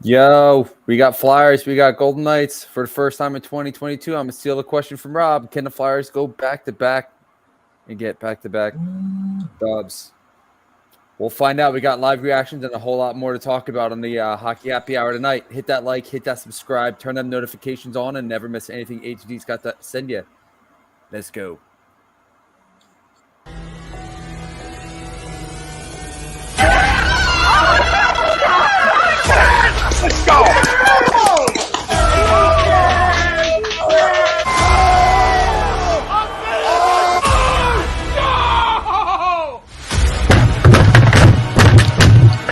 Yo, we got Flyers, we got Golden Knights for the first time in 2022. I'm gonna steal a question from Rob. Can the Flyers go back to back and get back to back dubs? We'll find out. We got live reactions and a whole lot more to talk about on the Hockey Happy Hour tonight. Hit that like, hit that subscribe, turn them notifications on, and never miss anything HD's got to send you. Let's go. Let's go!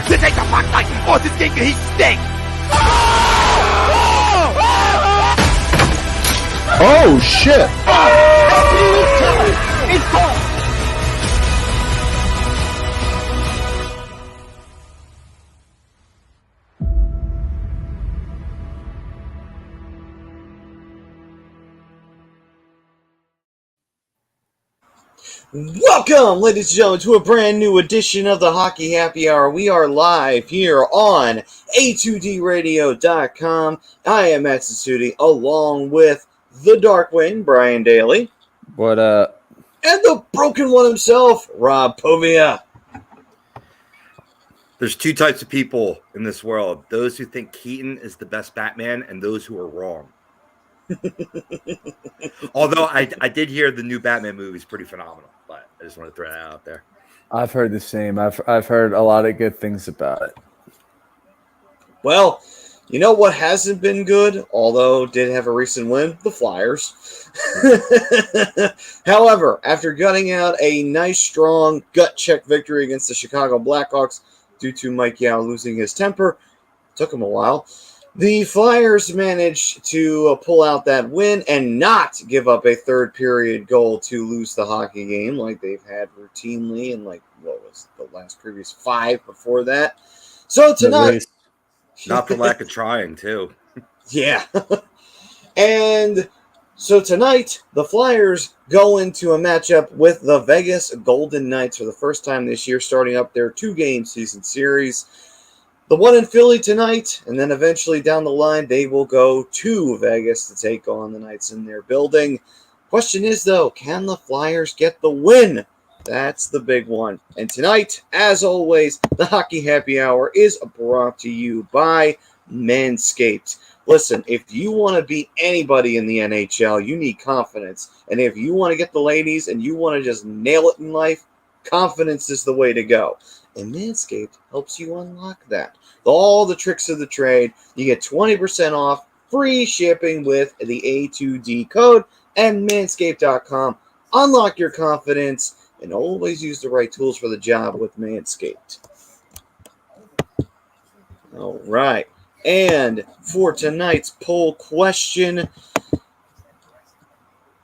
This ain't the fuck like oh, this game he stink! Oh shit! It's gone! Welcome, ladies and gentlemen, to a brand new edition of the Hockey Happy Hour. We are live here on A2DRadio.com. I am Matt Sassuti, along with the Darkwing, Brian Daly. What And the broken one himself, Rob Povia. There's two types of people in this world. Those who think Keaton is the best Batman and those who are wrong. Although I did hear the new Batman movie is pretty phenomenal, but I just want to throw that out there. I've heard the same. I've heard a lot of good things about it. Well, you know what hasn't been good, although did have a recent win? The Flyers. However, after gutting out a nice, strong gut check victory against the Chicago Blackhawks due to Mike Yao losing his temper, took him a while, the Flyers managed to pull out that win and not give up a third period goal to lose the hockey game like they've had routinely in what was the last previous 5 before that. So tonight... Not for lack of trying, too. Yeah. And so tonight, the Flyers go into a matchup with the Vegas Golden Knights for the first time this year, starting up their 2-game season series. The one in Philly tonight, and then eventually down the line, they will go to Vegas to take on the Knights in their building. Question is, though, can the Flyers get the win? That's the big one. And tonight, as always, the Hockey Happy Hour is brought to you by Manscaped. Listen, if you want to beat anybody in the NHL, you need confidence. And if you want to get the ladies and you want to just nail it in life, confidence is the way to go. And Manscaped helps you unlock that. All the tricks of the trade. You get 20% off, free shipping with the A2D code, and Manscaped.com. Unlock your confidence and always use the right tools for the job with Manscaped. All right. And for tonight's poll question,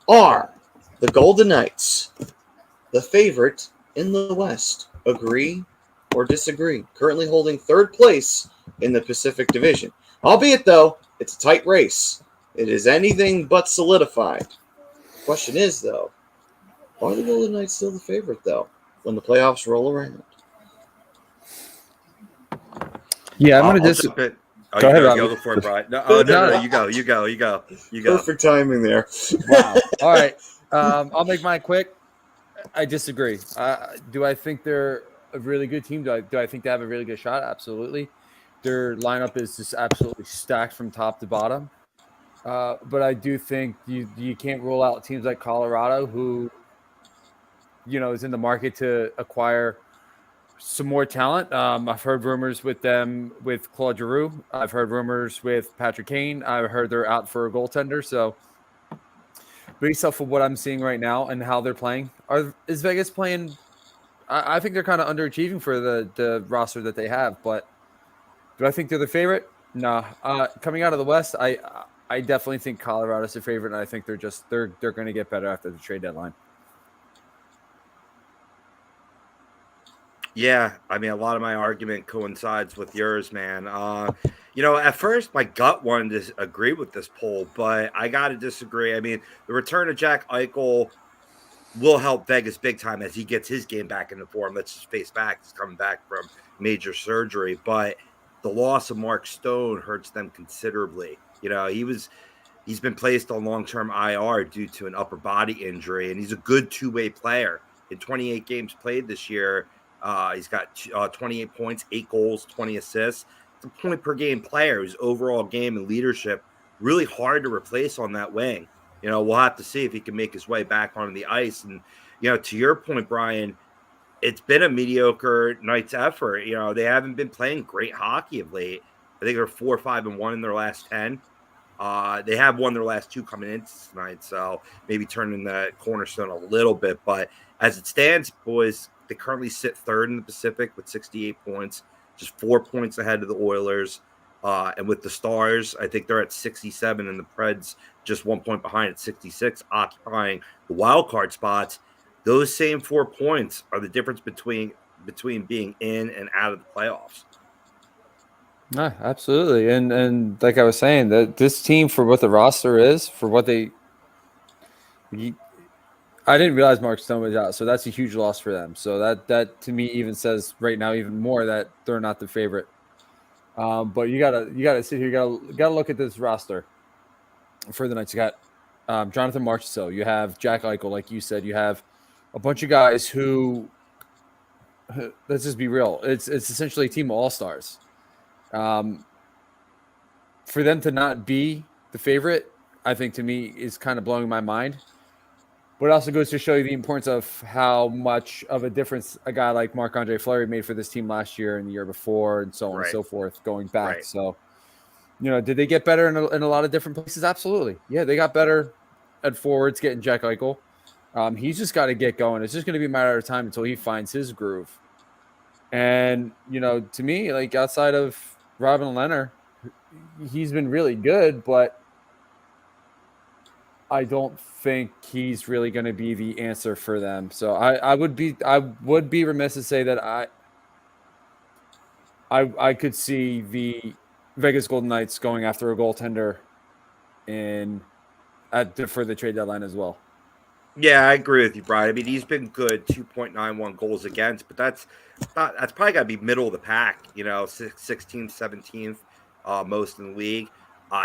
are the Golden Knights the favorite in the West? Agree or disagree? Currently holding third place in the Pacific Division. Albeit, though, it's a tight race. It is anything but solidified. Question is, though, are the Golden Knights still the favorite, though, when the playoffs roll around? Yeah, I'm going to Go ahead, Rob. go for it, Brian. No, you go. Perfect timing there. Wow. All right. I'll make mine quick. I disagree. Do I think they're a really good team? Do I think they have a really good shot? Absolutely. Their lineup is just absolutely stacked from top to bottom. But I do think you can't rule out teams like Colorado, who, is in the market to acquire some more talent. I've heard rumors with them with Claude Giroux. I've heard rumors with Patrick Kane. I've heard they're out for a goaltender. So based off of what I'm seeing right now and how they're playing, is Vegas playing? I think they're kind of underachieving for the roster that they have. But do I think they're the favorite? No. Coming out of the West, I definitely think Colorado's the favorite, and I think they're going to get better after the trade deadline. Yeah, I mean, a lot of my argument coincides with yours, man. At first, my gut wanted to agree with this poll, but I got to disagree. I mean, the return of Jack Eichel will help Vegas big time as he gets his game back into form. Let's just face back. He's coming back from major surgery. But the loss of Mark Stone hurts them considerably. You know, he's been placed on long-term IR due to an upper body injury, and he's a good two-way player. In 28 games played this year, he's got 28 points, 8 goals, 20 assists. It's a point-per-game player whose overall game and leadership really hard to replace on that wing. You know, we'll have to see if he can make his way back onto the ice. And, you know, to your point, Brian, it's been a mediocre Knights effort. You know, they haven't been playing great hockey of late. I think they're 4-5-1 in their last 10. They have won their last 2 coming into tonight, so maybe turning the cornerstone a little bit. But as it stands, boys, they currently sit 3rd in the Pacific with 68 points, just 4 points ahead of the Oilers. And with the Stars, I think they're at 67, and the Preds just 1 point behind at 66, occupying the wild card spots. Those same 4 points are the difference between being in and out of the playoffs. No, absolutely. And like I was saying, that this team, for what the roster is, for what I didn't realize Mark Stone was out, so that's a huge loss for them. So that to me even says right now even more that they're not the favorite. But you gotta sit here, you gotta look at this roster for the Knights. You got Jonathan Marchessault, you have Jack Eichel, like you said, you have a bunch of guys who, let's just be real, it's essentially a team of all-stars. For them to not be the favorite, I think to me is kind of blowing my mind. But it also goes to show you the importance of how much of a difference a guy like Marc-Andre Fleury made for this team last year and the year before, and so on and so forth, going back. Right. So, you know, did they get better in a lot of different places? Absolutely. Yeah, they got better at forwards, getting Jack Eichel. He's just got to get going. It's just going to be a matter of time until he finds his groove. And, you know, to me, like outside of Robin Lehner, he's been really good, but I don't think he's really going to be the answer for them. So I would be remiss to say that I could see the Vegas Golden Knights going after a goaltender for the trade deadline as well. Yeah, I agree with you, Brian. I mean, he's been good, 2.91 goals against, but that's probably got to be middle of the pack, you know, 16th, 17th, most in the league.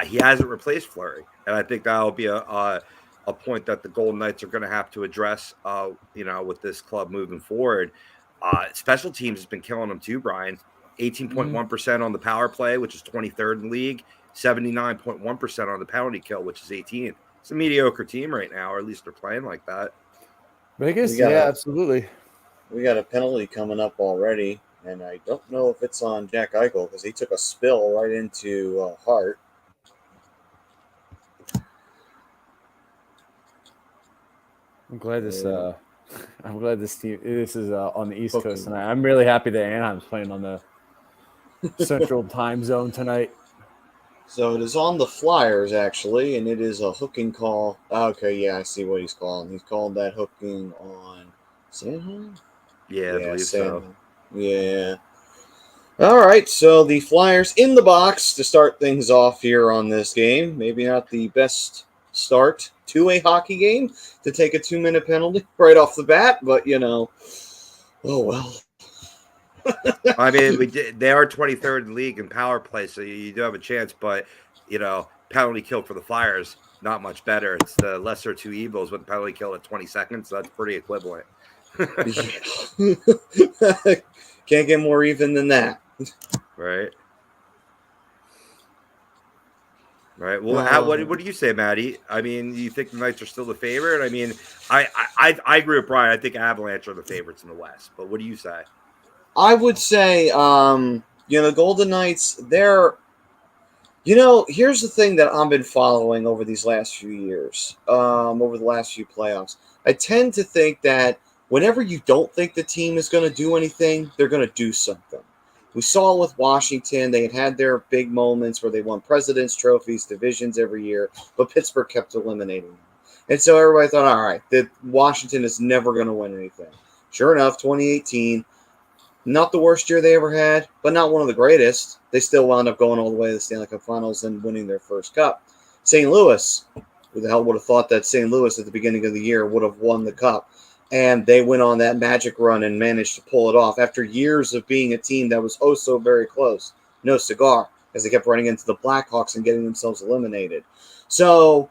He hasn't replaced Fleury, and I think that'll be a point that the Golden Knights are going to have to address, you know, with this club moving forward. Special teams has been killing them too, Brian. 18.1% on the power play, which is 23rd in the league, 79.1% on the penalty kill, which is 18th. It's a mediocre team right now, or at least they're playing like that. Vegas, yeah, absolutely. We got a penalty coming up already, and I don't know if it's on Jack Eichel because he took a spill right into Hart. I'm glad this team. This is on the East Coast tonight. I'm really happy that Anaheim's playing on the Central Time Zone tonight. So it is on the Flyers, actually, and it is a hooking call. Okay, yeah, I see what he's calling. He's called that hooking on Sanheim? Yeah, I believe so. Yeah. All right, so the Flyers in the box to start things off here on this game. Maybe not the best start to a hockey game to take a 2-minute penalty right off the bat, but, you know, oh well. I mean, they are 23rd in the league in power play, so you do have a chance. But, you know, penalty kill for the Flyers, not much better. It's the lesser two evils with the penalty kill at 20 seconds. So that's pretty equivalent. Can't get more even than that. Right. Right. Well, what do you say, Maddie? I mean, do you think the Knights are still the favorite? I mean, I agree with Brian. I think Avalanche are the favorites in the West. But what do you say? I would say, you know, Golden Knights, they're, you know, here's the thing that I've been following over these last few years, over the last few playoffs. I tend to think that whenever you don't think the team is going to do anything, they're going to do something. We saw with Washington, they had their big moments where they won President's Trophies, divisions every year, but Pittsburgh kept eliminating them. And so everybody thought, all right, that Washington is never going to win anything. Sure enough, 2018, not the worst year they ever had, but not one of the greatest. They still wound up going all the way to the Stanley Cup Finals and winning their first cup. St. Louis, who the hell would have thought that St. Louis at the beginning of the year would have won the cup? And they went on that magic run and managed to pull it off after years of being a team that was oh so very close no cigar, as they kept running into the Blackhawks and getting themselves eliminated. So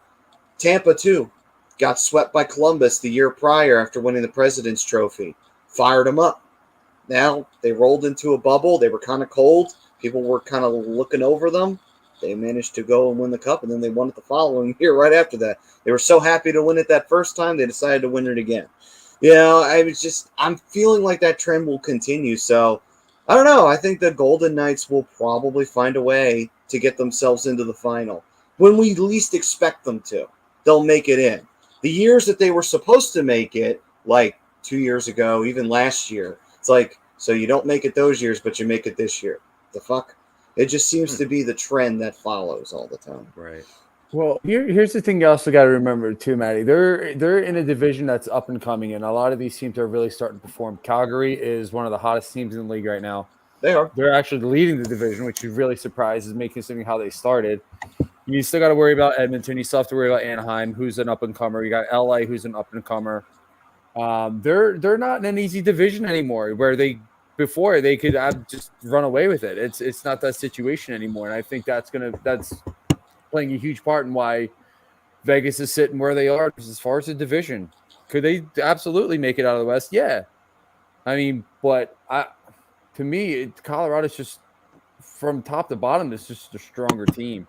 Tampa, too, got swept by Columbus the year prior after winning the President's Trophy. Fired them up. Now they rolled into a bubble. They were kind of cold. People were kind of looking over them. They managed to go and win the cup, and then they won it the following year right after that. They were so happy to win it that first time, they decided to win it again. I'm feeling like that trend will continue. So, I don't know. I think the Golden Knights will probably find a way to get themselves into the final. When we least expect them to, they'll make it in. The years that they were supposed to make it, like 2 years ago, even last year, it's like, so you don't make it those years, but you make it this year. The fuck? It just seems to be the trend that follows all the time. Right. Well, here's the thing you also got to remember too, Matty. They're in a division that's up and coming, and a lot of these teams are really starting to perform. Calgary is one of the hottest teams in the league right now. They are. They're actually leading the division, which is really surprised, considering how they started. You still got to worry about Edmonton. You still have to worry about Anaheim, who's an up-and-comer. You got LA, who's an up-and-comer. They're not in an easy division anymore, where before they could have just run away with it. It's not that situation anymore, and I think that's playing a huge part in why Vegas is sitting where they are as far as the division. Could they absolutely make it out of the West? Yeah. I mean, but to me, Colorado's just from top to bottom is just a stronger team,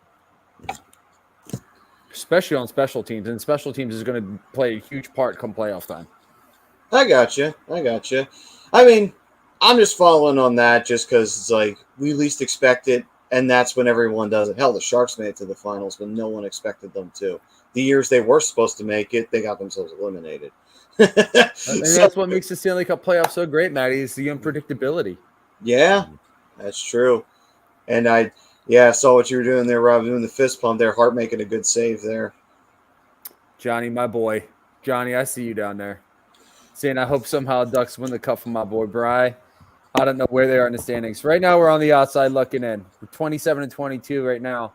especially on special teams. And special teams is going to play a huge part come playoff time. I got you. I mean, I'm just following on that just because it's like we least expect it, and that's when everyone does it. Hell, the Sharks made it to the finals when no one expected them to. The years they were supposed to make it, they got themselves eliminated. And that's what makes the Stanley Cup playoff so great, Matty, is the unpredictability. Yeah, that's true. And I saw what you were doing there, Rob, doing the fist pump there. Hart making a good save there. Johnny, my boy. Johnny, I see you down there. Saying I hope somehow Ducks win the cup for my boy Bry. I don't know where they are in the standings. Right now, we're on the outside looking in. We're 27-22 right now.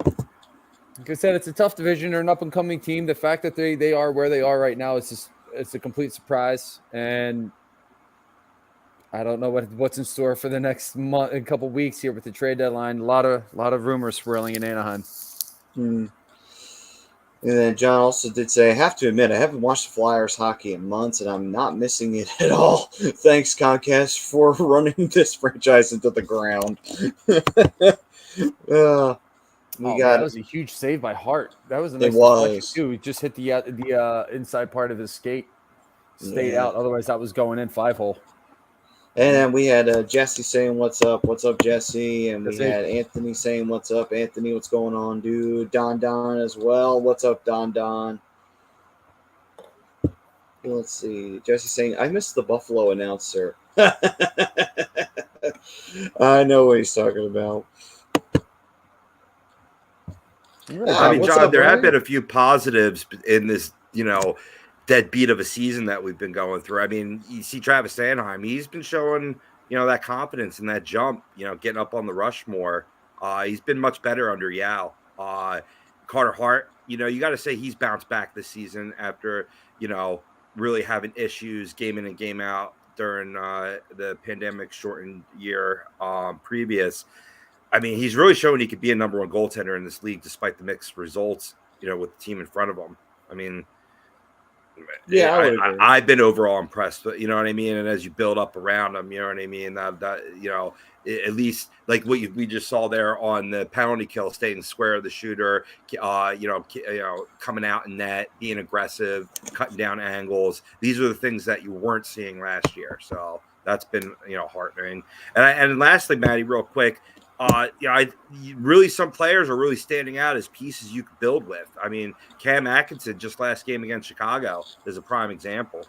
Like I said, it's a tough division. They're an up-and-coming team. The fact that they are where they are right now is just it's a complete surprise. And I don't know what's in store for the next month, a couple weeks here with the trade deadline. A lot of rumors swirling in Anaheim. And then John also did say, I have to admit, I haven't watched the Flyers hockey in months, and I'm not missing it at all. Thanks, Comcast, for running this franchise into the ground. That was a huge save by Hart. That was a nice deflection, too. He just hit the inside part of his skate. Stayed out. Otherwise, that was going in 5-hole. And then we had Jesse saying, what's up, Jesse? And we had Anthony saying, what's up, Anthony? What's going on, dude? Don as well. What's up, Don? Let's see. Jesse saying, I missed the Buffalo announcer. I know what he's talking about. I mean, John, there have been a few positives in this, deadbeat of a season that we've been going through. I mean, you see Travis Sanheim, he's been showing, that confidence and that jump, getting up on the Rushmore. He's been much better under Yao. Carter Hart, you got to say he's bounced back this season after, really having issues game in and game out during the pandemic shortened year previous. I mean, he's really showing he could be a number one goaltender in this league despite the mixed results, with the team in front of him. I mean, yeah, I've been overall impressed, but you know what I mean. And as you build up around them, you know what I mean. That at least like what we just saw there on the penalty kill, staying square of the shooter, coming out in net, being aggressive, cutting down angles. These are the things that you weren't seeing last year. So that's been heartening. And lastly, Matty, real quick. Really, some players are really standing out as pieces you could build with. I mean, Cam Atkinson just last game against Chicago is a prime example.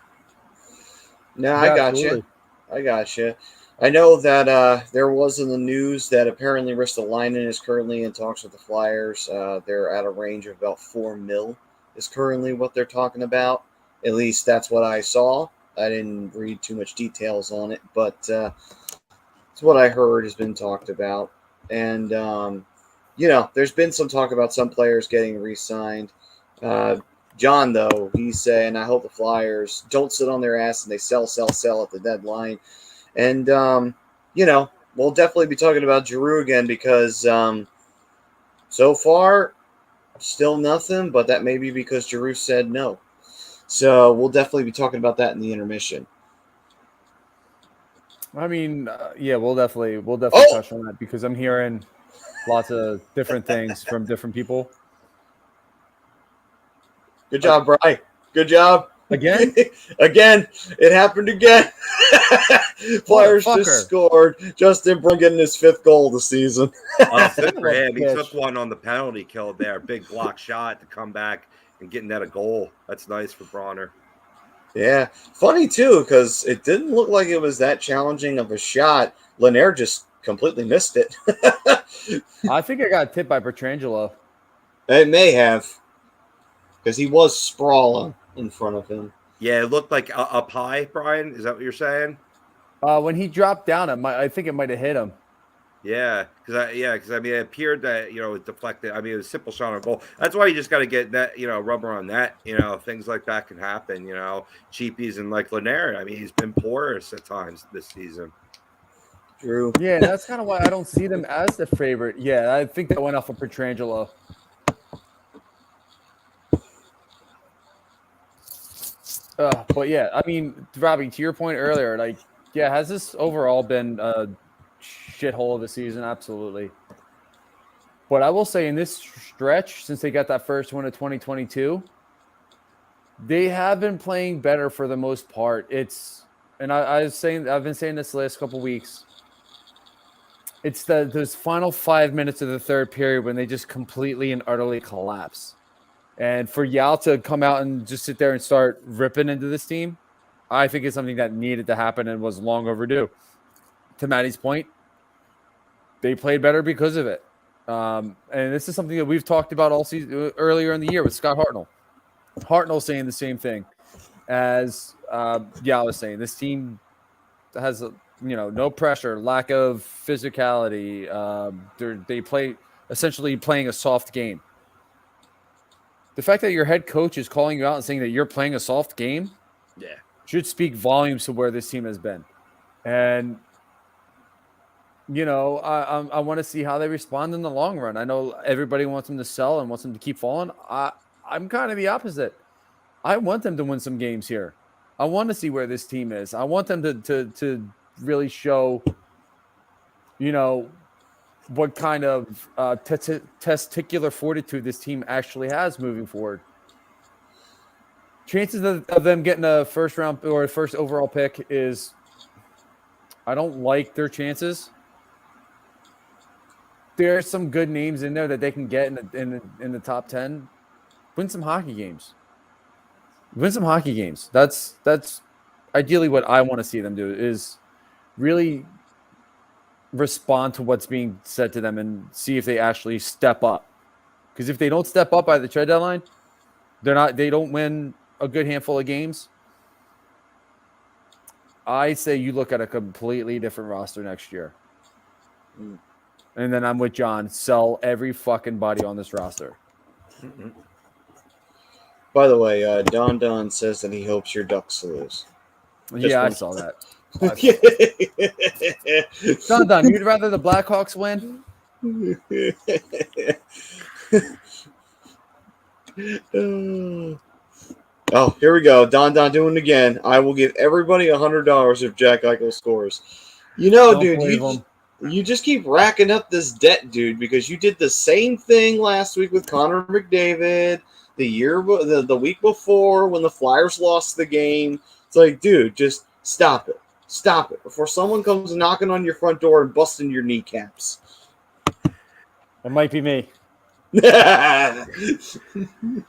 No, I got you. I know that there was in the news that apparently Ristolainen is currently in talks with the Flyers. They're at a range of about $4 million is currently what they're talking about. At least that's what I saw. I didn't read too much details on it, but it's what I heard has been talked about. And, there's been some talk about some players getting re-signed. John, though, he's saying, I hope the Flyers don't sit on their ass and they sell at the deadline. And, we'll definitely be talking about Giroux again because so far, still nothing, but that may be because Giroux said no. So we'll definitely be talking about that in the intermission. I mean, yeah, we'll definitely Oh! touch on that because I'm hearing lots of different things from different people. Good job, Bri. Good job. Again? Again. It happened again. Flyers What a just fucker. scored. Justin Brunn getting his 5th goal of the season. Good for him. He Bitch. took one on the penalty kill there. Big block shot to come back and getting that a goal. That's nice for Bronner. Yeah. Funny, too, because it didn't look like it was that challenging of a shot. Lehner just completely missed it. I think I got tipped by Petrangelo. It may have. Because he was sprawling in front of him. Yeah, it looked like up high, Brian. Is that what you're saying? When he dropped down, I think it might have hit him. Yeah, because I mean, it appeared that it deflected. I mean, it was a simple shot on goal. That's why you just got to get that rubber on that. Things like that can happen. Cheapies and like Lehner. I mean, he's been porous at times this season. True. Yeah, that's kind of why I don't see them as the favorite. Yeah, I think that went off of Petrangelo. But yeah, I mean, Robbie, to your point earlier, like, yeah, has this overall been a shithole of a season? Absolutely. But I will say in this stretch, since they got that first win of 2022, they have been playing better for the most part. I've been saying this the last couple weeks. It's those final 5 minutes of the third period when they just completely and utterly collapse. And for Yao to come out and just sit there and start ripping into this team, I think it's something that needed to happen and was long overdue. To Maddie's point, they played better because of it. And this is something that we've talked about all season earlier in the year with Scott Hartnell. Hartnell saying the same thing as Yao was saying. This team has no pressure, lack of physicality. They play essentially playing a soft game. The fact that your head coach is calling you out and saying that you're playing a soft game, should speak volumes to where this team has been. And I want to see how they respond in the long run. I know everybody wants them to sell and wants them to keep falling. I'm kind of the opposite. I want them to win some games here. I want to see where this team is. I want them to really show, what kind of testicular fortitude this team actually has moving forward. Chances of them getting a first round or a first overall pick is, I don't like their chances. There's some good names in there that they can get in the top 10. Win some hockey games. That's ideally what I want to see them do, is really respond to what's being said to them and see if they actually step up. Because if they don't step up by the trade deadline, they don't win a good handful of games. I say you look at a completely different roster next year. And then I'm with John. Sell every fucking body on this roster. By the way, Don says that he hopes your Ducks lose. I saw that. Don, you'd rather the Blackhawks win? Oh, here we go. Don doing it again. I will give everybody $100 if Jack Eichel scores. Dude, you just keep racking up this debt, dude, because you did the same thing last week with Connor McDavid, the week before when the Flyers lost the game. It's like, dude, just stop it. Stop it before someone comes knocking on your front door and busting your kneecaps. It might be me.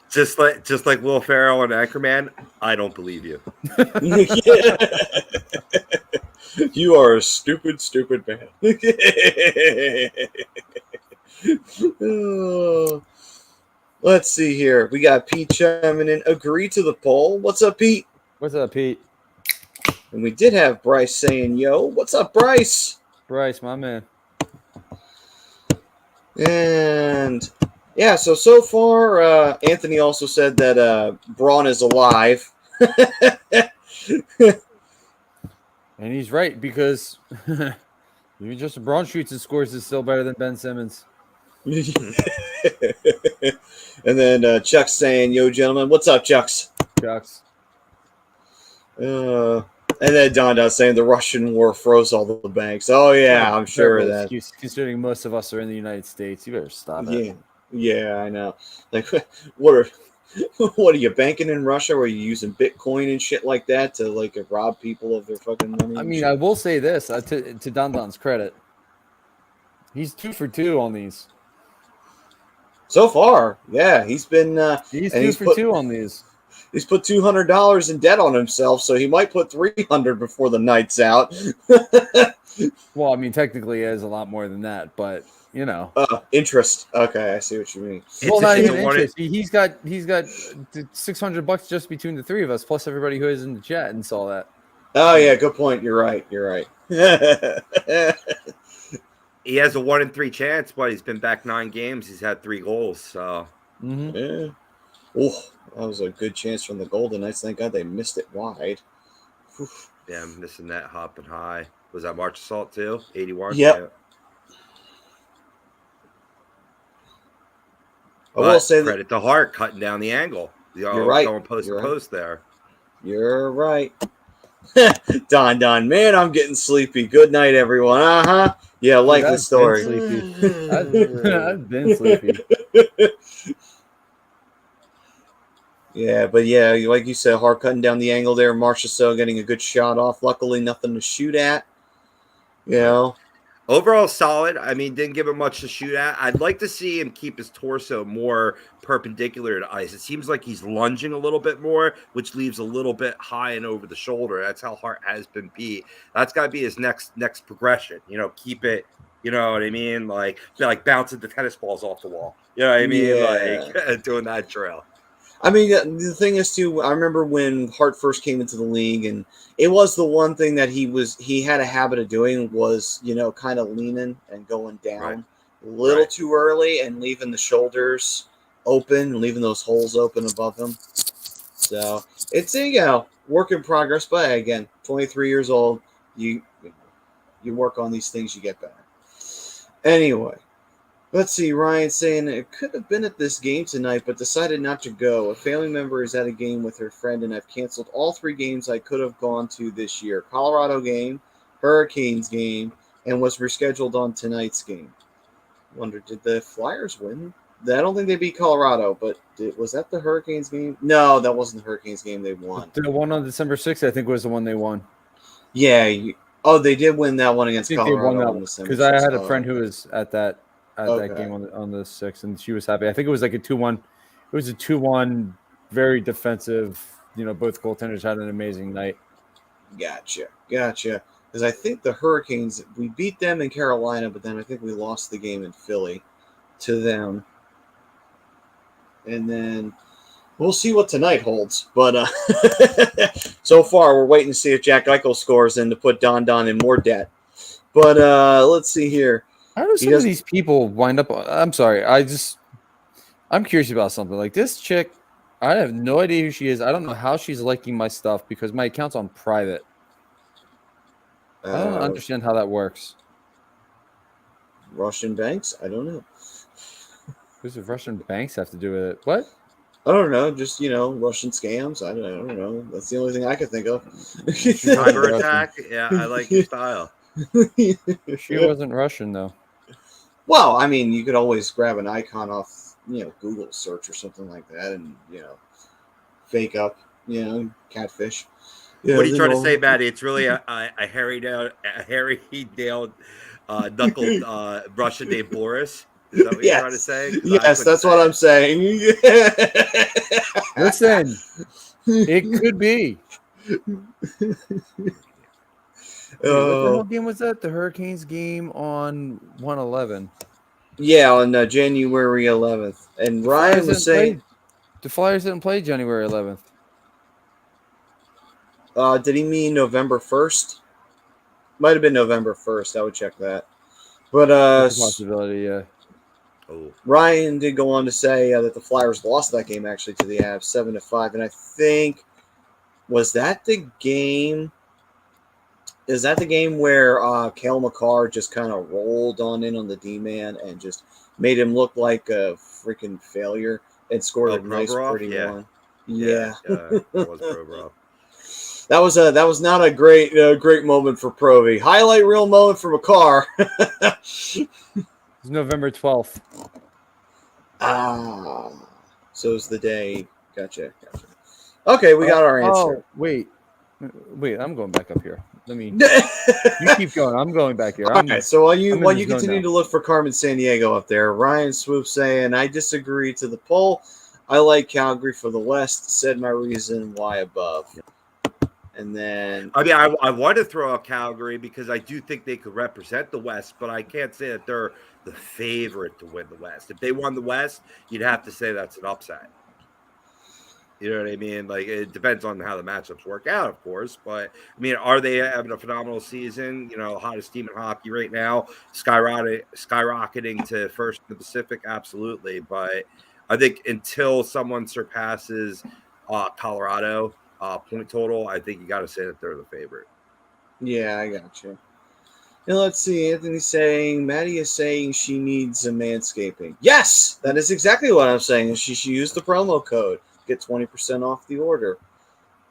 just like Will Ferrell and Anchorman, I don't believe you. You are a stupid man. Let's see here. We got Pete chiming in. Agree to the poll. What's up, Pete? What's up, Pete? And we did have Bryce saying, yo. What's up, Bryce? Bryce, my man. And yeah, so far, Anthony also said that Braun is alive. And he's right, because Even Justin Braunschweitz's scores is still better than Ben Simmons. And then Chuck's saying, "Yo, gentlemen, what's up, Chucks?" Chucks. And then Don saying the Russian war froze all the banks. Oh yeah, I'm sure of that. Excuse, considering most of us are in the United States, you better stop it. Yeah, I know. Like, what are you banking in Russia? Or are you using Bitcoin and shit like that to like rob people of their fucking money? I mean, I will say this to Don credit, he's 2 for 2 on these. So far, yeah, he's been. He's 2 for 2 on these. He's put $200 in debt on himself, so he might put $300 before the night's out. Well, I mean, technically, it is a lot more than that, but you know, interest. Okay, I see what you mean. Well, not even interest. He's got $600 just between the three of us, plus everybody who is in the chat and saw that. Oh yeah, good point. You're right. He has a 1 in 3 chance, but he's been back 9 games. He's had 3 goals. So, yeah. Oh, that was a good chance from the Golden Knights. Thank God they missed it wide. Oof. Yeah, missing that hopping high. Was that March Assault too? 81. Yep. Yeah. I will say credit to Hart cutting down the angle. You're right. Going post to post there. You're right. Don, man, I'm getting sleepy. Good night, everyone. Yeah, I like the story. I've been sleepy. Yeah, but yeah, like you said, Hart cutting down the angle there. Marchessault getting a good shot off. Luckily, nothing to shoot at. You know. Overall solid. I mean, didn't give him much to shoot at. I'd like to see him keep his torso more perpendicular to ice. It seems like he's lunging a little bit more, which leaves a little bit high and over the shoulder. That's how Hart has been beat. That's got to be his next progression. You know, keep it. You know what I mean? Like bouncing the tennis balls off the wall. You know what I mean? Yeah. Like doing that drill. I mean, the thing is, too, I remember when Hart first came into the league, and it was the one thing that he had a habit of doing was, you know, kind of leaning and going down a little too early and leaving the shoulders open, leaving those holes open above him. So it's a, you know, work in progress, but again, 23 years old, you work on these things, you get better. Anyway. Let's see, Ryan saying it could have been at this game tonight, but decided not to go. A family member is at a game with her friend, and I've canceled all 3 games I could have gone to this year. Colorado game, Hurricanes game, and was rescheduled on tonight's game. Wonder, did the Flyers win? I don't think they beat Colorado, but was that the Hurricanes game? No, that wasn't the Hurricanes game. They won. The one on December 6th, I think, was the one they won. Yeah. They did win that one against Colorado. Because I had a friend who was at that game on the 6th, and she was happy. I think it was like a 2-1. It was a 2-1, very defensive. You know, both goaltenders had an amazing night. Gotcha. Because I think the Hurricanes, we beat them in Carolina, but then I think we lost the game in Philly to them. And then we'll see what tonight holds. But so far, we're waiting to see if Jack Eichel scores and to put Don in more debt. But let's see here. How do some of these people wind up? I'm sorry. I'm curious about something. Like this chick, I have no idea who she is. I don't know how she's liking my stuff because my account's on private. I don't understand how that works. Russian banks? I don't know. What does Russian banks have to do with it? What? I don't know. Just, you know, Russian scams. I don't know. That's the only thing I could think of. Cyber attack? Yeah, I like your style. She wasn't Russian, though. Well, I mean, you could always grab an icon off, you know, Google search or something like that and, you know, fake up, you know, catfish. Yeah, what are you trying to say, Maddie? It's really a hairy-nailed, knuckled Russian named Boris? Is that what you're trying to say? Yes, that's what I'm saying. Listen, it could be. What the hell game was that? The Hurricanes game on 1/11. Yeah, on January 11th. And Ryan was saying the Flyers didn't play January 11th. Did he mean November 1st? Might have been November 1st. I would check that. But possibility, yeah. Oh. Ryan did go on to say that the Flyers lost that game actually to the Avs 7-5, and I think was that the game Is that the game where Cale Makar just kind of rolled on in on the D-man and just made him look like a freaking failure and scored a nice, Provorov? pretty Yeah. one? Yeah. That was Provorov. That was not a great moment for Provy. Highlight reel moment for Makar. It's November 12th. So it's the day. Gotcha. Okay, we got our answer. Oh, wait, I'm going back up here. Let me. You keep going. I'm going back here. All right. So while you I'm in the zone continue now. to look for Carmen Sandiego up there, Ryan Swoop saying, "I disagree to the poll. I like Calgary for the West. Said my reason why above." And then I mean, I want to throw out Calgary because I do think they could represent the West, but I can't say that they're the favorite to win the West. If they won the West, you'd have to say that's an upset. You know what I mean? Like, it depends on how the matchups work out, of course. But, I mean, are they having a phenomenal season? You know, hottest team in hockey right now, skyrocketing to first in the Pacific? Absolutely. But I think until someone surpasses Colorado point total, I think you got to say that they're the favorite. yeah, I got you. And let's see. Anthony's saying, Maddie is saying she needs a manscaping. Yes, that is exactly what I'm saying. She should use the promo code. Get 20% off the order.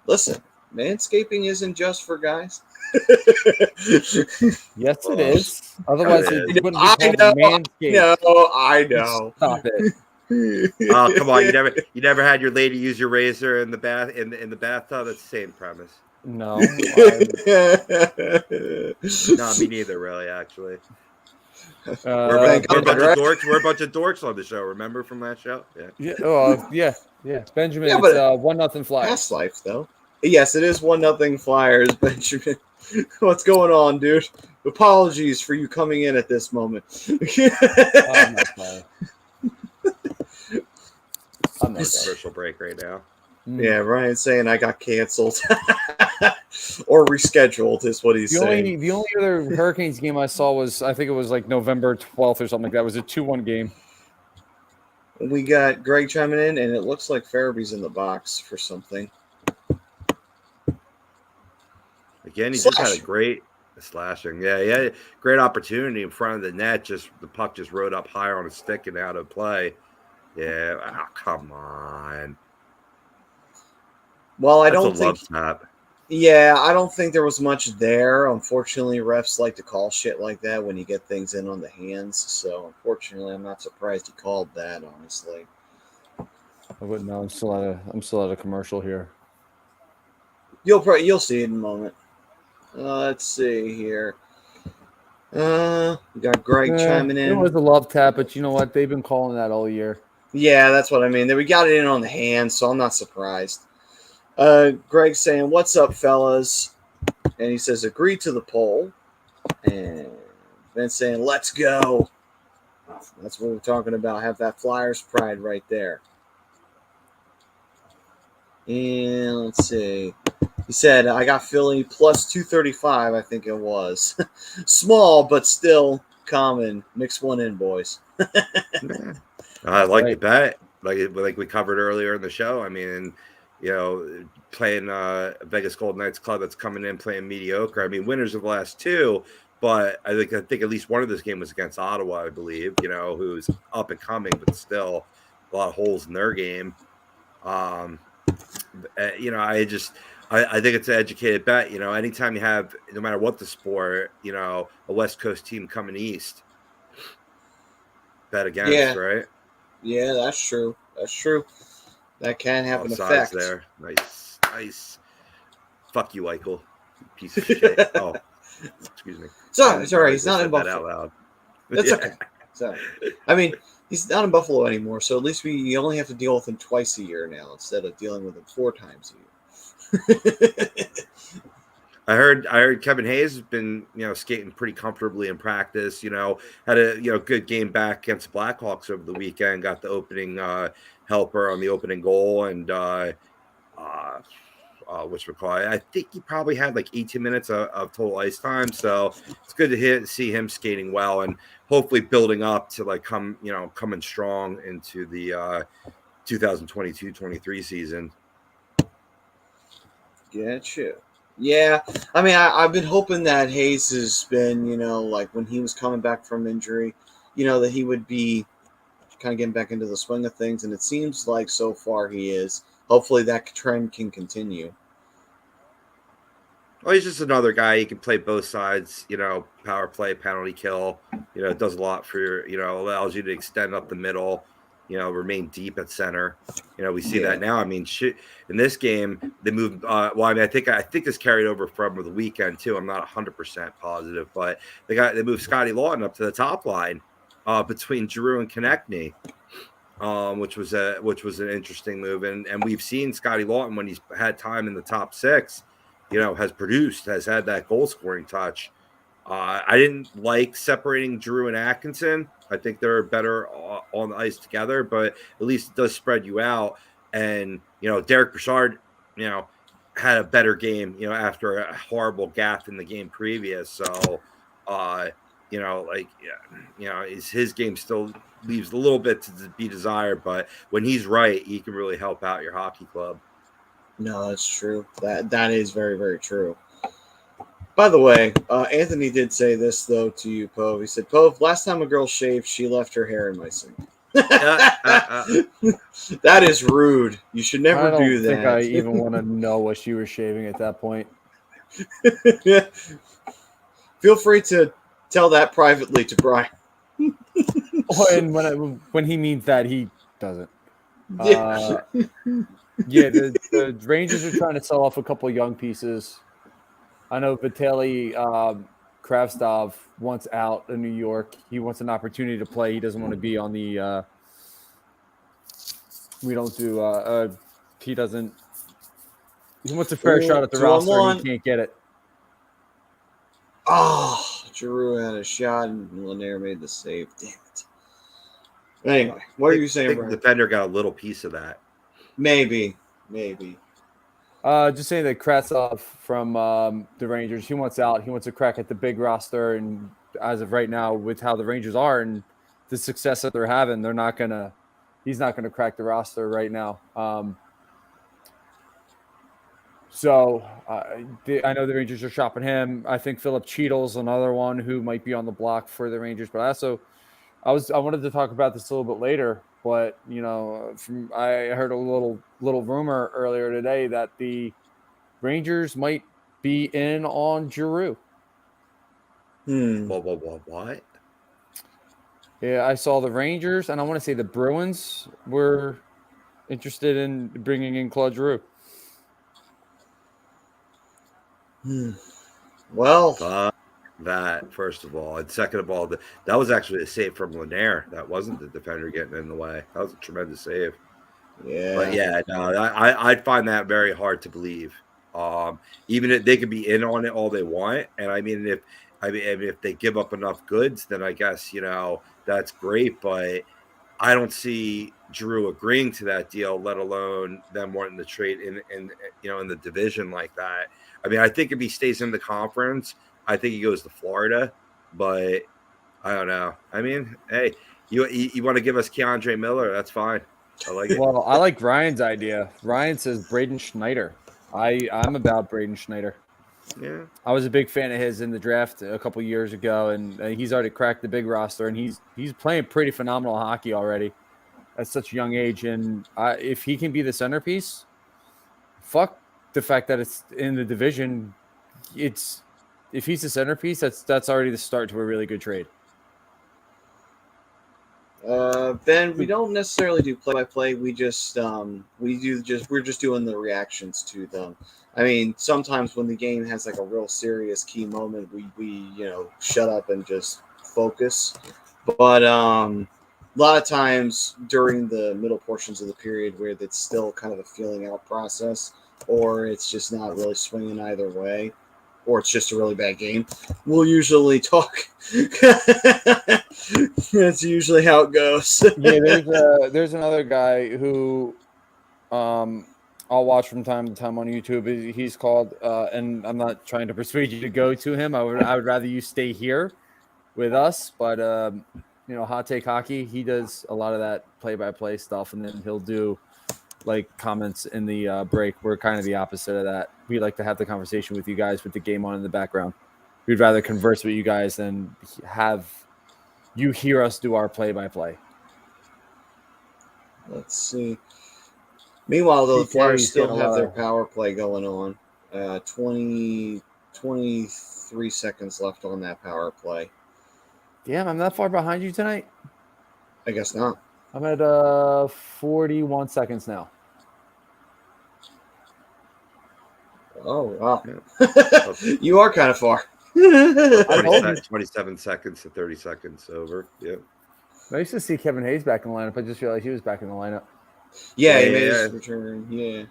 Listen, manscaping isn't just for guys. Yes, it is. Otherwise, It it is. wouldn't be called Manscaped. I know. Stop it. Oh, come on! You never had your lady use your razor in the bath in the bathtub. That's the same premise. No. No, me neither. Really, actually. Uh, We're a bunch God, right? of dorks. We're a bunch of dorks on the show. Remember from that show? Yeah. yeah. Benjamin, Yeah, it's but 1-0 Flyers. Past life, though. Yes, it is 1-0 Flyers, Benjamin. What's going on, dude? Apologies for you coming in at this moment. I'm not sorry. I'm not sorry. Commercial break right now. Yeah, Ryan's saying I got canceled or rescheduled is what he's saying. The only other Hurricanes game I saw was, I think it was like November 12th or something like that. It was a 2-1 game. We got Greg chiming in, and it looks like Farabee's in the box for something. Again, he just had a great slashing. Yeah, he had a great opportunity in front of the net. Just the puck just rode up higher on a stick and out of play. Yeah, come on. Well, I That's don't a think. love tap. Yeah, I don't think there was much there. Unfortunately, refs like to call shit like that when you get things in on the hands. So, unfortunately, I'm not surprised he called that. Honestly, I wouldn't know. I'm still at a commercial here. you'll see it in a moment. Let's see here. We got Greg chiming in. It was a love tap, but you know what? They've been calling that all year. Yeah, that's what I mean. We got it in on the hand, so I'm not surprised. Greg saying, "What's up, fellas?" And he says, "Agree to the poll." And Vince saying, "Let's go." That's what we're talking about. Have that Flyers pride right there. And let's see. He said, "I got Philly plus 235, I think it was. Small, but still common. Mix one in, boys." I like Right. the bet, like we covered earlier in the show. I mean, you know, playing Vegas Golden Knights club that's coming in playing mediocre. I mean, winners of the last two, but I think at least one of this game was against Ottawa, I believe. You know, who's up and coming, but still a lot of holes in their game. You know, I think it's an educated bet. You know, anytime you have, no matter what the sport, you know, a West Coast team coming east, bet against, Yeah. right? Yeah, that's true. That's true. That can have an Size effect. there. Nice. Fuck you, Eichel. Piece of shit. Oh, excuse me. Sorry, he's not in That out Buffalo. loud. That's okay. So, I mean, he's not in Buffalo anymore, so at least you only have to deal with him twice a year now instead of dealing with him 4 times a year. I heard Kevin Hayes has been, you know, skating pretty comfortably in practice. You know, had a good game back against Blackhawks over the weekend. Got the opening helper on the opening goal, and I think he probably had like 18 minutes of total ice time. So it's good to see him skating well and hopefully building up to like coming strong into the 2022-23 season. Getcha. Yeah, I mean, I've been hoping that Hayes has been, like when he was coming back from injury, that he would be kind of getting back into the swing of things, and it seems like so far he is. Hopefully that trend can continue. Well, he's just another guy. He can play both sides, power play, penalty kill. It does a lot for allows you to extend up the middle, remain deep at center. We see that now. I mean, in this game, they moved. I think this carried over from the weekend too. I'm not 100% positive, but they moved Scotty Laughton up to the top line between Giroux and Konecny. Which was an interesting move, and we've seen Scotty Laughton when he's had time in the top six, has had that goal scoring touch. I didn't like separating Giroux and Atkinson. I think they're better on the ice together, but at least it does spread you out. And Derek Brassard, had a better game, after a horrible gaffe in the game previous. So, his game still leaves a little bit to be desired, but when he's right, he can really help out your hockey club. No, that's true. That is very, very true. By the way, Anthony did say this, though, to you, Pove. He said, Pove, last time a girl shaved, she left her hair in my sink. That is rude. You should never do that. I don't think I even want to know what she was shaving at that point. Feel free to tell that privately to Brian. And when he means that, he doesn't. Yeah. The Rangers are trying to sell off a couple of young pieces. I know Vitaly Kravtsov wants out in New York. He wants an opportunity to play. He doesn't want to be on the he doesn't. He wants a fair shot at the roster, and he can't get it. Oh, Giroux had a shot, and Lehner made the save. Damn it. Anyway, what are you saying, Brian? The defender got a little piece of that. Maybe. Just saying that Kravtsov from the Rangers, he wants out. He wants a crack at the big roster, and as of right now, with how the Rangers are and the success that they're having, he's not gonna crack the roster right now. So I know the Rangers are shopping him. I think Philip Cheadle's another one who might be on the block for the Rangers. But I wanted to talk about this a little bit later. But I heard a little rumor earlier today that the Rangers might be in on Giroux. What? Yeah, I saw the Rangers, and I want to say the Bruins were interested in bringing in Claude Giroux. Well, that first of all, and second of all, that was actually a save from Lehner. That wasn't the defender getting in the way. That was a tremendous save. Yeah, but yeah, no, I'd find that very hard to believe. Even if they could be in on it all they want, and I mean, if they give up enough goods, then I guess that's great. But I don't see Giroux agreeing to that deal, let alone them wanting to trade in the division like that. I mean, I think if he stays in the conference, I think he goes to Florida, but I don't know. I mean, hey, you want to give us Keandre Miller? That's fine. I like it. Well, I like Ryan's idea. Ryan says Braden Schneider. I'm about Braden Schneider. Yeah, I was a big fan of his in the draft a couple years ago, and he's already cracked the big roster, and he's playing pretty phenomenal hockey already at such a young age. And if he can be the centerpiece, fuck the fact that it's in the division. If he's the centerpiece, that's already the start to a really good trade. Ben, we don't necessarily do play-by-play. We're just doing the reactions to them. I mean, sometimes when the game has like a real serious key moment, we shut up and just focus. But a lot of times during the middle portions of the period where it's still kind of a feeling out process, or it's just not really swinging either way, or it's just a really bad game, we'll usually talk. That's usually how it goes. Yeah, there's another guy who I'll watch from time to time on YouTube. He's called, and I'm not trying to persuade you to go to him. I would rather you stay here with us. But Hot Take Hockey, he does a lot of that play-by-play stuff, and then he'll do like comments in the break. We're kind of the opposite of that. we like to have the conversation with you guys with the game on in the background. We'd rather converse with you guys than have you hear us do our play-by-play. Let's see. Meanwhile, though, the PK, Flyers he's still getting a have lot their of- power play going on. 23 seconds left on that power play. Damn, I'm that far behind you tonight. I guess not. I'm at 41 seconds now. Oh, wow. Yeah. You are kind of far. 27 seconds to 30 seconds over. Yeah. I used to see Kevin Hayes back in the lineup. I just realized he was back in the lineup. Yeah, he Yeah, made yeah. his return. Yeah.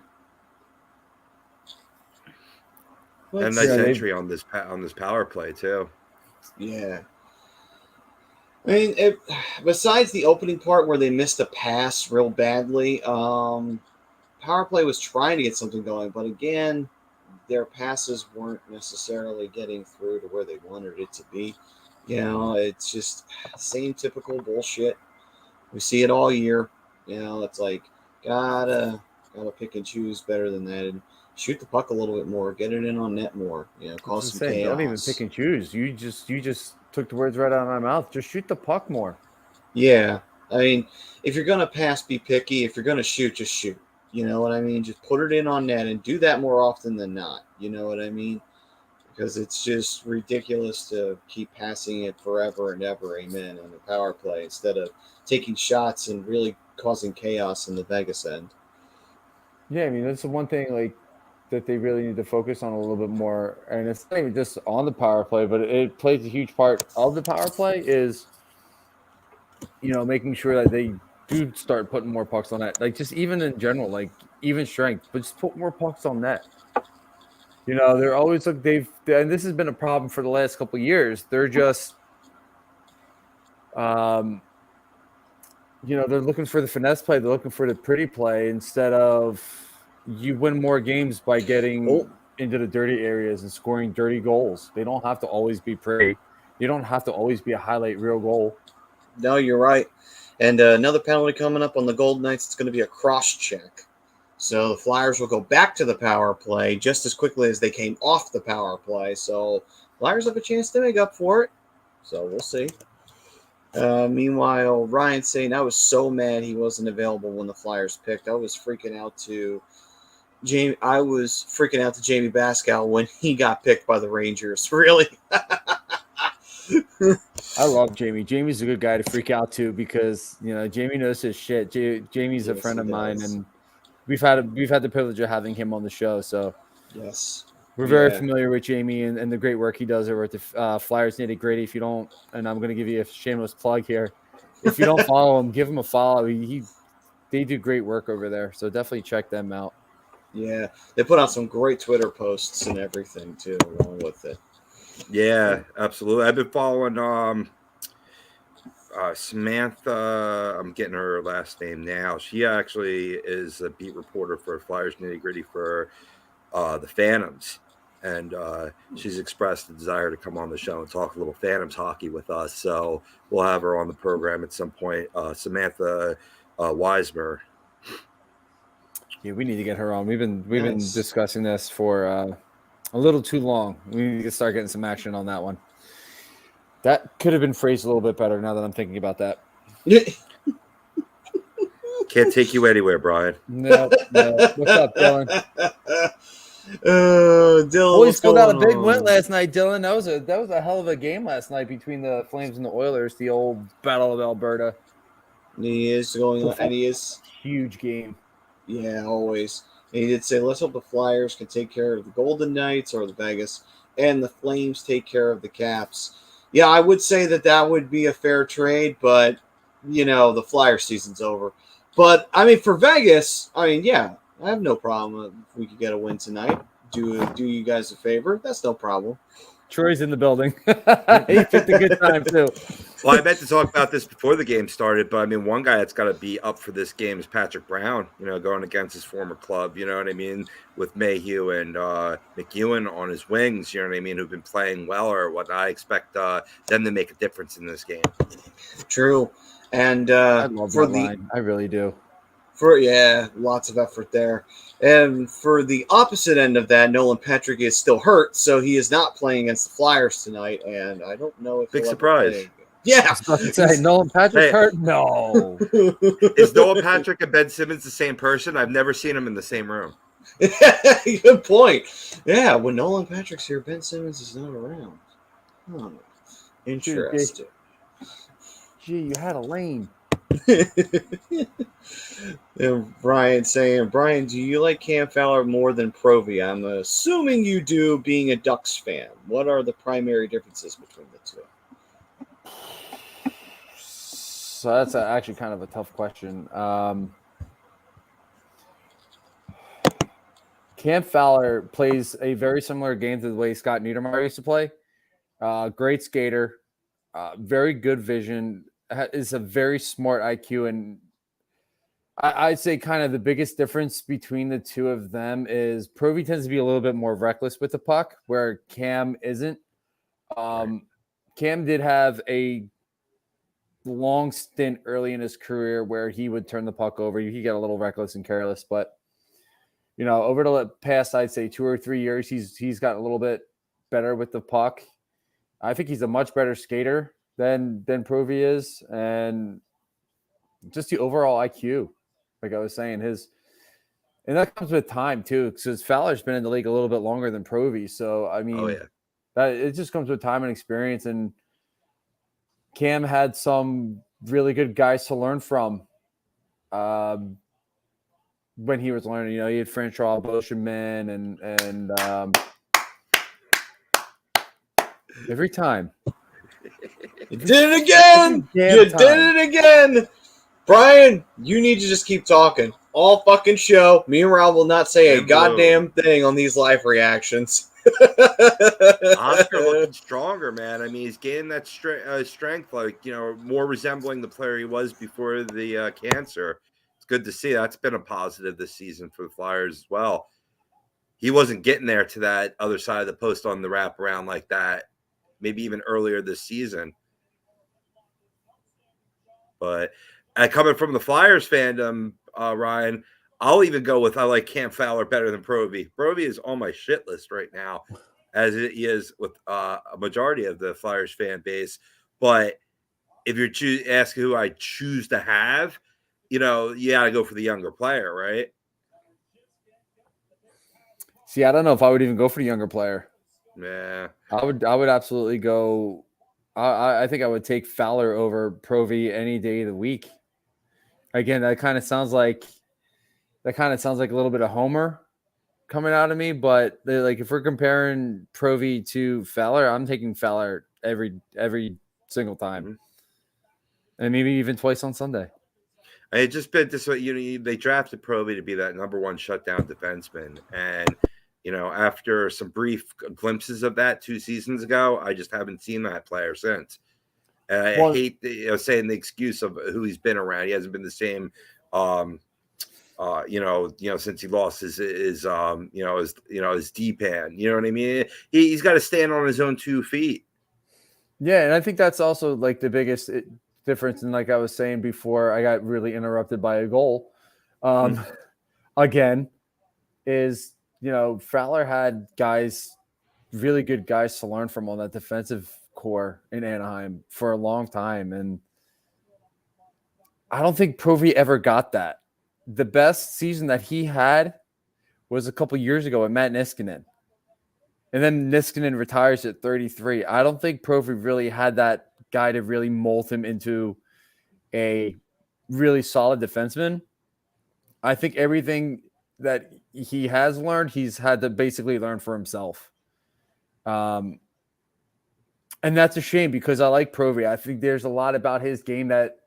And Let's nice see. entry on this power play too. Yeah. I mean, besides the opening part where they missed a pass real badly, power play was trying to get something going, but again, their passes weren't necessarily getting through to where they wanted it to be. You know, it's just same typical bullshit. We see it all year. You know, it's like gotta pick and choose better than that and shoot the puck a little bit more, get it in on net more. You know, cause some chaos. Don't even pick and choose. You just took the words right out of my mouth. Just shoot the puck more. Yeah, I mean, if you're gonna pass, be picky. If you're gonna shoot, just shoot. You know what I mean? Just put it in on net and do that more often than not. You know what I mean? Because it's just ridiculous to keep passing it forever and ever, amen, on the power play instead of taking shots and really causing chaos in the Vegas end. Yeah, I mean that's the one thing like that they really need to focus on a little bit more, and it's not even just on the power play, but it plays a huge part of the power play is, you know, making sure that they do start putting more pucks on net. Like just even in general, like even strength, but just put more pucks on net. You know, they're always like and this has been a problem for the last couple of years. They're just, you know, they're looking for the finesse play. They're looking for the pretty play instead of you win more games by getting into the dirty areas and scoring dirty goals. They don't have to always be pretty. You don't have to always be a highlight reel goal. No, you're right. And another penalty coming up on the Golden Knights. It's going to be a cross check. So the Flyers will go back to the power play just as quickly as they came off the power play. So Flyers have a chance to make up for it. So we'll see. Meanwhile, Ryan saying, I was so mad he wasn't available when the Flyers picked. I was freaking out to Jamie Bascal when he got picked by the Rangers. Really? I love Jamie. Jamie's a good guy to freak out to because, you know, Jamie knows his shit. Jamie's a Yes, friend he of mine, does. and we've had the privilege of having him on the show. So Yes. we're very familiar with Jamie and the great work he does over at the Flyers Nitty Gritty. If you don't, and I'm going to give you a shameless plug here, if you don't follow him, give him a follow. They do great work over there, so definitely check them out. Yeah, they put out some great Twitter posts and everything too, along with it. Yeah, absolutely. I've been following Samantha. I'm getting her last name now. She actually is a beat reporter for Flyers Nitty Gritty for the Phantoms, and she's expressed the desire to come on the show and talk a little Phantoms hockey with us. So we'll have her on the program at some point. Samantha Weismer. Yeah, we need to get her on. We've been discussing this for a little too long. We need to start getting some action on that one. That could have been phrased a little bit better now that I'm thinking about that. Can't take you anywhere, Brian. No. What's up, Dylan? Dylan, Boys pulled out a big win last night, Dylan. That was a hell of a game last night between the Flames and the Oilers, the old Battle of Alberta. He is going on, and he is huge game. Yeah, always. And he did say, let's hope the Flyers can take care of the Golden Knights or the Vegas, and the Flames take care of the Caps. Yeah, I would say that would be a fair trade, but, you know, the Flyer season's over. But, I mean, for Vegas, yeah, I have no problem if we could get a win tonight. Do you guys a favor. That's no problem. Troy's in the building. He picked a good time, too. Well, I meant to talk about this before the game started, but I mean, one guy that's got to be up for this game is Patrick Brown, you know, going against his former club, you know what I mean, with Mayhew and McEwen on his wings, you know what I mean, who've been playing well or what. I expect them to make a difference in this game. True. And I love that line. I really do. Lots of effort there. And for the opposite end of that, Nolan Patrick is still hurt, so he is not playing against the Flyers tonight. And I don't know if Big he'll ever surprise. play again. Yeah, I was about to say, Nolan Patrick's hurt? No. Is Noah Patrick and Ben Simmons the same person? I've never seen them in the same room. Good point. Yeah, when Nolan Patrick's here, Ben Simmons is not around. Oh, interesting. Gee, you had a lane. And Brian saying, Brian, do you like Cam Fowler more than Provy? I'm assuming you do, being a Ducks fan. What are the primary differences between the two? So that's actually kind of a tough question. Cam Fowler plays a very similar game to the way Scott Niedermayer used to play. Great skater, very good vision, is a very smart IQ. And I'd say kind of the biggest difference between the two of them is Provy tends to be a little bit more reckless with the puck, where Cam isn't. Cam did have a long stint early in his career where he would turn the puck over. He got a little reckless and careless, but over the past, I'd say 2 or 3 years, he's gotten a little bit better with the puck. I think he's a much better skater than Provy is, and just the overall IQ, like I was saying, and that comes with time too, because Fowler's been in the league a little bit longer than Provy. So I mean, that it just comes with time and experience. And Cam had some really good guys to learn from. When he was learning, he had Francois Beauchemin and every time. You did it again! You did it again! Brian, you need to just keep talking. All fucking show. Me and Rob will not say a goddamn thing on these live reactions. Oscar looking stronger, man. I mean, he's gaining that strength, more resembling the player he was before the cancer. Good to see. That's been a positive this season for the Flyers as well. He wasn't getting there to that other side of the post on the wraparound like that, maybe even earlier this season. But coming from the Flyers fandom, Ryan, I'll even go with I like Cam Fowler better than Provy. Provy is on my shit list right now, as it is with a majority of the Flyers fan base. But if you're asking who I choose to have, you gotta go for the younger player, right? See, I don't know if I would even go for the younger player. Yeah, I would absolutely go. I think I would take Fowler over Provy any day of the week. Again, that kind of sounds like a little bit of Homer coming out of me, but if we're comparing Provy to Fowler, I'm taking Fowler every single time, and maybe even twice on Sunday. It just been this way. They drafted Provy to be that number one shutdown defenseman, and after some brief glimpses of that 2 seasons ago, I just haven't seen that player since. And I hate saying the excuse of who he's been around. He hasn't been the same, since he lost his D-pan. You know what I mean? He's got to stand on his own 2 feet. Yeah, and I think that's also the biggest difference. And like I was saying before, I got really interrupted by a goal. Again, is Fowler had really good guys to learn from on that defensive core in Anaheim for a long time, and I don't think Provy ever got that. The best season that he had was a couple years ago with Matt Niskanen, and then Niskanen retires at 33. I don't think Provy really had that guy to really mold him into a really solid defenseman. I think everything that he has learned, he's had to basically learn for himself. And that's a shame because I like Provy. I think there's a lot about his game that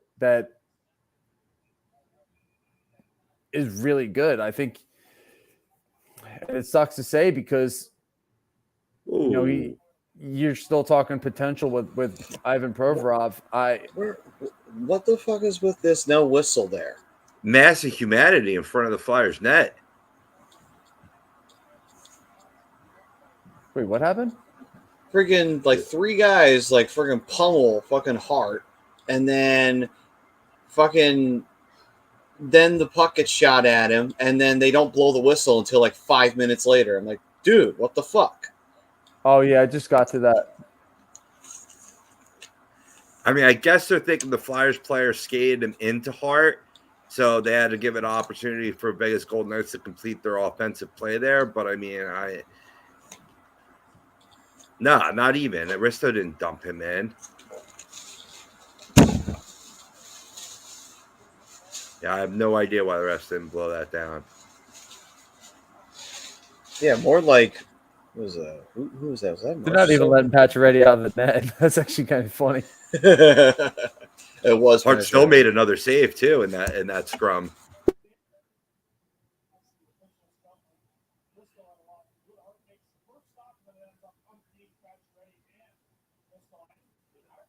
is really good. I think it sucks to say because you're still talking potential with Ivan Provorov. What the fuck is with this no whistle there? Massive humanity in front of the Flyers net. Wait, what happened? Friggin' 3 guys friggin' pummel fucking Hart, and then fucking then the puck gets shot at him, and then they don't blow the whistle until like 5 minutes later. I'm like, dude, what the fuck? Oh, yeah, I just got to that. I mean, I guess they're thinking the Flyers player skated him into Hart, so they had to give an opportunity for Vegas Golden Knights to complete their offensive play there. But I mean, no, not even. Aristo didn't dump him in. Yeah, I have no idea why the refs didn't blow that down. Yeah, more like, who was that? Who was that? Was that They're not even letting Pacioretty out of the net. That's actually kind of funny. It was. Hart still made another save too in that scrum.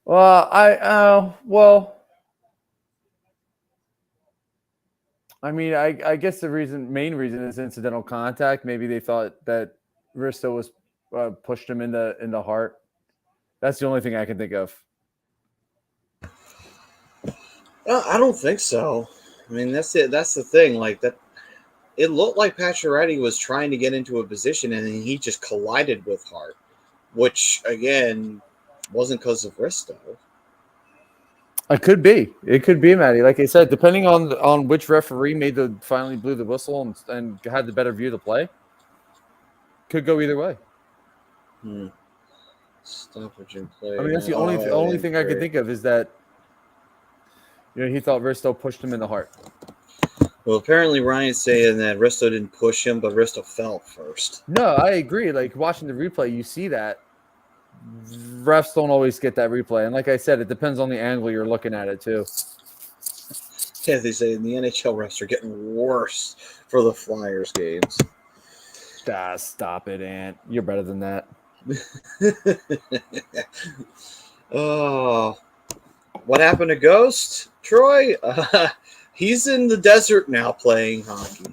Well, I mean, I guess the main reason is incidental contact. Maybe they thought that Risto was pushed him into Hart. That's the only thing I can think of. I don't think so. I mean, that's it. That's the thing. Like that, it looked like Pacioretty was trying to get into a position, and then he just collided with Hart, which again wasn't because of Risto. It could be. It could be, Matty. Like I said, depending on which referee finally blew the whistle and had the better view of the play, could go either way. Stoppage in play. I mean, that's the only thing I could think of is that he thought Risto pushed him in the Hart. Well, apparently Ryan's saying that Risto didn't push him, but Risto fell first. No, I agree. Like watching the replay, you see that. Refs don't always get that replay. And like I said, it depends on the angle you're looking at it too. Yeah, they say the NHL refs are getting worse for the Flyers games. Stop it, Ant. You're better than that. Oh, what happened to Ghost? Troy? He's in the desert now playing hockey.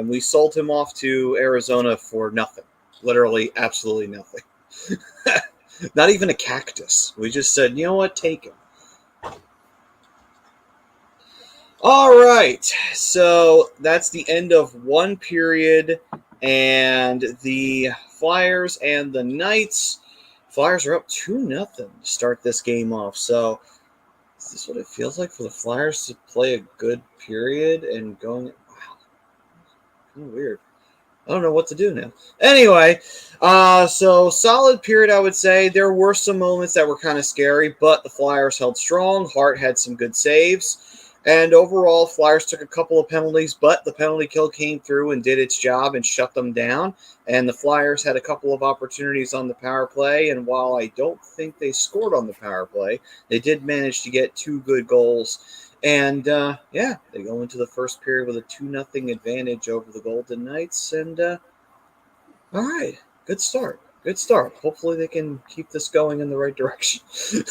We sold him off to Arizona for nothing. Literally, absolutely nothing. Not even a cactus. We just said, you know what, take him. All right, so that's the end of one period, and the Flyers and the Knights. Flyers are up 2-0 to start this game off. So is this what it feels like for the Flyers to play a good period and going? Wow, kind of weird. I don't know what to do now. Anyway, so solid period, I would say. There were some moments that were kind of scary, but the Flyers held strong. Hart had some good saves. And overall, Flyers took a couple of penalties, but the penalty kill came through and did its job and shut them down. And the Flyers had a couple of opportunities on the power play. And while I don't think they scored on the power play, they did manage to get 2 good goals. And, they go into the first period with a 2-0 advantage over the Golden Knights. And, all right, good start. Good start. Hopefully they can keep this going in the right direction.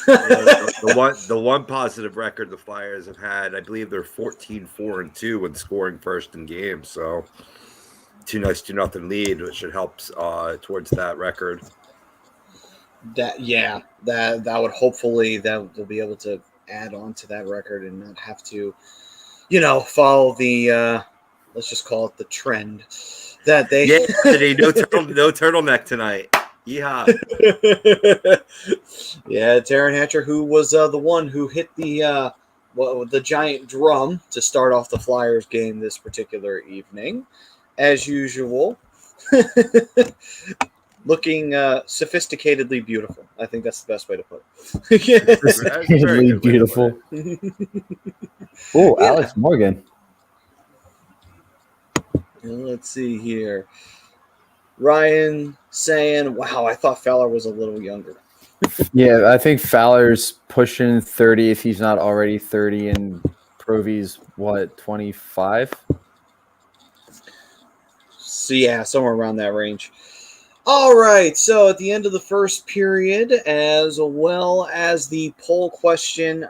The one positive record the Flyers have had, I believe they're 14-4-2 when scoring first in games. So 2-0 lead, which should help towards that record. That would hopefully that they'll be able to add on to that record and not have to, follow the let's just call it the trend that they no turtleneck tonight. Yeah. Yeah, Taron Hatcher, who was the one who hit the giant drum to start off the Flyers game this particular evening, as usual. Looking sophisticatedly beautiful. I think that's the best way to put it. Sophisticatedly beautiful. Oh, yeah. Alex Morgan. Let's see here. Ryan saying, wow, I thought Fowler was a little younger. Yeah, I think Fowler's pushing 30 if he's not already 30, and Provy's, 25? So, yeah, somewhere around that range. All right, so at the end of the first period, as well as the poll question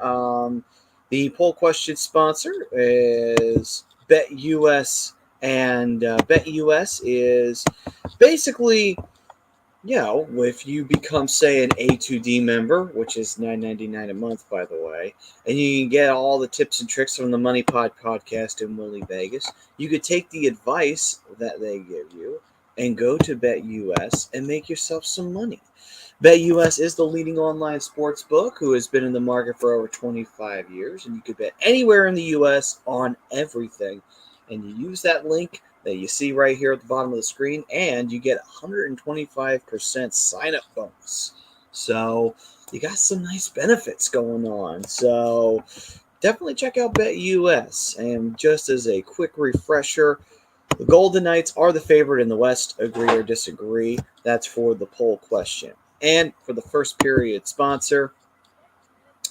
sponsor is BetUS, and BetUS is basically if you become, say, an A2D member, which is $9.99 a month, by the way, and you can get all the tips and tricks from the Money Pod podcast in Willie Vegas, you could take the advice that they give you and go to BetUS and make yourself some money. BetUS is the leading online sports book who has been in the market for over 25 years, and you could bet anywhere in the U.S. on everything. And you use that link that you see right here at the bottom of the screen, and you get 125% sign-up bonus. So you got some nice benefits going on. So definitely check out BetUS. And just as a quick refresher, the Golden Knights are the favorite in the West. Agree or disagree? That's for the poll question. And for the first period sponsor,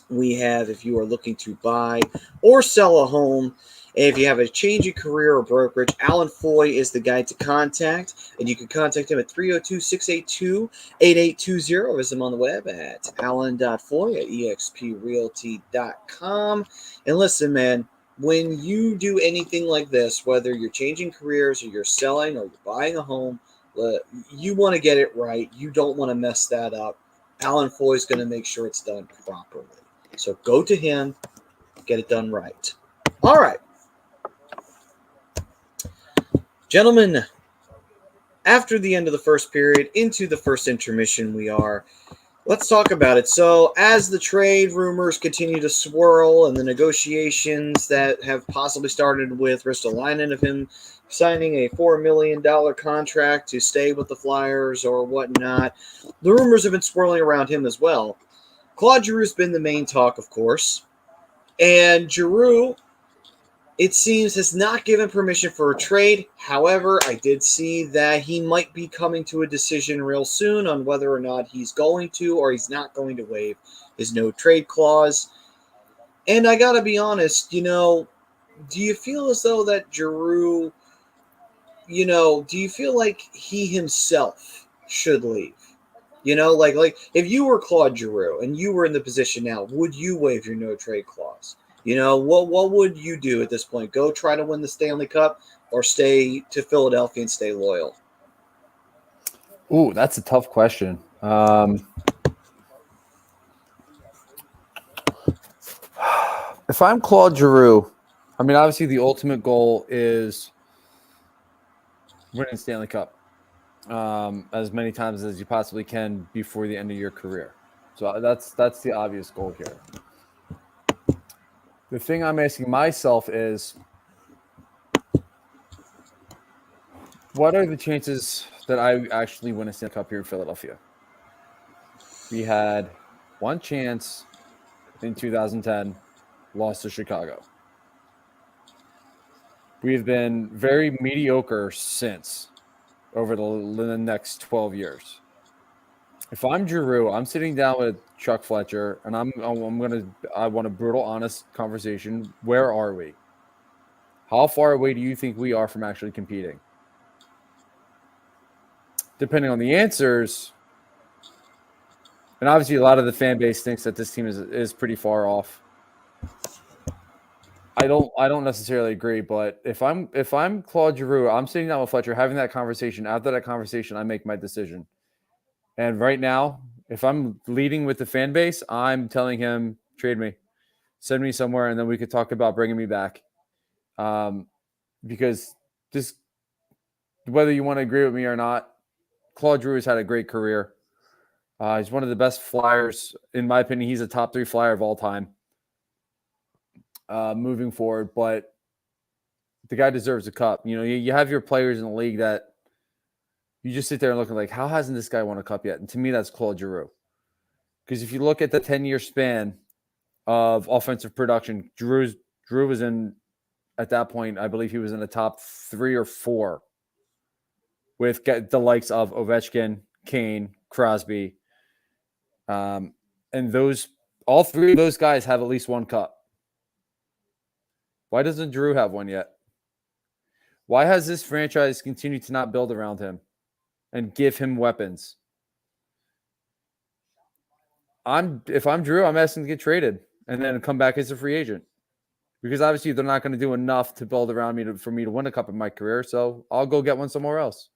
we have, if you are looking to buy or sell a home, and if you have a change in career or brokerage, Alan Foy is the guy to contact. And you can contact him at 302-682-8820. Visit him on the web at alan.foy@exprealty.com. And listen, man, when you do anything like this, whether you're changing careers or you're selling or you're buying a home, you want to get it right. You don't want to mess that up. Alan Foy is going to make sure it's done properly. So go to him, get it done right. All right. Gentlemen, after the end of the first period, into the first intermission we are. Let's talk about it. So as the trade rumors continue to swirl and the negotiations that have possibly started with Ristolainen of him signing a $4 million contract to stay with the Flyers or whatnot, the rumors have been swirling around him as well. Claude Giroux has been the main talk, of course. And Giroux, it seems, has not given permission for a trade. However, I did see that he might be coming to a decision real soon on whether or not he's going to or he's not going to waive his no-trade clause. And I got to be honest, do you feel as though that Giroux, do you feel like he himself should leave? Like if you were Claude Giroux and you were in the position now, would you waive your no-trade clause? What would you do at this point? Go try to win the Stanley Cup or stay to Philadelphia and stay loyal? Ooh, that's a tough question. If I'm Claude Giroux, I mean, obviously the ultimate goal is winning Stanley Cup as many times as you possibly can before the end of your career. So that's the obvious goal here. The thing I'm asking myself is, what are the chances that I actually win a Stanley Cup here in Philadelphia? We had one chance in 2010, lost to Chicago. We've been very mediocre since over the next 12 years. If I'm Giroux, I'm sitting down with Chuck Fletcher, and I want a brutal, honest conversation. Where are we? How far away do you think we are from actually competing? Depending on the answers, and obviously a lot of the fan base thinks that this team is pretty far off. I don't necessarily agree, but if I'm Claude Giroux, I'm sitting down with Fletcher, having that conversation. After that conversation, I make my decision. And right now, if I'm leading with the fan base, I'm telling him, trade me, send me somewhere, and then we could talk about bringing me back. Because this, whether you want to agree with me or not, Claude Giroux has had a great career. He's one of the best Flyers. In my opinion, he's a top 3 Flyer of all time. Moving forward, but the guy deserves a cup. You have your players in the league that you just sit there and look like, how hasn't this guy won a cup yet? And to me, that's Claude Giroux. Because if you look at the 10-year span of offensive production, Drew was in, at that point, I believe he was in the top 3 or 4 with the likes of Ovechkin, Kane, Crosby. And all 3 of those guys have at least one cup. Why doesn't Giroux have one yet? Why has this franchise continued to not build around him and give him weapons? If I'm Giroux, I'm asking to get traded and then come back as a free agent. Because obviously they're not going to do enough to build around me for me to win a cup in my career. So I'll go get one somewhere else.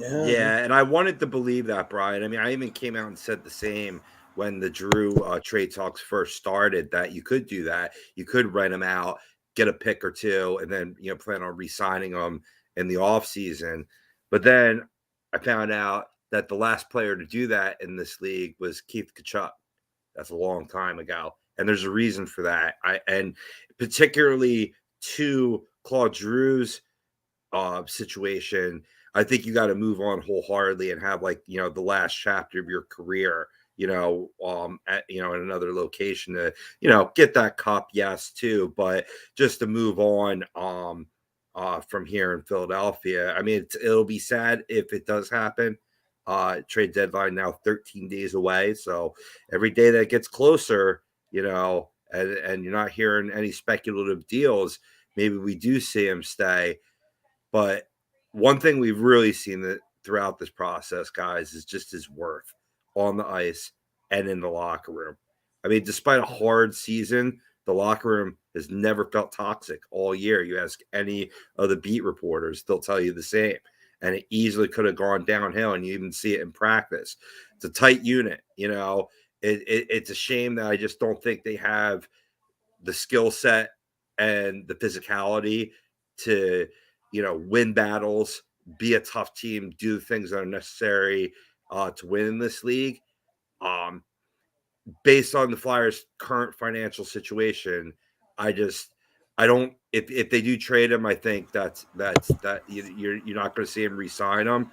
Yeah, and I wanted to believe that, Brian. I mean, I even came out and said the same when the Giroux trade talks first started, that you could do that. You could rent him out, get a pick or two, and then plan on re-signing him in the offseason. But then I found out that the last player to do that in this league was Keith Tkachuk. That's a long time ago, and there's a reason for that. And particularly to Claude Giroux's situation, I think you got to move on wholeheartedly and have the last chapter of your career, in another location to, get that cup. Yes, too, but just to move on, from here in Philadelphia. I mean, it'll be sad if it does happen. Trade deadline now 13 days away. So every day that gets closer, and you're not hearing any speculative deals, maybe we do see him stay. But one thing we've really seen throughout this process, guys, is just his worth on the ice and in the locker room. I mean, despite a hard season, the locker room has never felt toxic all year. You ask any of the beat reporters, they'll tell you the same. And it easily could have gone downhill, and you even see it in practice. It's a tight unit, It's a shame that I just don't think they have the skill set and the physicality to win battles, be a tough team, do the things that are necessary to win in this league. Based on the Flyers' current financial situation, I don't. If they do trade him, I think that you're not going to see him re-sign him,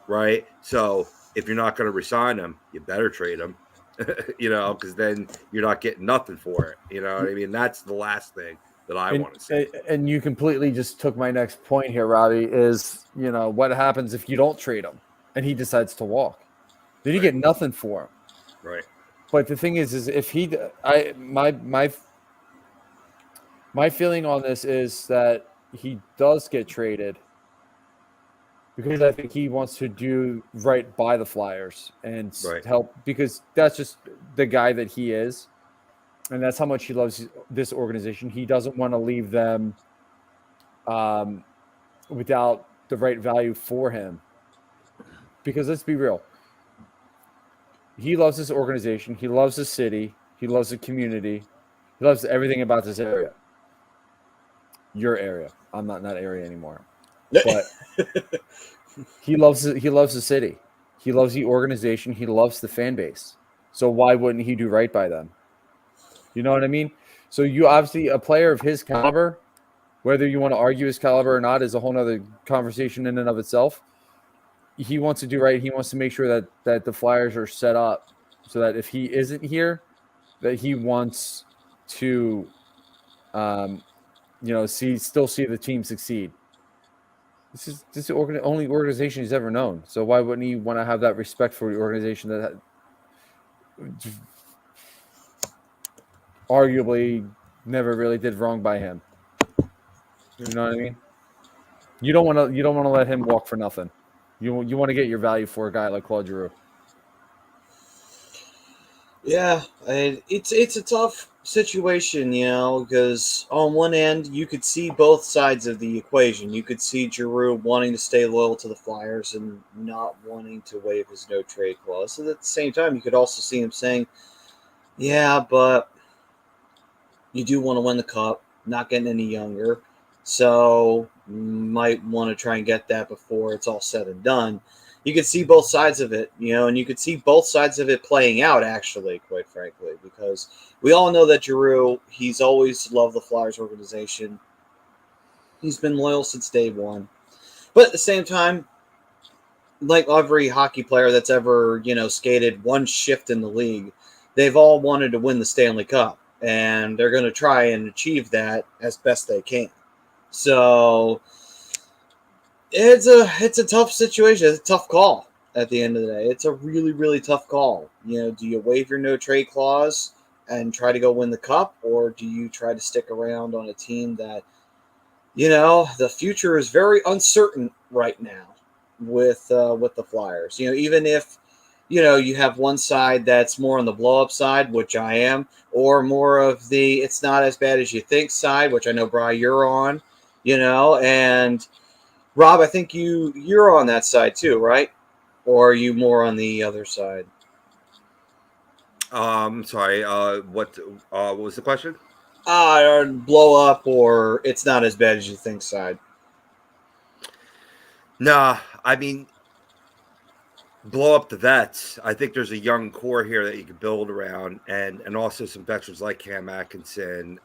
right? So if you're not going to re-sign him, you better trade him, because then you're not getting nothing for it. You know what I mean? That's the last thing that I want to see. And you completely just took my next point here, Robbie, is, what happens if you don't trade him and he decides to walk? Then you get nothing for him. Right. But the thing is if my feeling on this is that he does get traded because I think he wants to do right by the Flyers and help, because that's just the guy that he is. And that's how much he loves this organization. He doesn't want to leave them without the right value for him. Because let's be real. He loves this organization. He loves the city. He loves the community. He loves everything about this area. Your area. I'm not in that area anymore. But he loves the city. He loves the organization. He loves the fan base. So why wouldn't he do right by them? You know what I mean? So you obviously, a player of his caliber, whether you want to argue his caliber or not is a whole nother conversation in and of itself. He wants to do right. He wants to make sure that the Flyers are set up so that if he isn't here, that he wants to, still see the team succeed. This is the only organization he's ever known. So why wouldn't he want to have that respect for the organization that arguably never really did wrong by him? You know what I mean? You don't want to let him walk for nothing. You want to get your value for a guy like Claude Giroux. Yeah, and it's a tough situation, because on one end you could see both sides of the equation. You could see Giroux wanting to stay loyal to the Flyers and not wanting to waive his no trade clause. And at the same time, you could also see him saying, "Yeah, but you do want to win the cup, not getting any younger, so might want to try and get that before it's all said and done." You could see both sides of it, and you could see both sides of it playing out, actually, quite frankly, because we all know that Giroux, he's always loved the Flyers organization. He's been loyal since day one. But at the same time, like every hockey player that's ever, skated one shift in the league, they've all wanted to win the Stanley Cup, and they're going to try and achieve that as best they can. So it's a tough situation. It's a tough call at the end of the day. It's a really, really tough call. Do you waive your no trade clause and try to go win the cup, or do you try to stick around on a team that, the future is very uncertain right now with the Flyers? Even if you have one side that's more on the blow-up side, which I am, or more of the it's not as bad as you think side, which I know, Bri, you're on, and Rob, I think you're on that side too, right? Or are you more on the other side? Sorry. What was the question? Or blow up, or it's not as bad as you think side. Nah, I mean, blow up the vets. I think there's a young core here that you could build around, and also some veterans like Cam Atkinson,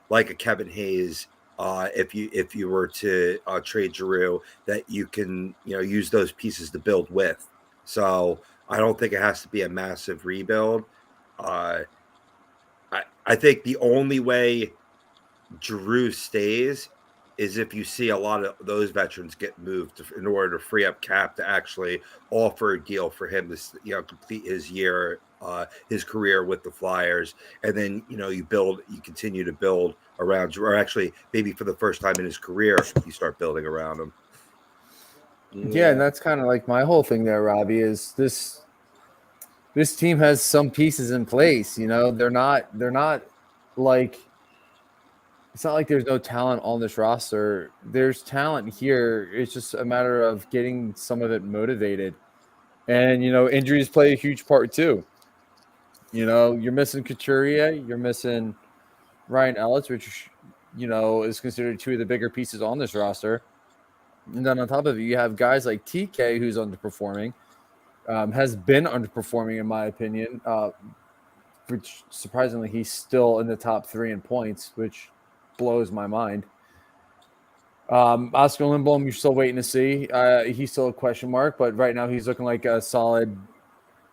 like a Kevin Hayes. If you were to trade Giroux, that you can use those pieces to build with. So I don't think it has to be a massive rebuild. Uh, I think the only way Giroux stays is if you see a lot of those veterans get moved in order to free up cap to actually offer a deal for him to complete his year, his career with the Flyers, and then you continue to build around, or actually maybe for the first time in his career you start building around him. Yeah, and that's kind of like my whole thing there, Robbie, is this team has some pieces in place. They're not like, it's not like there's no talent on this roster. There's talent here. It's just a matter of getting some of it motivated. And, injuries play a huge part too. You're missing Couturier, you're missing Ryan Ellis, which, is considered two of the bigger pieces on this roster. And then on top of it, you have guys like TK, who's underperforming, has been underperforming, in my opinion, which surprisingly, he's still in the top 3 in points, which blows my mind. Oscar Lindblom, you're still waiting to see. He's still a question mark, but right now he's looking like a solid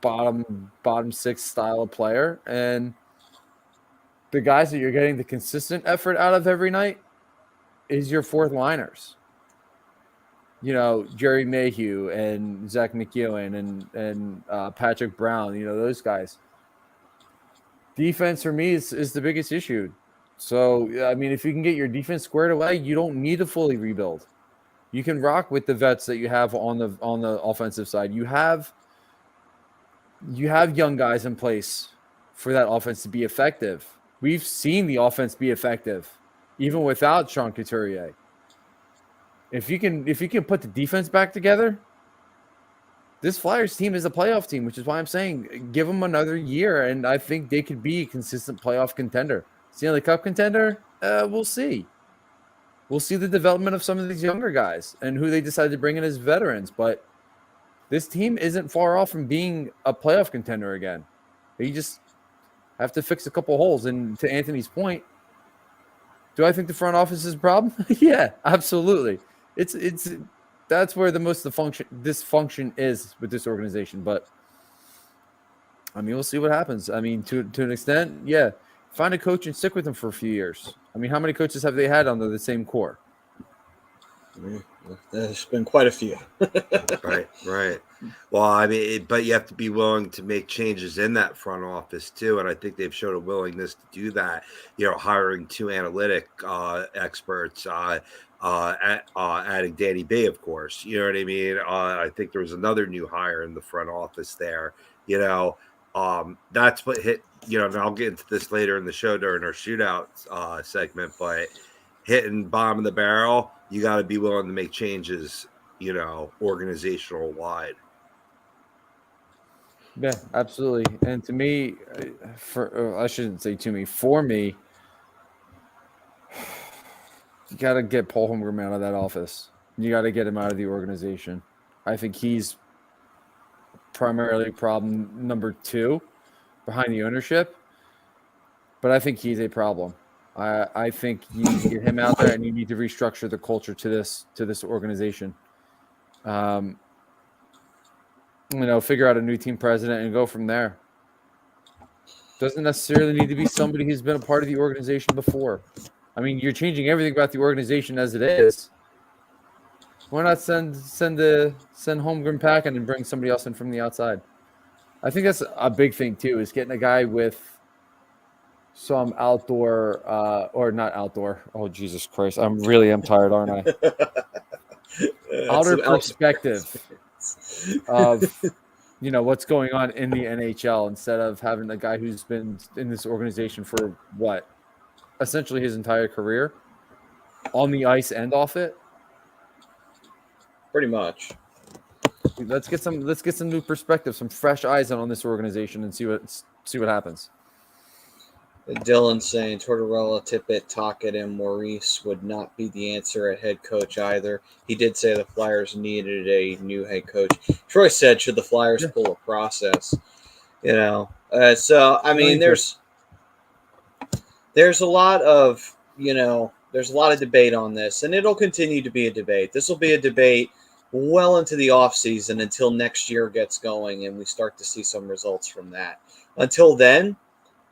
bottom 6 style of player. And the guys that you're getting the consistent effort out of every night is your fourth liners. Jerry Mayhew and Zach McEwen and Patrick Brown, those guys. Defense for me is the biggest issue. So, I mean, if you can get your defense squared away, you don't need to fully rebuild. You can rock with the vets that you have on the offensive side. You have young guys in place for that offense to be effective. We've seen the offense be effective, even without Sean Couturier. If you can put the defense back together, this Flyers team is a playoff team, which is why I'm saying give them another year, and I think they could be a consistent playoff contender. Stanley Cup contender? We'll see. We'll see the development of some of these younger guys and who they decide to bring in as veterans. But this team isn't far off from being a playoff contender again. They just have to fix a couple holes. And to Anthony's point, do I think the front office is a problem? Yeah, absolutely. That's where the most dysfunction is with this organization. But I mean, we'll see what happens. I mean, to an extent, yeah. Find a coach and stick with them for a few years. I mean, how many coaches have they had under the same core? There's been quite a few. Right. Well, I mean, but you have to be willing to make changes in that front office too, and I think they've showed a willingness to do that. Hiring 2 analytic experts, adding Danny Bay, of course. You know what I mean? I think there was another new hire in the front office there. That's what hit. And I'll get into this later in the show during our shootout segment, but hitting bottom of the barrel, you got to be willing to make changes, organizational wide. Yeah, absolutely. And to me, I shouldn't say to me, for me, you got to get Paul Holmgren out of that office. You got to get him out of the organization. I think he's primarily problem number 2 behind the ownership, but I think he's a problem. I think you need to get him out there, and you need to restructure the culture to this organization. Figure out a new team president and go from there. Doesn't necessarily need to be somebody who's been a part of the organization before. I mean, you're changing everything about the organization as it is. Why not send Holmgren packing and bring somebody else in from the outside? I think that's a big thing too, is getting a guy with some outdoor or not outdoor. Oh, Jesus Christ. I'm tired, aren't I? Outer perspective of, what's going on in the NHL, instead of having a guy who's been in this organization for essentially his entire career on the ice and off it. pretty much. Let's get some new perspective, some fresh eyes on this organization, and see what happens. Dylan saying Tortorella, Tippett, Tocchet, and Maurice would not be the answer at head coach either. He did say the Flyers needed a new head coach. Troy said, should the Flyers pull a process? So I mean, there's a lot of debate on this, and it'll continue to be a debate. This will be a debate well into the offseason until next year gets going and we start to see some results from that. Until then,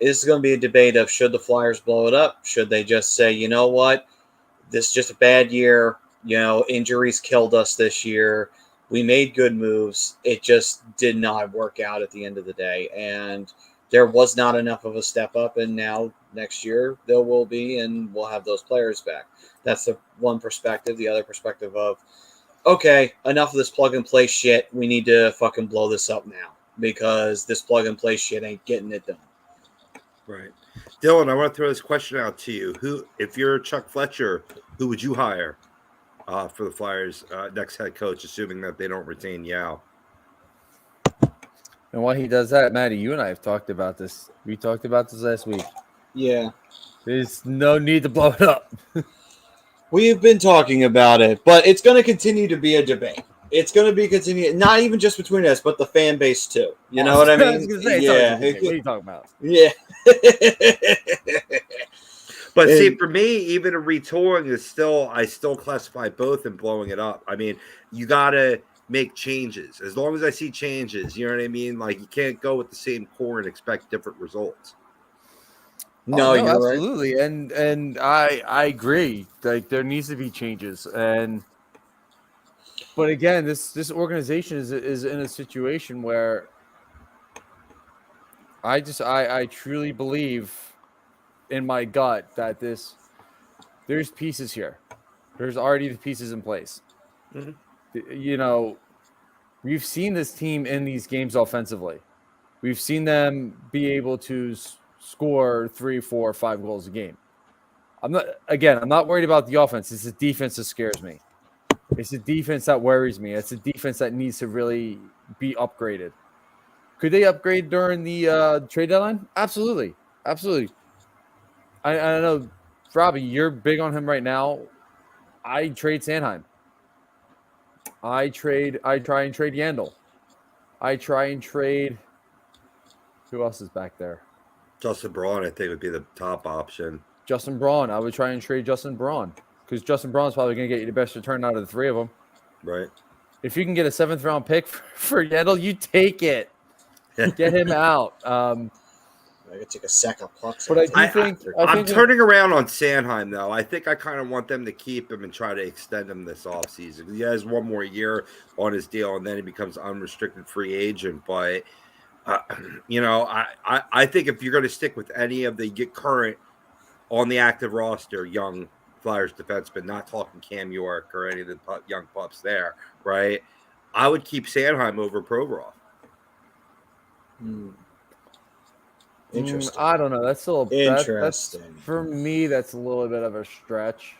it's going to be a debate of should the Flyers blow it up? Should they just say, you know what, this is just a bad year. Injuries killed us this year. We made good moves. It just did not work out at the end of the day. And there was not enough of a step up. And now next year there will be, and we'll have those players back. That's the one perspective. The other perspective of, okay, enough of this plug and play shit. We need to fucking blow this up now because this plug and play shit ain't getting it done. Right. Dylan, I want to throw this question out to you. Who, if you're Chuck Fletcher, who would you hire for the Flyers next head coach, assuming that they don't retain Yao? And while he does that, Maddie, you and I have talked about this. We talked about this last week. Yeah. There's no need to blow it up. We've been talking about it, but it's going to continue to be a debate. It's going to be continuing, not even just between us, but the fan base too. You know what I mean? I was gonna say, yeah. What are you talking about? Yeah. But see, for me, even a retooling is still, I still classify both and blowing it up. I mean, you got to make changes. As long as I see changes, you know what I mean? Like, you can't go with the same core and expect different results. No, you're absolutely. right. And I agree. Like, there needs to be changes. But again, this organization is in a situation where I truly believe in my gut that there's pieces here. There's already the pieces in place. Mm-hmm. We've seen this team in these games offensively. We've seen them be able to score 3, 4, 5 goals a game. I'm not worried about the offense. It's the defense that scares me. It's the defense that worries me. It's a defense that needs to really be upgraded. Could they upgrade during the trade deadline? Absolutely. Absolutely. I know, Robbie, you're big on him right now. I trade Sanheim. I try and trade Yandel. I try and trade. Who else is back there? Justin Braun, I think, would be the top option. Justin Braun. I would try and trade Justin Braun because Justin Braun's probably going to get you the best return out of the three of them. Right. If you can get a 7th round pick for Yandel, you take it. Get him out. I could take a sack of pucks. But I'm turning around on Sanheim, though. I think I kind of want them to keep him and try to extend him this offseason. He has one more year on his deal, and then he becomes unrestricted free agent. But, I think if you're going to stick with any of the current on the active roster, young Flyers defensemen, not talking Cam York or any of the young pups there, right? I would keep Sanheim over Provorov. Interesting. I don't know. That's still interesting. For me, that's a little bit of a stretch.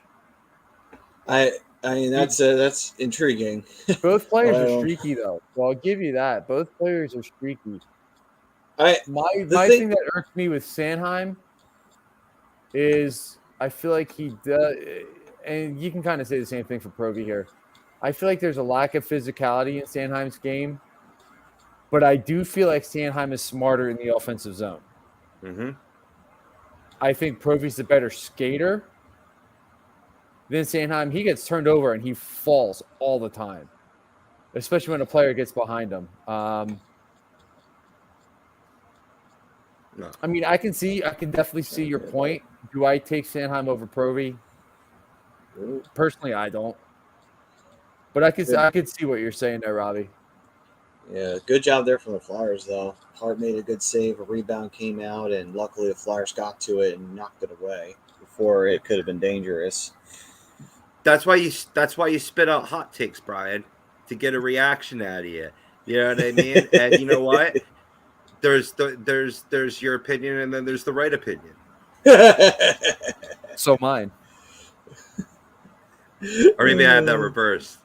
I mean, that's intriguing. Both players are streaky, though. So I'll give you that. Both players are streaky. My thing that irks me with Sanheim is I feel like he does, and you can kind of say the same thing for Provy here. I feel like there's a lack of physicality in Sanheim's game, but I do feel like Sanheim is smarter in the offensive zone. Mm-hmm. I think Provy's the better skater than Sanheim. He gets turned over and he falls all the time, especially when a player gets behind him. No. I mean, I can definitely see your point. Do I take Sanheim over Provy? Personally, I don't. But I could see what you're saying there, Robbie. Yeah, good job there from the Flyers, though. Hart made a good save. A rebound came out, and luckily the Flyers got to it and knocked it away before it could have been dangerous. That's why you spit out hot takes, Brian, to get a reaction out of you. You know what I mean? And you know what? There's your opinion, and then there's the right opinion. So mine. Or maybe I have that reversed.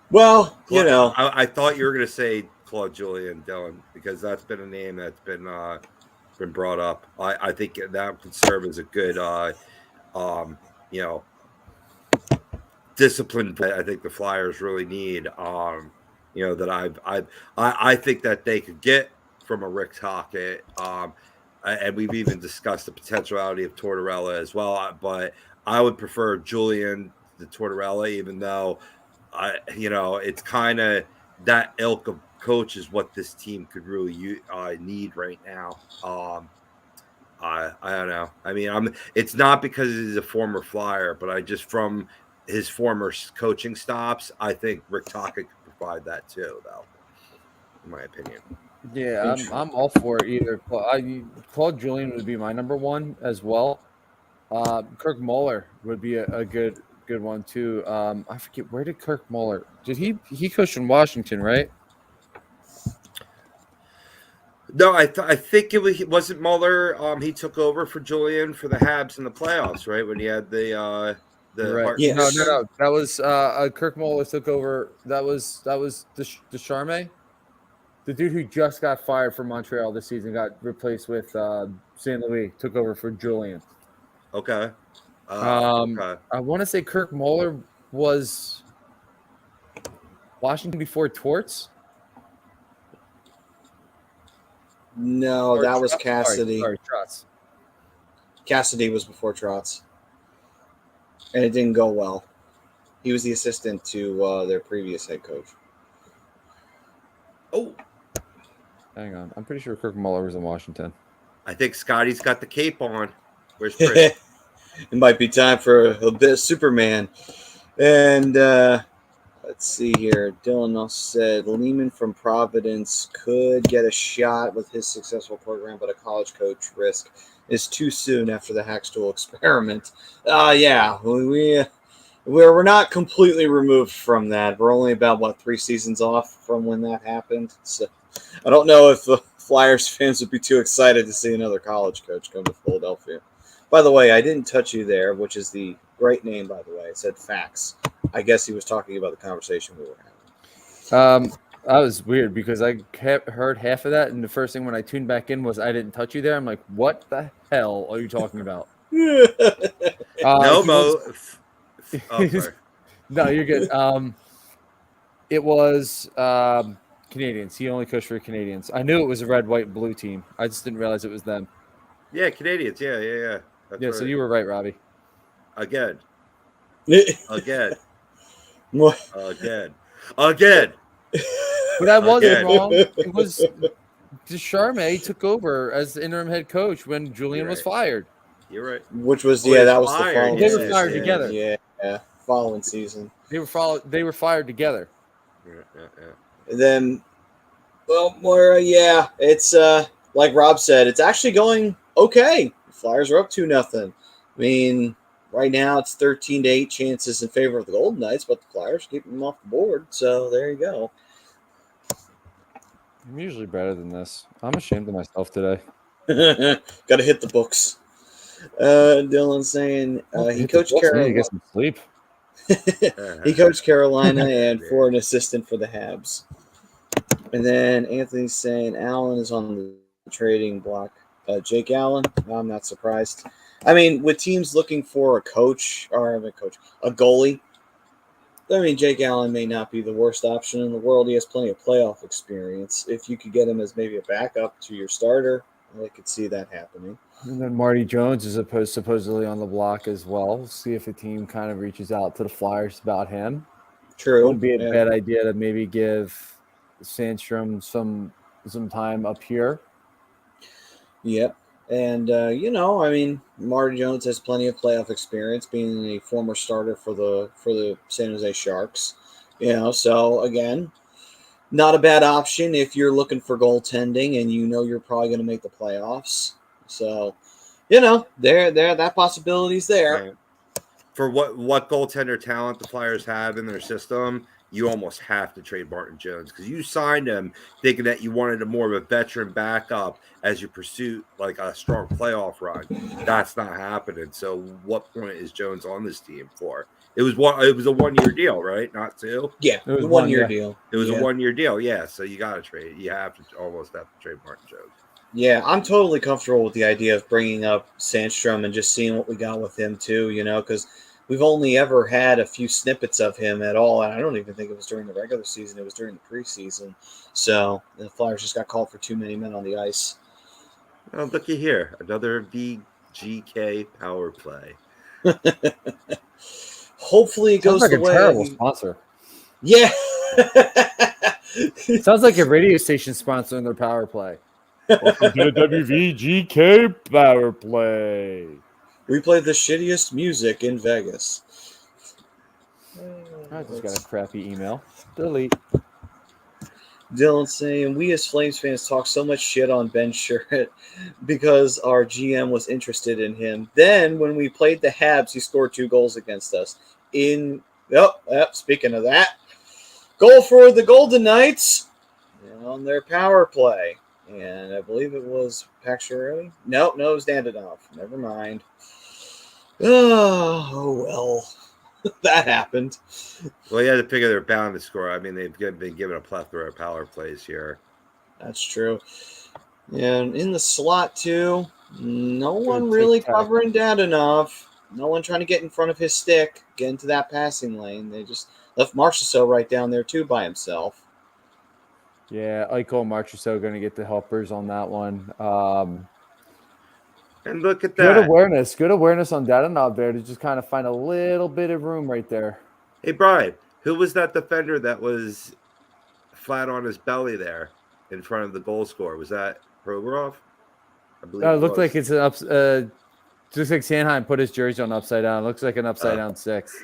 Well, you know, I thought you were going to say Claude Julien, Dylan, because that's been a name that's been brought up. I think that could serve as a good, you know, discipline. I think the Flyers really need. You know, that I think that they could get from a Rick Tocchet. And we've even discussed the potentiality of Tortorella as well. But I would prefer Julien to Tortorella, even though you know, it's kind of that ilk of coach is what this team could really need right now. I don't know. I mean, it's not because he's a former Flyer, but I just from his former coaching stops, I think Rick Tocchet could provide that too, though, in my opinion. Yeah, I'm all for it either. Claude Julien would be my number one as well. Kirk Muller would be a good one too. I forget, where did Kirk Muller? Did he coached in Washington, right? No, I think it wasn't Muller. He took over for Julien for the Habs in the playoffs, right? When he had the Right. Hart- Yes. No. That was Kirk Muller took over. That was Descharme, the dude who just got fired from Montreal this season, got replaced with St. Louis. Took over for Julien. Okay. I want to say Kirk Muller was Washington before Torts. no, Or that was Trotz? Cassidy. Sorry, Trotz. Cassidy was before Trotz, and it didn't go well. He was the assistant to their previous head coach. Oh, Hang on, I'm pretty sure Kirk Muller was in Washington. I think Scotty's got the cape on. Where's Chris? It might be time for a bit of Superman. And let's see here. Dylan also said Lehman from Providence could get a shot with his successful program, but a college coach risk is too soon after the Hackstool experiment. Yeah, we're not completely removed from that. We're only about 3 seasons off from when that happened. So I don't know if the Flyers fans would be too excited to see another college coach come to Philadelphia. By the way, I didn't touch you there, which is the great name, by the way. It said Facts. I guess he was talking about the conversation we were having. That was weird because I heard half of that, and the first thing when I tuned back in was I didn't touch you there. I'm like, what the hell are you talking about? No, Mo. Sorry. No, you're good. It was Canadians. He only coached for Canadians. I knew it was a red, white, and blue team. I just didn't realize it was them. Yeah, Canadians. Yeah. That's Yeah, right. so you were right, Robbie. Again. But But I wasn't Again. wrong. It was Descharme took over as the interim head coach when Julien was fired. You're right. which was Oh, that was the fired. following They were season. fired together. Yeah, following season. They were fired together. Yeah. And then, well, Moira, yeah, it's like Rob said, it's actually going okay. The Flyers are up 2-0. I mean, right now it's 13-8 chances in favor of the Golden Knights, but the Flyers keep them off the board. So there you go. I'm usually better than this. I'm ashamed of myself today. Got to hit the books. Dylan saying he coached I need to Carolina. get some sleep. He coached Carolina and for an assistant for the Habs. And then Anthony's saying Allen is on the trading block. Jake Allen, I'm not surprised. I mean, with teams looking for a goalie, I mean, Jake Allen may not be the worst option in the world. He has plenty of playoff experience. If you could get him as maybe a backup to your starter, I could see that happening. And then Marty Jones is supposedly on the block as well. We'll see if a team kind of reaches out to the Flyers about him. True. It would be a bad idea to maybe give Sandstrom some time up here. Yep. And, I mean, Marty Jones has plenty of playoff experience being a former starter for the San Jose Sharks. So, again, not a bad option if you're looking for goaltending and you're probably going to make the playoffs. So, that possibility's there. Right. For what goaltender talent the Flyers have in their system, you almost have to trade Martin Jones because you signed him thinking that you wanted a more of a veteran backup as you pursue like a strong playoff run. That's not happening. So what point is Jones on this team for? It was a 1 year deal, right? Not two. Yeah, It was the 1 year yeah. deal. It was Yeah. a 1 year deal. Yeah, so you got to trade. You almost have to trade Martin Jones. Yeah, I'm totally comfortable with the idea of bringing up Sandstrom and just seeing what we got with him too. Because we've only ever had a few snippets of him at all, and I don't even think it was during the regular season. It was during the preseason. So the Flyers just got called for too many men on the ice. Oh, looky here, another VGK power play. Hopefully it goes Sounds like the a way. terrible sponsor. Yeah. Sounds like a radio station sponsoring their power play. Welcome to the WVGK power play. We play the shittiest music in Vegas. I just got a crappy email. Delete. Dylan saying, we as Flames fans talk so much shit on Ben Sherritt because our GM was interested in him. Then when we played the Habs, he scored 2 goals against us. Speaking of that, goal for the Golden Knights on their power play. And I believe it was Pacioretty. No, it was Dandanov. Never mind. Oh, well. That happened. Well, you had to figure they're bound to score. I mean, they've been given a plethora of power plays here. That's true. And in the slot, too, no one really covering Dadonov. No one trying to get in front of his stick, get into that passing lane. They just left Marchessault right down there, too, by himself. Yeah, Eichel and Marchessault going to get the helpers on that one. And look at that. Good awareness on Dadonov there to just kind of find a little bit of room right there. Hey, Brian, who was that defender that was flat on his belly there in front of the goal scorer? Was that Provorov? I believe It looked like it's an just like Sanheim put his jersey on upside down. It looks like an upside down 6.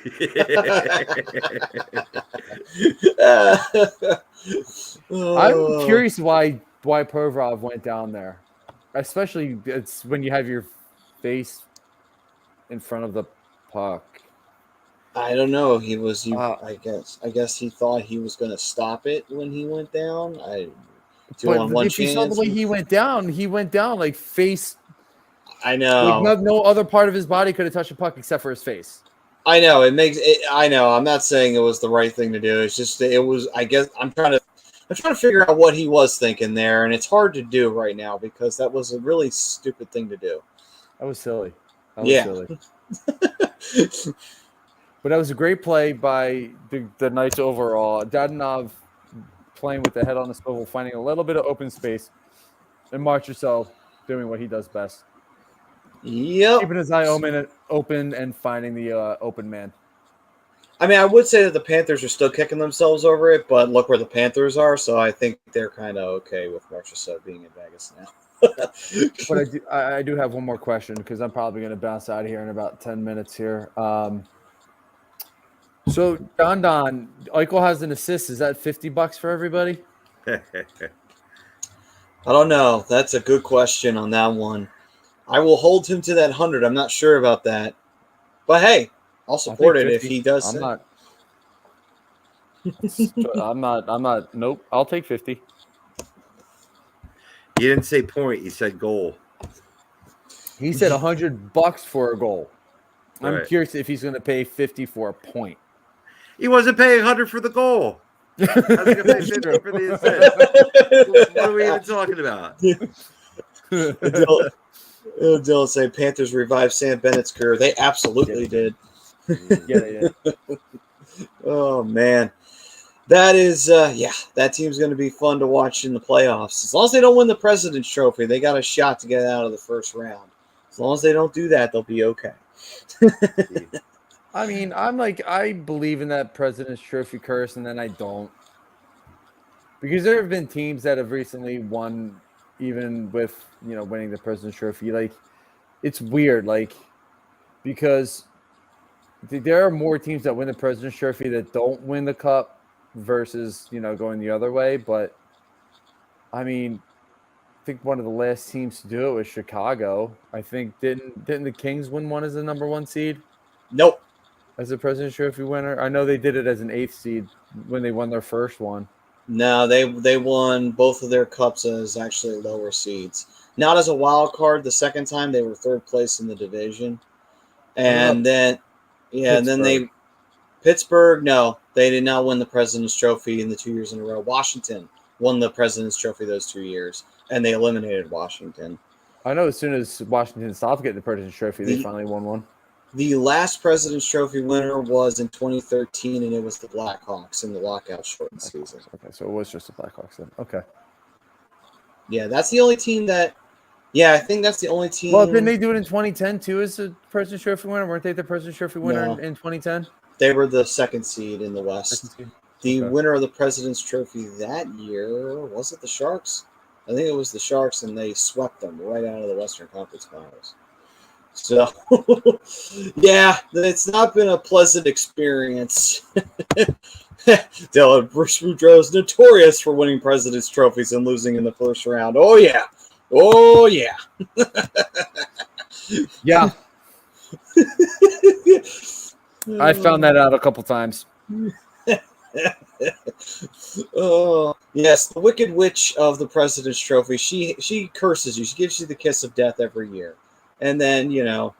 I'm curious why Provorov went down there. Especially it's when you have your face in front of the puck. I don't know. I guess he thought he was going to stop it when he went down. But if you saw the way he went down like face. I know. Like no other part of his body could have touched a puck except for his face. I know. I know. I'm not saying it was the right thing to do. It's just it was. I guess I'm trying to figure out what he was thinking there, and it's hard to do right now because that was a really stupid thing to do. That was silly. Silly. But that was a great play by the Knights overall. Dadonov playing with the head on the swivel, finding a little bit of open space, and Marchessault doing what he does best. Yep. Keeping his eye open and finding the open man. I mean, I would say that the Panthers are still kicking themselves over it, but look where the Panthers are, so I think they're kind of okay with Marchessault being in Vegas now. But I do have one more question because I'm probably going to bounce out of here in about 10 minutes here. So, Don, Eichel has an assist. Is that $50 for everybody? I don't know. That's a good question on that one. I will hold him to that 100. I'm not sure about that. But hey, I'll support it if he does. I'm not. Nope. I'll take 50. You didn't say point. You said goal. He said $100 for a goal. I'm Right. curious if he's going to pay 50 for a point. He wasn't paying 100 for the goal. I was going to pay 50 for the assist. What are we even talking about? Dylan say Panthers revived Sam Bennett's career. They absolutely did. Yeah, they did. Oh man, that is that team's going to be fun to watch in the playoffs. As long as they don't win the President's Trophy, they got a shot to get out of the first round. As long as they don't do that, they'll be okay. I mean, I believe in that President's Trophy curse, and then I don't. Because there have been teams that have recently won, even with, winning the President's Trophy. Like, it's weird, because there are more teams that win the President's Trophy that don't win the Cup versus, going the other way. But, I mean, I think one of the last teams to do it was Chicago. I think, didn't the Kings win one as the number 1 seed? Nope. As a President's Trophy winner? I know they did it as an 8th seed when they won their first one. No, they won both of their cups as actually lower seeds. Not as a wild card. The second time they were 3rd place in the division, and then Pittsburgh, no, they did not win the President's Trophy in the 2 years in a row. Washington won the President's Trophy those 2 years, and they eliminated Washington. I know as soon as Washington stopped getting the President's Trophy, they finally won one. The last President's Trophy winner was in 2013, and it was the Blackhawks in the lockout shortened season. Okay, so it was just the Blackhawks then. Okay. Yeah, that's the only team that. Yeah, I think that's the only team. Well, didn't they do it in 2010 too as the President's Trophy winner? Weren't they the President's Trophy winner in 2010? They were the second seed in the West. The Okay. winner of the President's Trophy that year, was it the Sharks? I think it was the Sharks, and they swept them right out of the Western Conference Finals. So, yeah, it's not been a pleasant experience. Bruce Boudreau is notorious for winning President's Trophies and losing in the first round. Oh, yeah. Oh, yeah. Yeah. I found that out a couple times. Oh, yes, the Wicked Witch of the President's Trophy. She curses you. She gives you the kiss of death every year. And then,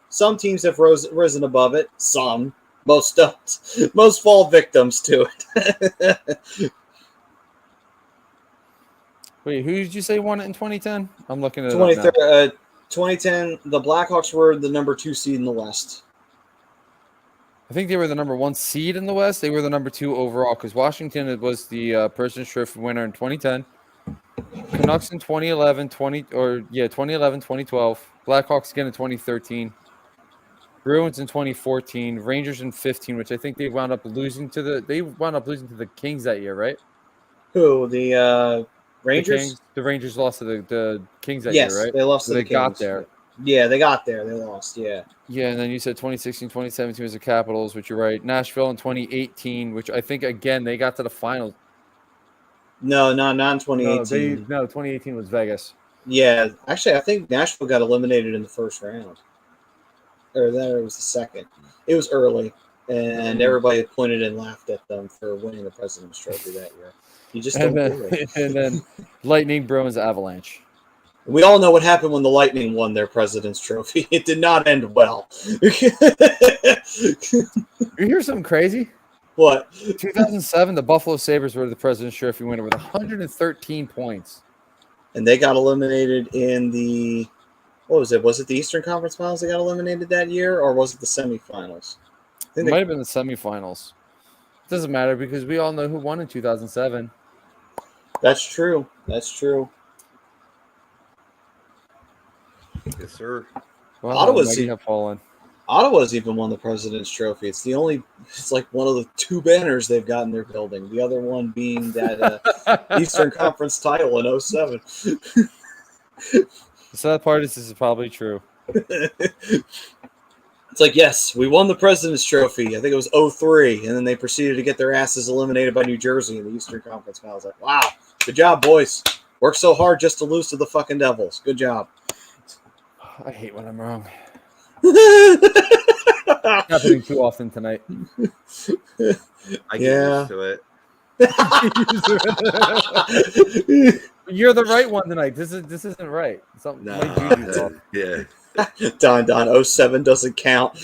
some teams have risen above it. Some. Most don't. Most fall victims to it. Wait, who did you say won it in 2010? I'm looking at it 2010, the Blackhawks were the number 2 seed in the West. I think they were the number 1 seed in the West. They were the number 2 overall because Washington was the President's Trophy winner in 2010. Canucks in 2011, 2012. Blackhawks again in 2013. Bruins in 2014. Rangers in 15, which I think they wound up losing to the Kings that year, right? Who? The Rangers? The Rangers lost to the Kings that year, right? They lost to the Kings. They got there. Yeah, they got there. They lost, yeah. Yeah, and then you said 2016, 2017 was the Capitals, which you're right. Nashville in 2018, which I think, again, they got to the finals. No, not in 2018. No, 2018 was Vegas. Yeah, actually, I think Nashville got eliminated in the first round. Or that was the second. It was early, and everybody pointed and laughed at them for winning the President's Trophy that year. You just don't do it. And then Lightning, Bruins, Avalanche. We all know what happened when the Lightning won their President's Trophy. It did not end well. You hear something crazy? What? 2007, the Buffalo Sabres were the President's Trophy winner with 113 points. And they got eliminated in the... What was it? Was it the Eastern Conference Finals they got eliminated that year, or was it the semifinals? It might have been the semifinals. It doesn't matter because we all know who won in 2007. That's true. That's true. Yes, sir. Well, Ottawa's even won the President's Trophy. It's like one of the 2 banners they've got in their building. The other one being that Eastern Conference title in 2007. The sad part is this is probably true. It's like, yes, we won the President's Trophy. I think it was 2003, and then they proceeded to get their asses eliminated by New Jersey in the Eastern Conference Finals. Like, wow, good job, boys. Worked so hard just to lose to the fucking Devils. Good job. I hate when I'm wrong. Happening too often tonight. I get used to it. You're the right one tonight. This isn't right. Something Yeah. Don 07 doesn't count.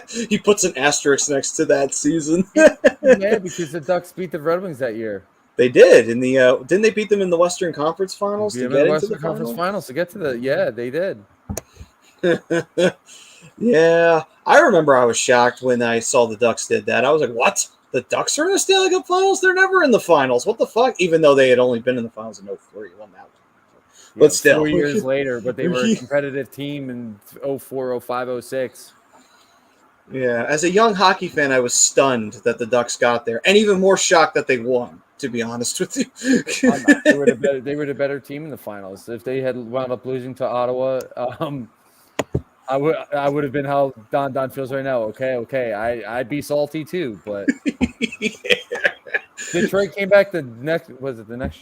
He puts an asterisk next to that season. Yeah, because the Ducks beat the Red Wings that year. They did in the didn't they beat them in the Western Conference Finals to get into the Conference Finals to get to the they did. Yeah, I remember I was shocked when I saw the Ducks did that. I was like, "What? The Ducks are in the Stanley Cup Finals? They're never in the finals. What the fuck?" Even though they had only been in the finals in 2003, won that one. But still, 4 years later, but they were a competitive team in 2004, 2005, 2006. Yeah, as a young hockey fan, I was stunned that the Ducks got there, and even more shocked that they won. To be honest with you, They were the better team in the finals. If they had wound up losing to Ottawa, I would have been how Don feels right now. Okay, I'd be salty too. But Detroit came back the next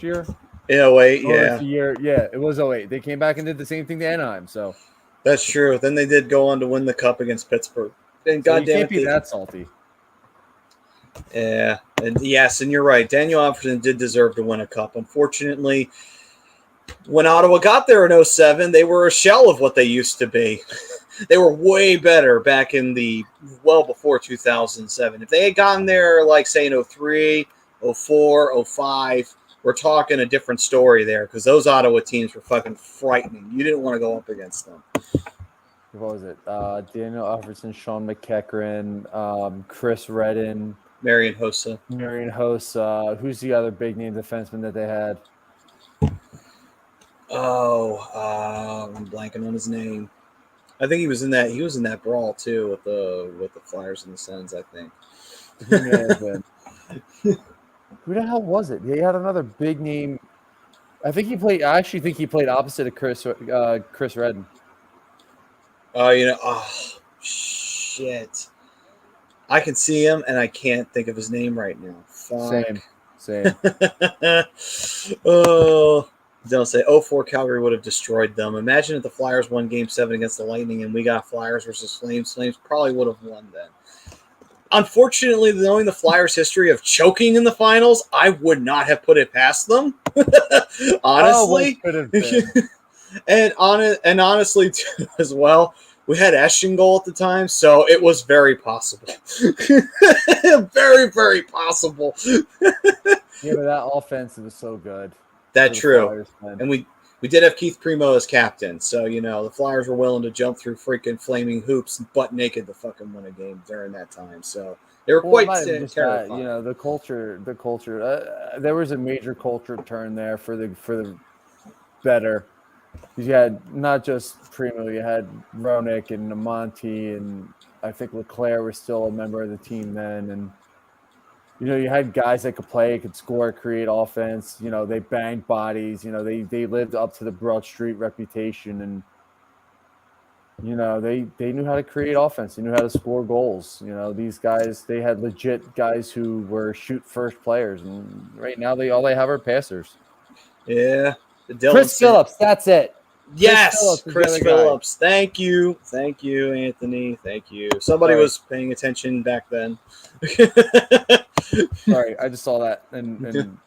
year? In 08, It was 08. They came back and did the same thing to Anaheim. So that's true. Then they did go on to win the cup against Pittsburgh. And so you can't be that salty. Yeah, and yes, and you're right. Daniel Alfredsson did deserve to win a cup. Unfortunately, when Ottawa got there in 07, they were a shell of what they used to be. they were way better back in the well before 2007. If they had gotten there, like say in 03, 04, 05, we're talking a different story there because those Ottawa teams were fucking frightening. You didn't want to go up against them. What was it? Daniel Alfredson, Sean McEachran, Chris Redden, Marian Hossa. Who's the other big name defenseman that they had? I'm blanking on his name. I think he was in that. He was in that brawl too with the Flyers and the Sens. I think. He may have been. Who the hell was it? He had another big name. I actually think he played opposite of Chris Redden. Shit. I can see him, and I can't think of his name right now. Fuck. Same. Oh, don't say 04 Calgary would have destroyed them. Imagine if the Flyers won Game 7 against the Lightning, and we got Flyers versus Flames. Flames probably would have won then. Unfortunately, knowing the Flyers' history of choking in the finals, I would not have put it past them. Honestly. Could have been. and honestly, too, as well, we had Eschingol at the time, so it was very possible. Very, very possible. Yeah, but that offense was so good. That's true. And we did have Keith Primo as captain, so, the Flyers were willing to jump through freaking flaming hoops butt naked to fucking win a game during that time. So they were quite terrifying. The culture. There was a major culture turn there for the better. You had not just Primo, you had Ronick and Monty, and I think Leclerc was still a member of the team then. And, you had guys that could play, could score, create offense. They banged bodies. They lived up to the Broad Street reputation. And, they knew how to create offense. They knew how to score goals. These guys, they had legit guys who were shoot-first players. And right now, all they have are passers. Yeah. Chris Phillips, that's it. Yes, Chris Phillips. Thank you, Anthony. Thank you. Somebody was paying attention back then. Sorry, I just saw that, and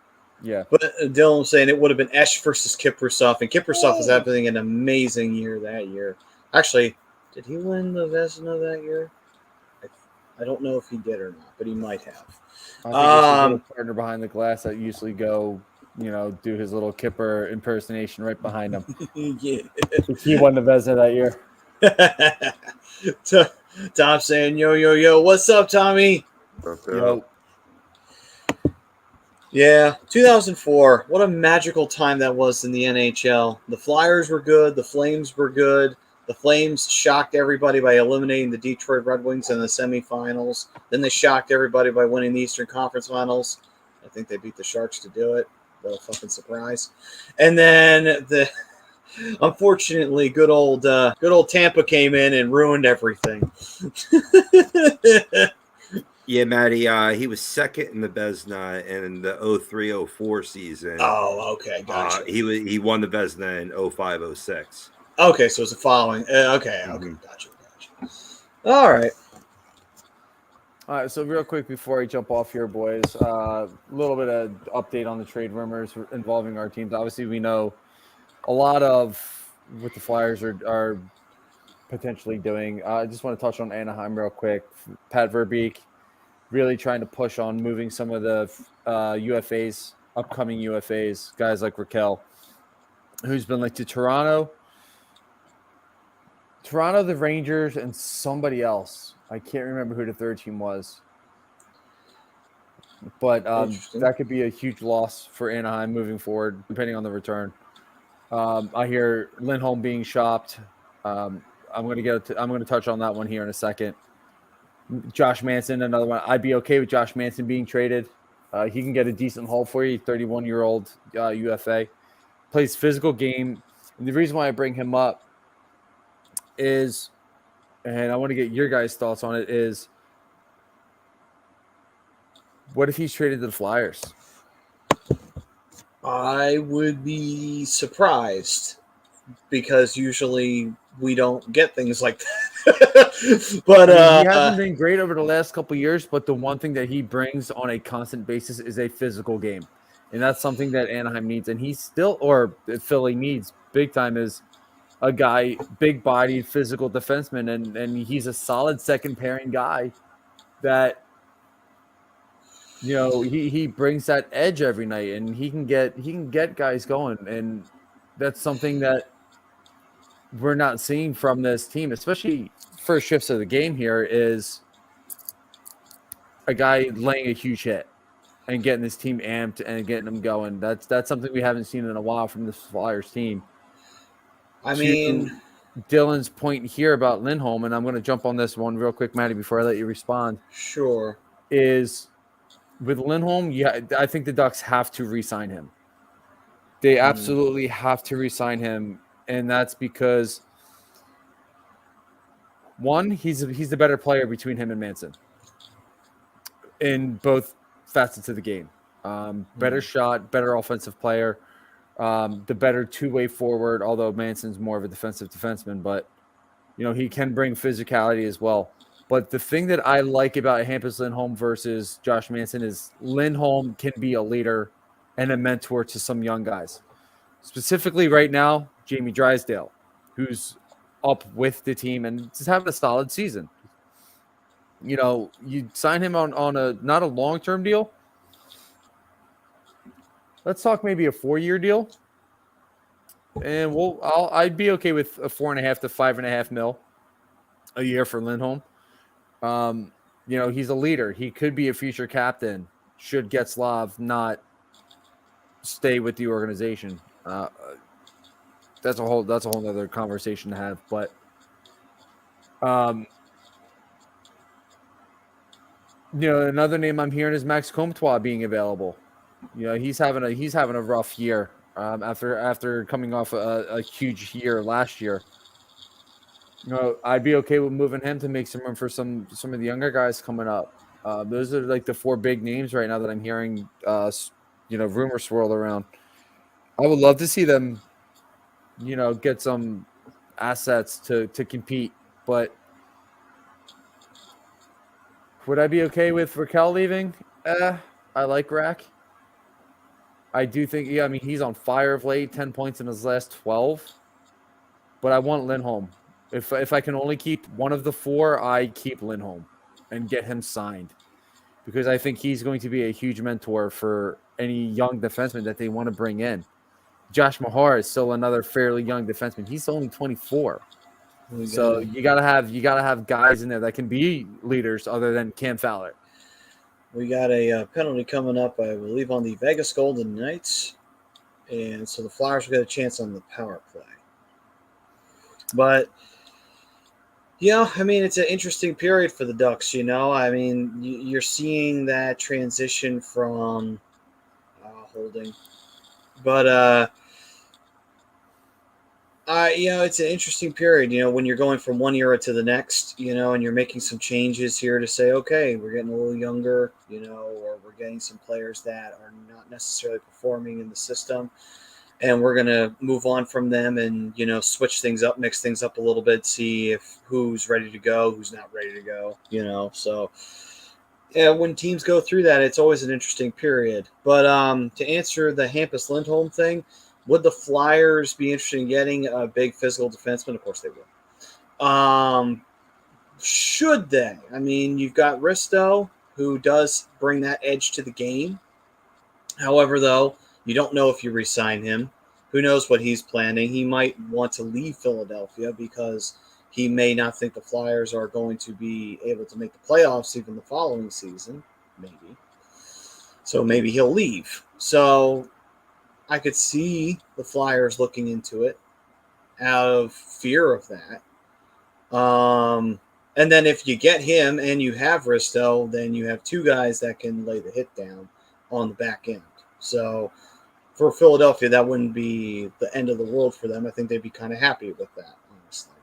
yeah. But Dylan was saying it would have been Esch versus Kiprusoff, and Kiprusoff was having an amazing year that year. Actually, did he win the Vezina that year? I don't know if he did or not, but he might have. I think there's a little partner behind the glass that usually go, do his little Kipper impersonation right behind him. Yeah. He won the Vezina that year. Tom saying, yo, what's up, Tommy? Yo. Yeah, 2004. What a magical time that was in the NHL. The Flyers were good. The Flames were good. The Flames shocked everybody by eliminating the Detroit Red Wings in the semifinals. Then they shocked everybody by winning the Eastern Conference Finals. I think they beat the Sharks to do it. What a fucking surprise. And then unfortunately, good old Tampa came in and ruined everything. Yeah, Matty, he was second in the Vezina in the 03-04 season. Oh, okay, gotcha. He won the Vezina in 05-06. Okay, so it's the following. Okay, gotcha. All right. All right, so real quick before I jump off here, boys, a little bit of update on the trade rumors involving our teams. Obviously, we know a lot of what the Flyers are potentially doing. I just want to touch on Anaheim real quick. Pat Verbeek really trying to push on moving some of the UFAs, upcoming UFAs, guys like Raquel, who's been linked to Toronto, the Rangers, and somebody else. I can't remember who the third team was. But that could be a huge loss for Anaheim moving forward, depending on the return. I hear Lindholm being shopped. I'm going to touch on that one here in a second. Josh Manson, another one. I'd be okay with Josh Manson being traded. He can get a decent haul for you. 31-year-old UFA. Plays physical game. And the reason why I bring him up is, and I want to get your guys' thoughts on it, is what if he's traded to the Flyers? I would be surprised because usually we don't get things like that. But he hasn't been great over the last couple of years, but the one thing that he brings on a constant basis is a physical game. And that's something that Anaheim needs. And he's still, or Philly needs big time, is a guy, big-bodied, physical defenseman, and he's a solid second pairing guy that, you know, he brings that edge every night, and he can get guys going, and that's something that we're not seeing from this team, especially first shifts of the game here, is a guy laying a huge hit and getting this team amped and getting them going. That's something we haven't seen in a while from this Flyers team. I mean, Dylan's point here about Lindholm, and I'm going to jump on this one real quick, Maddie, before I let you respond. sure. Is with Lindholm, yeah, I think the Ducks have to re-sign him. They absolutely have to re-sign him, and that's because one, he's the better player between him and Manson in both facets of the game. Better shot, better offensive player, the better two-way forward, although Manson's more of a defensive defenseman, but you know, he can bring physicality as well. But the thing that I like about Hampus Lindholm versus Josh Manson is Lindholm can be a leader and a mentor to some young guys. Specifically right now, Jamie Drysdale, who's up with the team and is having a solid season. You know, you sign him on a not a long-term deal. Let's talk maybe a 4-year deal. And I'd be okay with a 4.5 to 5.5 mil a year for Lindholm. You know, he's a leader. He could be a future captain should Getzlaf not stay with the organization. That's a whole other conversation to have. But you know, another name I'm hearing is Max Comtois being available. You know, he's having a rough year after coming off a huge year last year. You know, I'd be okay with moving him to make some room for some of the younger guys coming up. Those are like the 4 big names right now that I'm hearing, you know, rumors swirl around. I would love to see them, you know, get some assets to compete. But would I be okay with Raquel leaving? I like Rack. I do think, yeah, I mean, he's on fire of late, 10 points in his last 12. But I want Lindholm. If I can only keep one of the 4, I keep Lindholm and get him signed. Because I think he's going to be a huge mentor for any young defenseman that they want to bring in. Josh Mahar is still another fairly young defenseman. He's only 24. So you gotta have guys in there that can be leaders other than Cam Fowler. We got a penalty coming up, I believe, on the Vegas Golden Knights. And so the Flyers will get a chance on the power play. But, you know, I mean, it's an interesting period for the Ducks, you know. I mean, you're seeing that transition from holding. But, you know, it's an interesting period, you know, when you're going from one era to the next, you know, and you're making some changes here to say, okay, we're getting a little younger, you know, or we're getting some players that are not necessarily performing in the system, and we're going to move on from them and, you know, switch things up, mix things up a little bit, see if who's ready to go, who's not ready to go, you know. So, yeah, when teams go through that, it's always an interesting period. But to answer the Hampus Lindholm thing, would the Flyers be interested in getting a big physical defenseman? Of course they would. Should they? I mean, you've got Risto, who does bring that edge to the game. However, though, you don't know if you re-sign him. Who knows what he's planning? He might want to leave Philadelphia because he may not think the Flyers are going to be able to make the playoffs even the following season. Maybe. So maybe he'll leave. So I could see the Flyers looking into it out of fear of that. And then if you get him and you have Risto, then you have 2 guys that can lay the hit down on the back end. So for Philadelphia, that wouldn't be the end of the world for them. I think they'd be kind of happy with that, honestly.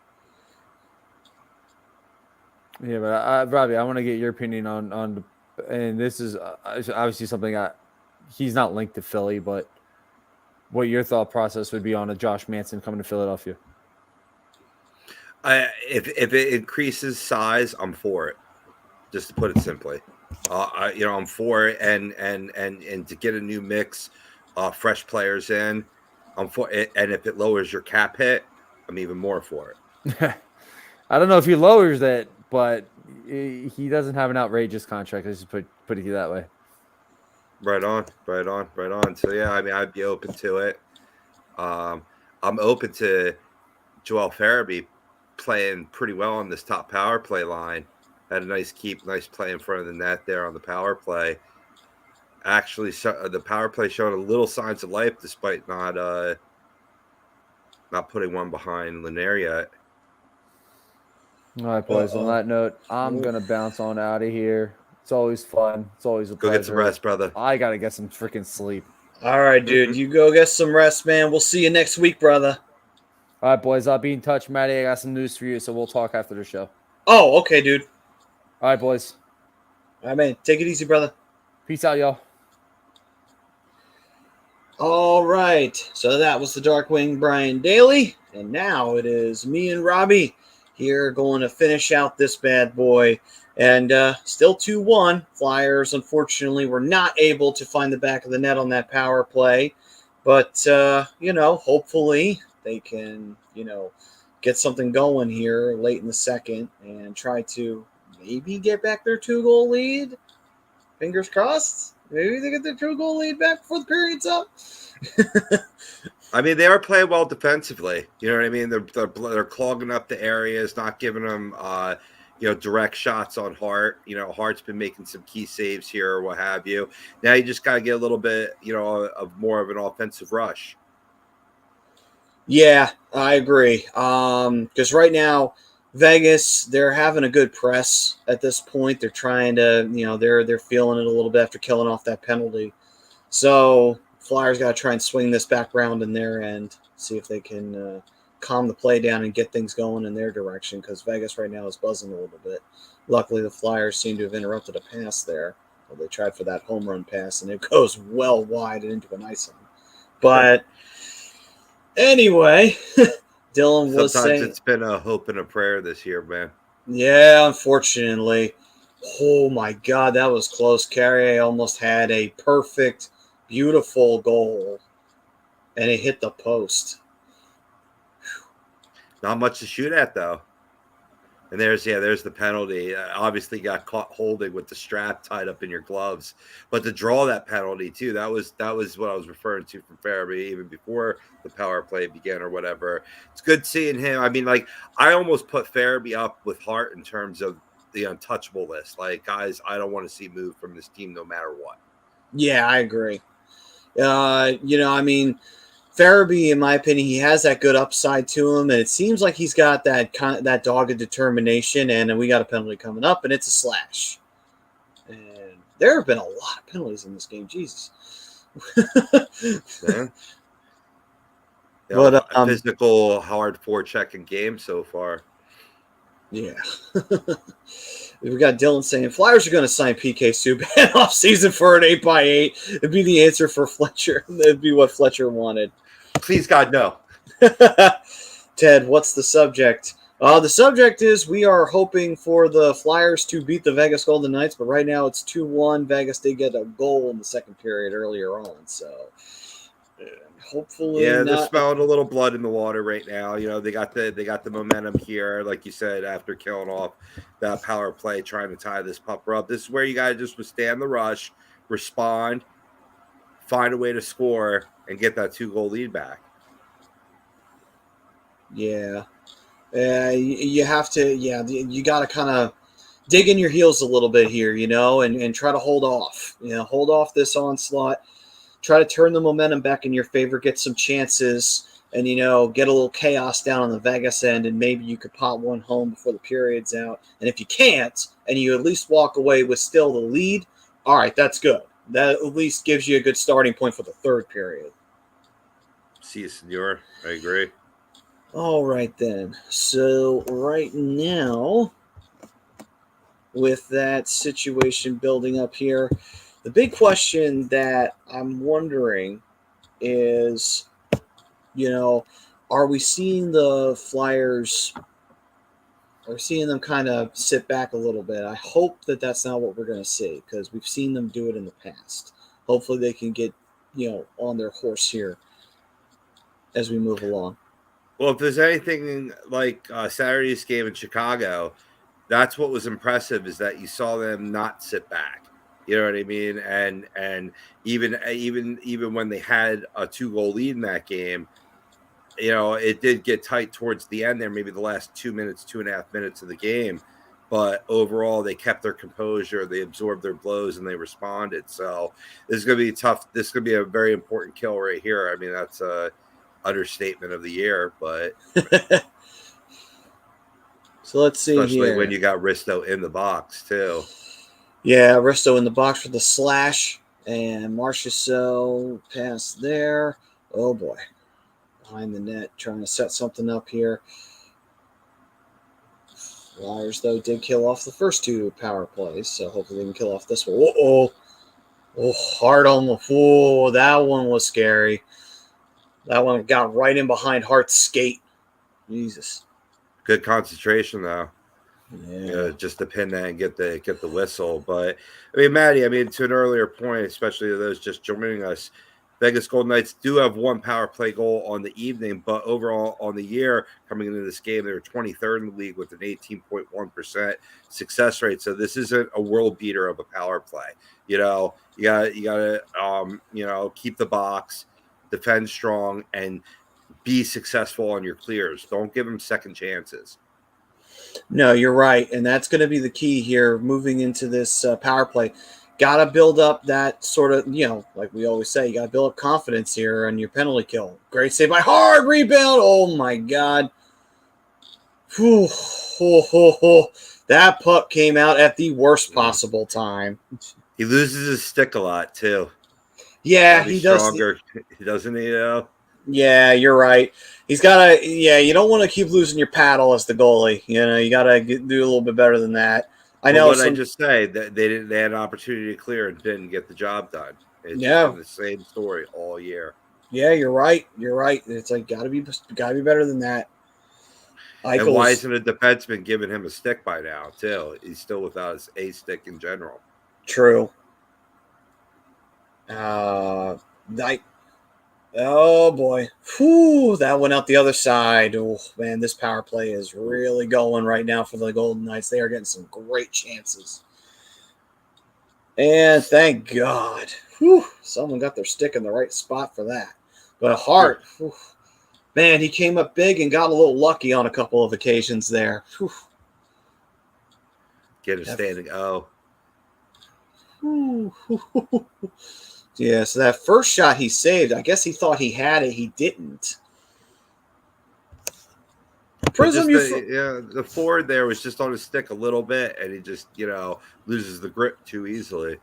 Yeah, but Robbie, I want to get your opinion on and this is obviously something he's not linked to Philly, but what your thought process would be on a Josh Manson coming to Philadelphia. If it increases size, I'm for it. Just to put it simply, you know, I'm for it, and to get a new mix, fresh players in, I'm for it. And if it lowers your cap hit, I'm even more for it. I don't know if he lowers it, but he doesn't have an outrageous contract. Let's just put it that way. Right on. So yeah, I mean, I'd be open to it. I'm open to Joel Farabee playing pretty well on this top power play line. Had a nice play in front of the net there on the power play. Actually, the power play showed a little signs of life despite not putting one behind Lehner yet. All right, boys. On that note, I'm gonna bounce on out of here. It's always fun. It's always a pleasure. Go get some rest, brother. I gotta get some freaking sleep. All right, dude. You go get some rest, man. We'll see you next week, brother. All right, boys. I'll be in touch, Matty. I got some news for you, so we'll talk after the show. Oh, okay, dude. All right, boys. All right, man. Take it easy, brother. Peace out, y'all. All right. So that was the Darkwing Brian Daly. And now it is me and Robbie here going to finish out this bad boy. And still 2-1. Flyers, unfortunately, were not able to find the back of the net on that power play. But, hopefully they can, get something going here late in the second and try to maybe get back their 2-goal lead. Fingers crossed. Maybe they get their 2-goal lead back before the period's up. I mean, they are playing well defensively. You know what I mean? They're clogging up the areas, not giving them, direct shots on Hart. Hart's been making some key saves here or what have you. Now you just got to get a little bit, of more of an offensive rush. Yeah, I agree. Because right now, Vegas, they're having a good press at this point. They're trying to, they're feeling it a little bit after killing off that penalty. So Flyers got to try and swing this back round in their end, see if they can calm the play down and get things going in their direction, because Vegas right now is buzzing a little bit. Luckily, the Flyers seem to have interrupted a pass there. Well, they tried for that home run pass, and it goes well wide and into an icing. But anyway, Dylan was saying... Sometimes it's been a hope and a prayer this year, man. Yeah, unfortunately. Oh, my God, that was close. Carrier almost had a perfect, beautiful goal, and it hit the post. Not much to shoot at, though. And there's the penalty. Obviously got caught holding with the strap tied up in your gloves. But to draw that penalty, too, that was what I was referring to from Farabee even before the power play began or whatever. It's good seeing him. I mean, I almost put Farabee up with Hart in terms of the untouchable list. Guys, I don't want to see move from this team no matter what. Yeah, I agree. Farabee, in my opinion, he has that good upside to him, and it seems like he's got that dogged determination. And we got a penalty coming up, and it's a slash. And there have been a lot of penalties in this game, Jesus. Yeah. But a physical, hard forechecking game so far. Yeah. We got Dylan saying Flyers are going to sign PK Subban off season for an 8x8. It'd be the answer for Fletcher. That'd be what Fletcher wanted. Please, God, no. Ted, what's the subject? The subject is we are hoping for the Flyers to beat the Vegas Golden Knights, but right now it's 2-1. Vegas did get a goal in the second period earlier on, so hopefully they're smelling a little blood in the water right now. They got the momentum here, like you said, after killing off that power play, trying to tie this pupper up. This is where you got to just withstand the rush, respond, find a way to score, and get that 2-goal lead back. Yeah. You have to, you got to kind of dig in your heels a little bit here, and try to hold off. Hold off this onslaught. Try to turn the momentum back in your favor, get some chances, and, get a little chaos down on the Vegas end, and maybe you could pop one home before the period's out. And if you can't, and you at least walk away with still the lead, all right, that's good. That at least gives you a good starting point for the third period. See you, senor. I agree. All right, then. So right now, with that situation building up here, the big question that I'm wondering is, are we seeing the Flyers, are we seeing them kind of sit back a little bit? I hope that that's not what we're going to see, because we've seen them do it in the past. Hopefully they can get, on their horse here as we move along. Well, if there's anything like Saturday's game in Chicago, that's what was impressive is that you saw them not sit back. You know what I mean? And even when they had a 2-goal lead in that game, you know, it did get tight towards the end there, maybe the last 2.5 minutes of the game. But overall, they kept their composure. They absorbed their blows and they responded. So this is going to be tough. This is going to be a very important kill right here. I mean, that's a understatement of the year, but so let's see especially here. when you got Risto in the box too. Yeah, Risto in the box for the slash, and Marchessault pass there. Oh boy, behind the net, trying to set something up here. Flyers though did kill off the first 2 power plays, so hopefully they can kill off this one. Oh, Hart on the floor. That one was scary. That one got right in behind Hart's skate. Jesus. Good concentration though. Yeah. You know, just to pin that and get the whistle. But I mean, Maddie, I mean, to an earlier point, especially to those just joining us, Vegas Golden Knights do have 1 power play goal on the evening, but overall on the year coming into this game, they were 23rd in the league with an 18.1% success rate. So this isn't a world beater of a power play. You know, you got to you know, keep the box, defend strong, and be successful on your clears. Don't give them second chances. No, you're right, and that's going to be the key here moving into this power play. Got to build up that sort of, you know, like we always say, you got to build up confidence here on your penalty kill. Great save by Hart, rebound. Oh my God. Whew. That puck came out at the worst possible time. He loses his stick a lot too. Yeah, he does. Stronger. He doesn't, you know. Yeah, you're right. He's got to. Yeah, you don't want to keep losing your paddle as the goalie. You know, you got to do a little bit better than that. I know. What I just say that they had an opportunity to clear and didn't get the job done. It's been the same story all year. Yeah, you're right. You're right. It's like gotta be better than that. Eichel's, and why isn't a defenseman giving him a stick by now? Too, he's still without his A stick in general. True. Oh boy, whew, that went out the other side. Oh man, this power play is really going right now for the Golden Knights. They are getting some great chances, and thank God, whew, someone got their stick in the right spot for that. But Hart, whew, man, he came up big and got a little lucky on a couple of occasions there. Whew. Get a standing O. Yeah, so that first shot he saved, I guess he thought he had it. He didn't. Prism, the forward there was just on his stick a little bit, and he just, you know, loses the grip too easily.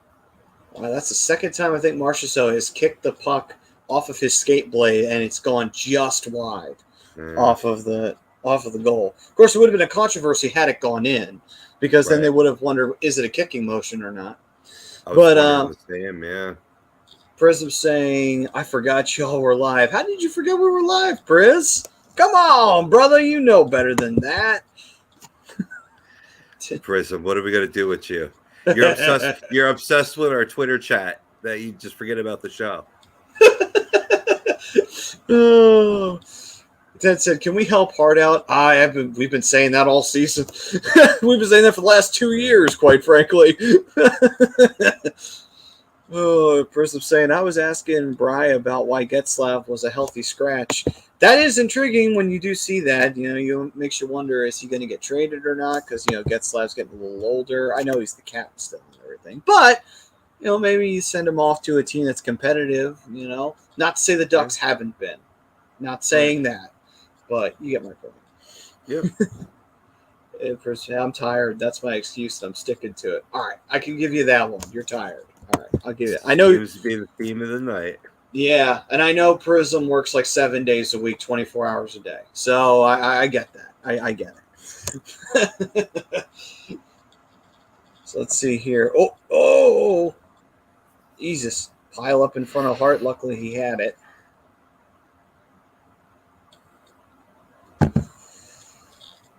Wow, that's the second time I think Marchessault has kicked the puck off of his skate blade, and it's gone just wide off of the goal. Of course, it would have been a controversy had it gone in, because then they would have wondered, is it a kicking motion or not? The same, yeah. Prism saying, I forgot y'all were live. How did you forget we were live, Priz? Come on, brother. You know better than that. Prism, what are we going to do with you? You're obsessed. You're obsessed with our Twitter chat that you just forget about the show. Oh. Ted said, can we help Hart out? We've been saying that all season. We've been saying that for the last 2 years, quite frankly. Oh, Prism saying, I was asking Bry about why Getzlaf was a healthy scratch. That is intriguing when you do see that. You know, it makes you wonder, is he going to get traded or not? Because, you know, Getzlaf's getting a little older. I know he's the captain still and everything. But, you know, maybe you send him off to a team that's competitive, you know. Not to say the Ducks haven't been. Not saying that. But you get my point. Yep. I'm tired. That's my excuse. I'm sticking to it. All right. I can give you that one. You're tired. All right. I'll give you that. I know. Seems to be the theme of the night. Yeah. And I know Prism works like 7 days a week, 24 hours a day. So I get that. I get it. So let's see here. Oh. Jesus. Pile up in front of Hart. Luckily, he had it.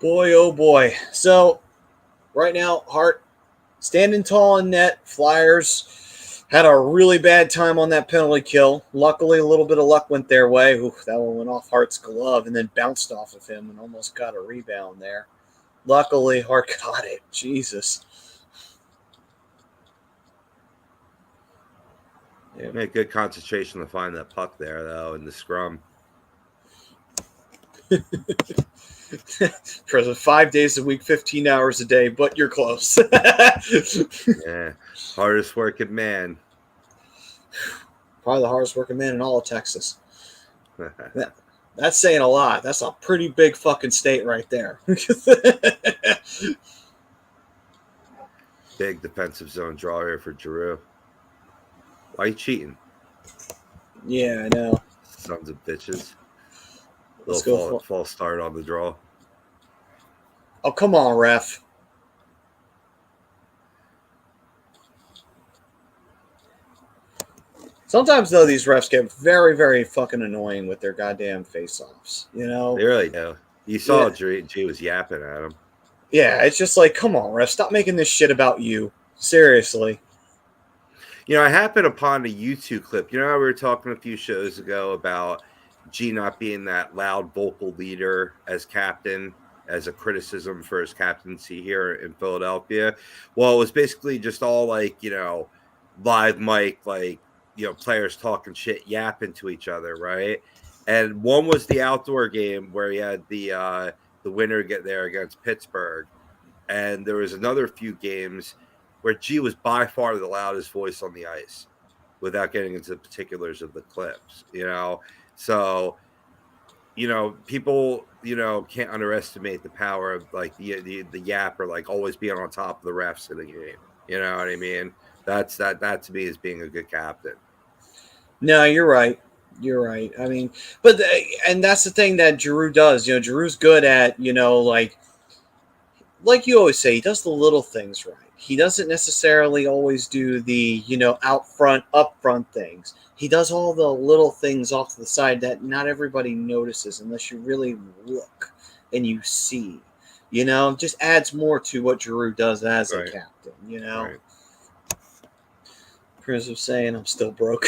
Boy, oh boy. So, right now, Hart standing tall in net. Flyers had a really bad time on that penalty kill. Luckily, a little bit of luck went their way. Ooh, that one went off Hart's glove and then bounced off of him and almost got a rebound there. Luckily, Hart got it. Jesus. Yeah. Made good concentration to find that puck there, though, in the scrum. For the 5 days a week, 15 hours a day, but you're close. Yeah, hardest working man. Probably the hardest working man in all of Texas. That's saying a lot. That's a pretty big fucking state right there. Big defensive zone draw here for Giroux. Why are you cheating? Yeah, I know. Sons of bitches. Let's Little false start on the draw. Oh, come on, ref. Sometimes, though, these refs get very, very fucking annoying with their goddamn face-offs, you know? They really do. You saw G was yapping at him. Yeah, it's just like, come on, ref, stop making this shit about you. Seriously. You know, I happened upon a YouTube clip. You know how we were talking a few shows ago about G not being that loud vocal leader as captain, as a criticism for his captaincy here in Philadelphia? Well, it was basically just all like, you know, live mic, like, you know, players talking shit, yapping to each other, right? And one was the outdoor game where he had the winner get there against Pittsburgh. And there was another few games where G was by far the loudest voice on the ice without getting into the particulars of the clips, you know? So, you know, people, you know, can't underestimate the power of like the yap or like always being on top of the refs in the game. You know what I mean? That to me is being a good captain. No, you're right. You're right. I mean, but and that's the thing that Giroux does. You know, Giroux's good at, you know, like you always say, he does the little things right. He doesn't necessarily always do the, you know, out front, up front things. He does all the little things off to the side that not everybody notices unless you really look and you see. You know, just adds more to what Giroux does as a captain, you know. Right. Chris was saying I'm still broke.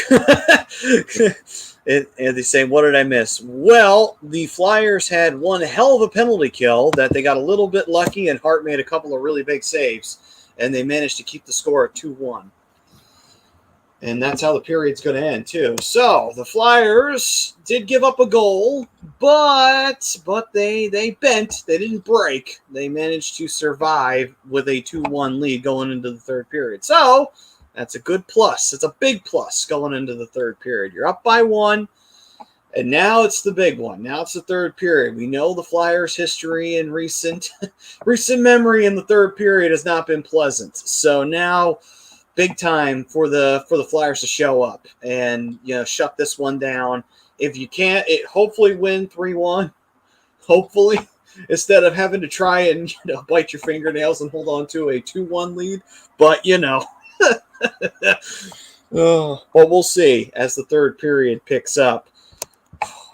Andy's saying, what did I miss? Well, the Flyers had one hell of a penalty kill that they got a little bit lucky, and Hart made a couple of really big saves, and they managed to keep the score at 2-1. And that's how the period's going to end, too. So, the Flyers did give up a goal, but they bent. They didn't break. They managed to survive with a 2-1 lead going into the third period. So, that's a good plus. It's a big plus going into the third period. You're up by 1, and now it's the big one. Now it's the third period. We know the Flyers' history and recent memory in the third period has not been pleasant. So now, big time for the Flyers to show up and, you know, shut this one down. If you can't, hopefully win 3-1. Hopefully, instead of having to try and, you know, bite your fingernails and hold on to a 2-1 lead. But, you know. But we'll see as the third period picks up.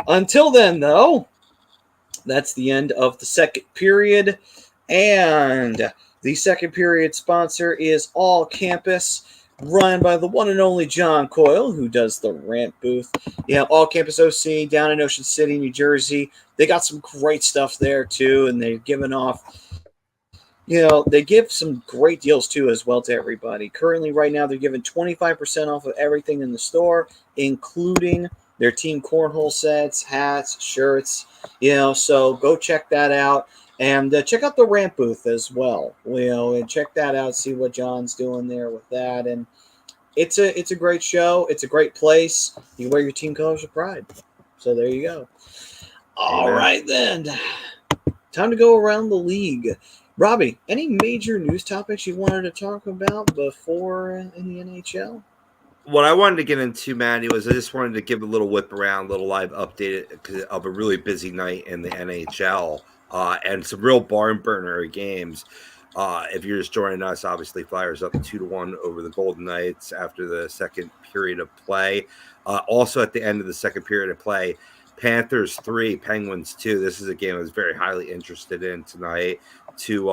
Until then, though, that's the end of the second period. And the second period sponsor is All Campus, run by the one and only John Coyle, who does the rant booth. Yeah, All Campus OC down in Ocean City, New Jersey. They got some great stuff there, too, and they're giving off, you know, they give some great deals, too, as well to everybody. Currently, right now, they're giving 25% off of everything in the store, including their team cornhole sets, hats, shirts, you know, so go check that out. And check out the rant booth as well, you know, and check that out, see what John's doing there with that. And it's a great show. It's a great place. You wear your team colors of pride. So there you go. All right, then. Time to go around the league. Robbie, any major news topics you wanted to talk about before in the NHL? What I wanted to get into, Manny, was I just wanted to give a little whip around, little live update of a really busy night in the NHL and some real barn burner games. If you're just joining us, obviously Flyers up 2-1 over the Golden Knights after the second period of play. Also at the end of the second period of play, Panthers 3, Penguins 2. This is a game I was very highly interested in tonight. Two,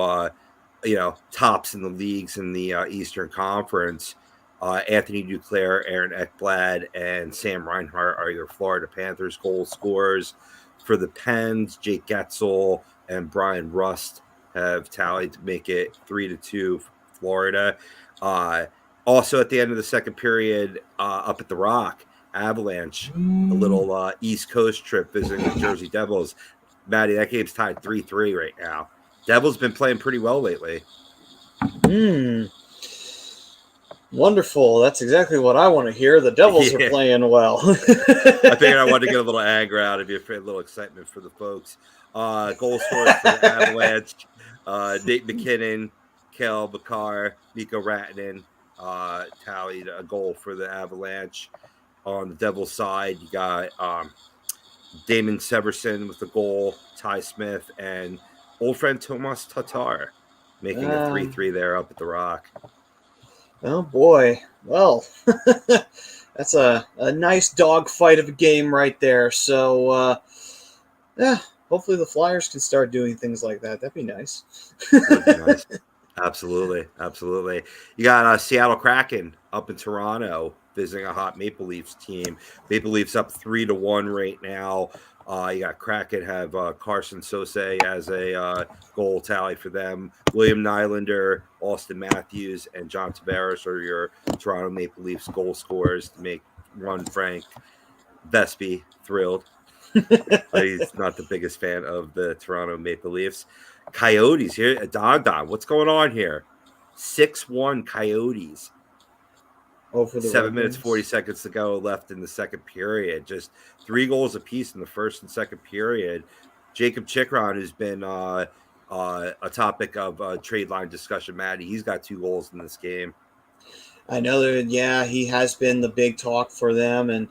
you know, tops in the leagues in the Eastern Conference. Anthony Duclair, Aaron Ekblad, and Sam Reinhart are your Florida Panthers goal scorers. For the Pens, Jake Getzel and Brian Rust have tallied to make it 3-2 Florida. Also, at the end of the second period, up at the Rock, Avalanche, a little East Coast trip visiting the Jersey Devils. Maddie, that game's tied 3-3 right now. Devils been playing pretty well lately. Wonderful. That's exactly what I want to hear. The Devils are playing well. I figured I wanted to get a little anger out of you, a little excitement for the folks. Goal scorers for the Avalanche, Nate McKinnon, Kel Bakar, Mikko Rantanen tallied a goal for the Avalanche. On the Devils side, you got Damon Severson with the goal, Ty Smith, and old friend Tomas Tatar making a 3-3 there up at the Rock. Oh, boy. Well, that's a nice dogfight of a game right there. So, hopefully the Flyers can start doing things like that. That'd be nice. That'd be nice. Absolutely. You got Seattle Kraken up in Toronto visiting a hot Maple Leafs team. Maple Leafs up 3-1 right now. You got Kraken have Carson Sose as a goal tally for them. William Nylander, Austin Matthews, and John Tavares are your Toronto Maple Leafs goal scorers to make Ron Frank Vespi thrilled. He's not the biggest fan of the Toronto Maple Leafs. Coyotes here. Don, what's going on here? 6-1 Coyotes. Oh, for the 7 minutes, 40 seconds to go left in the second period. Just 3 goals apiece in the first and second period. Jacob Chikron has been a topic of trade line discussion, Maddie. He's got 2 goals in this game. I know that, he has been the big talk for them. And,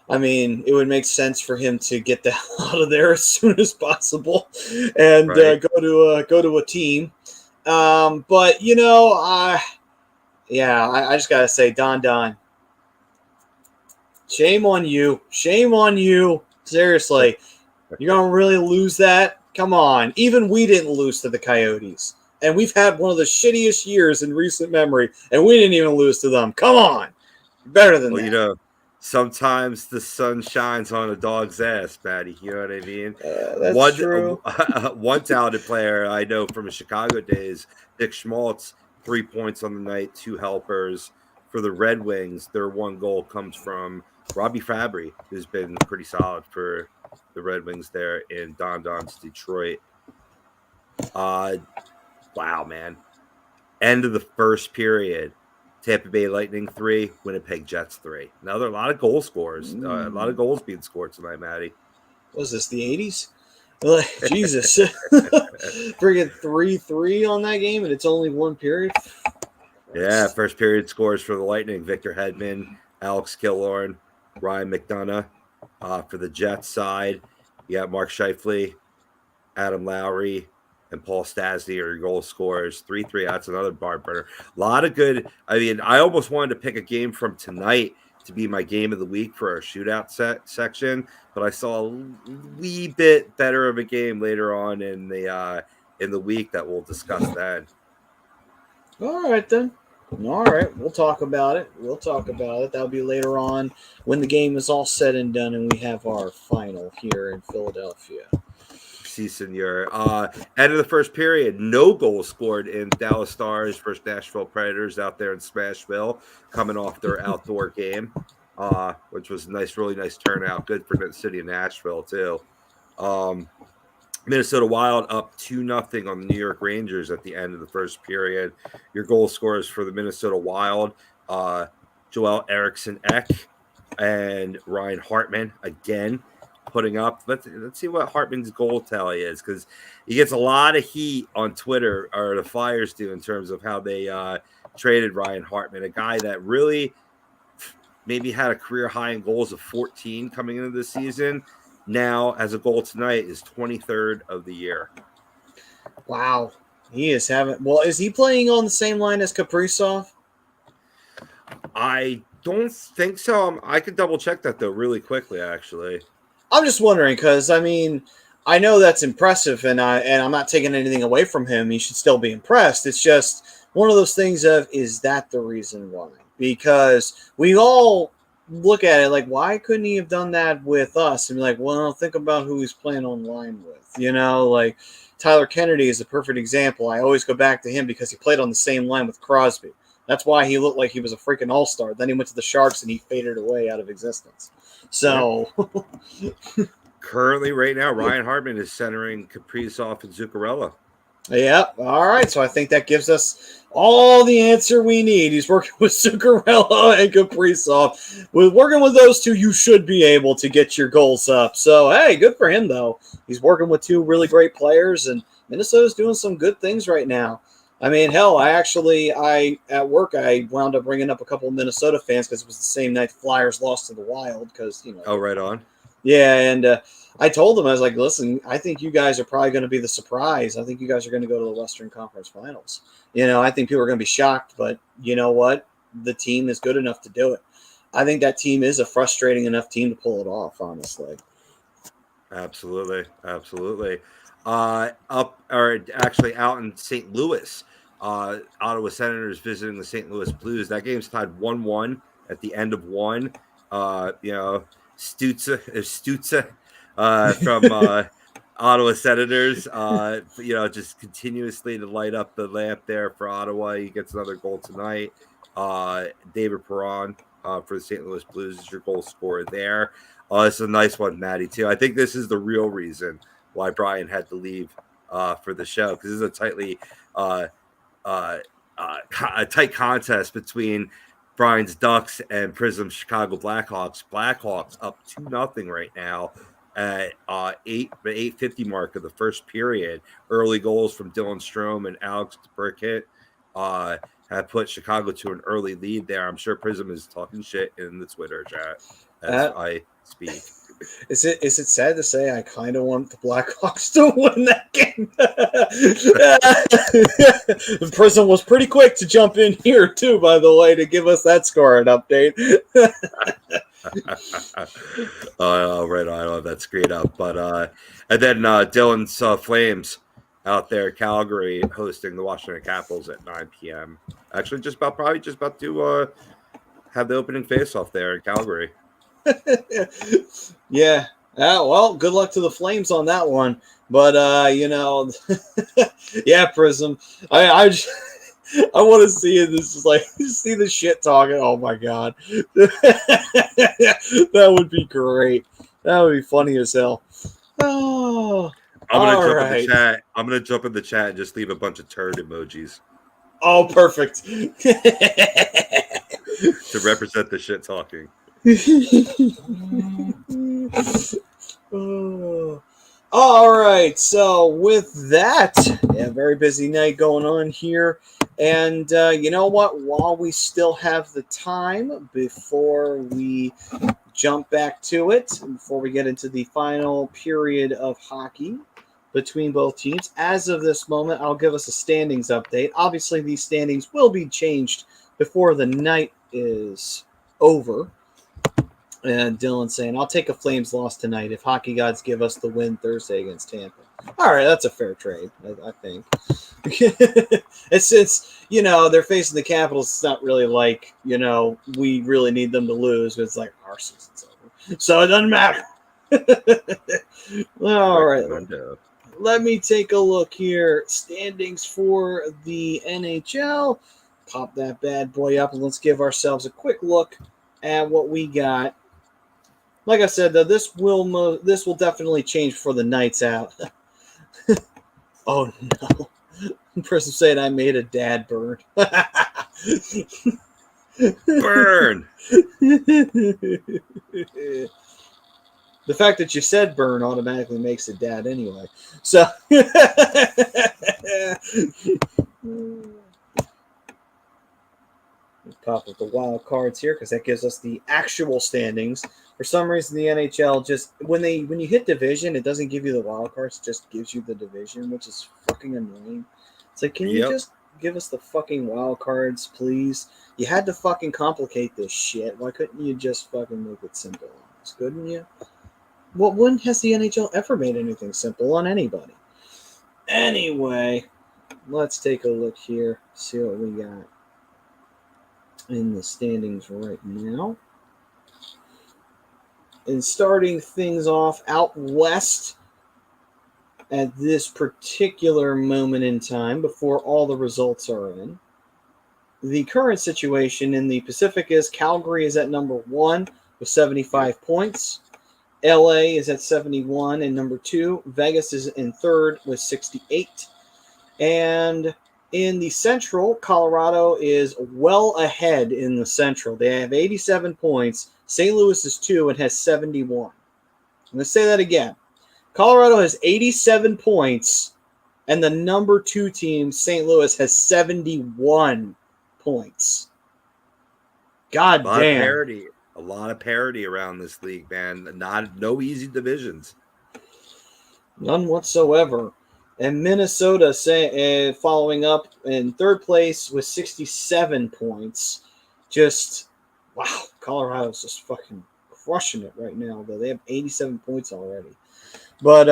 I mean, it would make sense for him to get the hell out of there as soon as possible and go to a team. But, I just got to say, Don, shame on you. Seriously. You're going to really lose that? Come on. Even we didn't lose to the Coyotes. And we've had one of the shittiest years in recent memory, and we didn't even lose to them. Come on. You're better than that. Sometimes the sun shines on a dog's ass, Patty. You know what I mean? That's true. One talented player I know from the Chicago days, Nick Schmaltz, 3 points on the night, 2 helpers. For the Red Wings, their 1 goal comes from Robbie Fabry, who's been pretty solid for the Red Wings there in Don Don's Detroit. Wow, man. End of the first period. Tampa Bay Lightning 3, Winnipeg Jets 3. Now there are a lot of goal scorers. A lot of goals being scored tonight, Maddie. Was this the 80s? Jesus. Friggin' 3-3 on that game, and it's only 1 period? Yeah, first period scores for the Lightning. Victor Hedman, Alex Killorn, Ryan McDonough. For the Jets side, you got Mark Scheifele, Adam Lowry, and Paul Stastny are your goal scorers. 3-3, that's another barn burner. A lot of good. I mean, I almost wanted to pick a game from tonight to be my game of the week for our shootout section, but I saw a wee bit better of a game later on in the week that we'll discuss then. All right, then. All right, we'll talk about it. That'll be later on when the game is all said and done and we have our final here in Philadelphia. Si, senor. End of the first period, no goals scored in Dallas Stars versus Nashville Predators out there in Smashville, coming off their outdoor game, which was a really nice turnout. Good for the city of Nashville, too. Minnesota Wild up 2-0 on the New York Rangers at the end of the first period. Your goal scorers for the Minnesota Wild, Joel Eriksson-Ek and Ryan Hartman, again, putting up. Let's see what Hartman's goal tally is, because he gets a lot of heat on Twitter, or the Flyers do, in terms of how they traded Ryan Hartman, a guy that really maybe had a career high in goals of 14 coming into the season. Now, as a goal tonight, is 23rd of the year. Wow. He is having... Well, is he playing on the same line as Kaprizov? I don't think so. I could double-check that, though, really quickly, actually. I'm just wondering, because, I mean, I know that's impressive, and I'm not taking anything away from him. He should still be impressed. It's just one of those things of, is that the reason why? because we all look at it like, why couldn't he have done that with us? And be like, well, think about who he's playing online with. Like Tyler Kennedy is a perfect example. I always go back to him because he played on the same line with Crosby. That's why he looked like he was a freaking all-star. Then he went to the Sharks and he faded away out of existence. So currently right now, Ryan Hartman is centering Kaprizov and Zuccarello. Yeah. All right. So I think that gives us all the answer we need. He's working with Zuccarello and Kaprizov. With working with those two, you should be able to get your goals up. So, hey, good for him, though. He's working with two really great players, and Minnesota's doing some good things right now. I mean, hell, at work, I wound up bringing up a couple of Minnesota fans because it was the same night the Flyers lost to the Wild because, Oh, right on. Yeah, and I told them, I was like, listen, I think you guys are probably going to be the surprise. I think you guys are going to go to the Western Conference Finals. I think people are going to be shocked, but you know what? The team is good enough to do it. I think that team is a frustrating enough team to pull it off, honestly. Absolutely. Out in St. Louis, Ottawa Senators visiting the St. Louis Blues. That game's tied 1-1 at the end of one. Stutza from Ottawa Senators, just continuously to light up the lamp there for Ottawa. He gets another goal tonight. David Perron for the St. Louis Blues is your goal scorer there. It's a nice one, Maddie, too. I think this is the real reason why Brian had to leave for the show, because this is a tightly a tight contest between Brian's Ducks and Prism's Chicago Blackhawks. Blackhawks up 2-0 right now at 8:50 mark of the first period. Early goals from Dylan Strome and Alex Burkett have put Chicago to an early lead there. I'm sure Prism is talking shit in the Twitter chat as I speak. Is it sad to say I kind of want the Blackhawks to win that game? Prism was pretty quick to jump in here too, by the way, to give us that scoring update. Right on, that's great up. But and then Dylan's Flames out there, Calgary, hosting the Washington Capitals at 9 p.m. Actually, just about to have the opening face-off there in Calgary. Yeah. Well, good luck to the Flames on that one. But yeah, Prism. I want to see it. This is like see the shit talking. Oh my god, that would be great. That would be funny as hell. Oh, I'm gonna jump in the chat and just leave a bunch of turd emojis. Oh, perfect. To represent the shit talking. Oh. All right. So with that, very busy night going on here. And you know what? While we still have the time before we jump back to it, before we get into the final period of hockey between both teams, as of this moment, I'll give us a standings update. Obviously, these standings will be changed before the night is over. And Dylan saying, I'll take a Flames loss tonight if hockey gods give us the win Thursday against Tampa. All right, that's a fair trade, I think. It's they're facing the Capitals. It's not really like, we really need them to lose. But it's like our season's over. So it doesn't matter. All right. Let me take a look here. Standings for the NHL. Pop that bad boy up and let's give ourselves a quick look at what we got. Like I said, though, this will definitely change before the night's out. Oh no! The person saying I made a dad burn. Burn. The fact that you said burn automatically makes it dad anyway. So. Pop up the wild cards here because that gives us the actual standings. For some reason, the NHL just when you hit division, it doesn't give you the wild cards; it just gives you the division, which is fucking annoying. It's like, can you just give us the fucking wild cards, please? You had to fucking complicate this shit. Why couldn't you just fucking make it simple? Couldn't you? Well, when has the NHL ever made anything simple on anybody? Anyway, let's take a look here. See what we got. in the standings right now. And starting things off out west at this particular moment in time before all the results are in. The current situation in the Pacific is Calgary is at number 1 with 75 points. LA is at 71 and number 2. Vegas is in third with 68. And in the Central, Colorado is well ahead in the Central. They have 87 points. St. Louis is 2 and has 71. I'm going to say that again. Colorado has 87 points, and the number 2 team, St. Louis, has 71 points. God damn. A lot of parity around this league, man. No easy divisions. None whatsoever. And Minnesota following up in third place with 67 points. Just, wow, Colorado's just fucking crushing it right now, though. They have 87 points already. But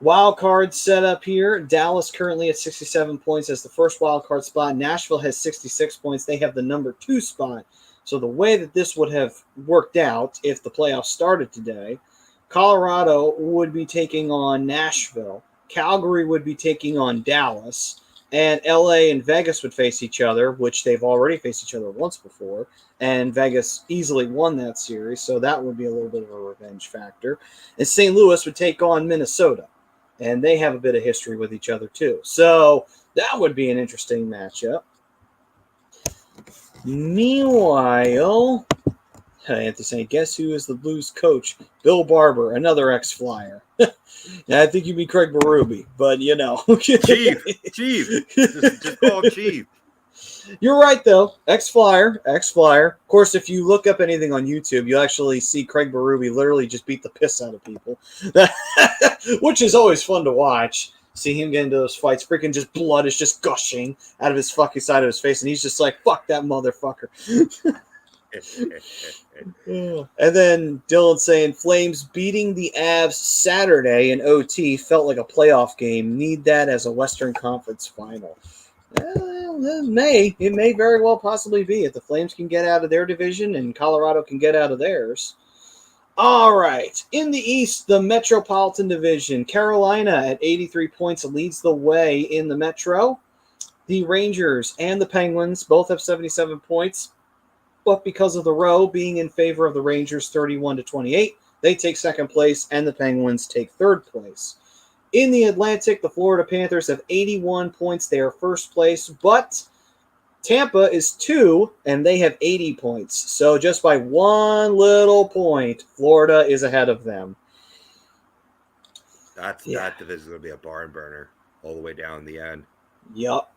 wild card set up here. Dallas currently at 67 points as the first wild card spot. Nashville has 66 points. They have the number 2 spot. So the way that this would have worked out if the playoffs started today, Colorado would be taking on Nashville. Calgary would be taking on Dallas. And LA and Vegas would face each other, which they've already faced each other once before. And Vegas easily won that series, so that would be a little bit of a revenge factor. And St. Louis would take on Minnesota. And they have a bit of history with each other, too. So that would be an interesting matchup. Meanwhile, Anthony saying, guess who is the Blues coach? Bill Barber, another ex-Flyer. I think you mean Craig Berube, but you know. Chief. Just call him Chief. You're right, though. Ex-Flyer. Of course, if you look up anything on YouTube, you'll actually see Craig Berube literally just beat the piss out of people, which is always fun to watch. See him get into those fights. Freaking just blood is just gushing out of his fucking side of his face, and he's just like, fuck that motherfucker. And then Dylan saying, Flames beating the Avs Saturday in OT felt like a playoff game. Need that as a Western Conference final. It may very well possibly be if the Flames can get out of their division and Colorado can get out of theirs. All right. In the East, the Metropolitan Division, Carolina at 83 points leads the way in the Metro. The Rangers and the Penguins both have 77 points. But because of the row being in favor of the Rangers 31-28, they take second place and the Penguins take third place. In the Atlantic, the Florida Panthers have 81 points. They are first place, but Tampa is 2 and they have 80 points. So just by one little point, Florida is ahead of them. That division is going to be a barn burner all the way down the end. Yup.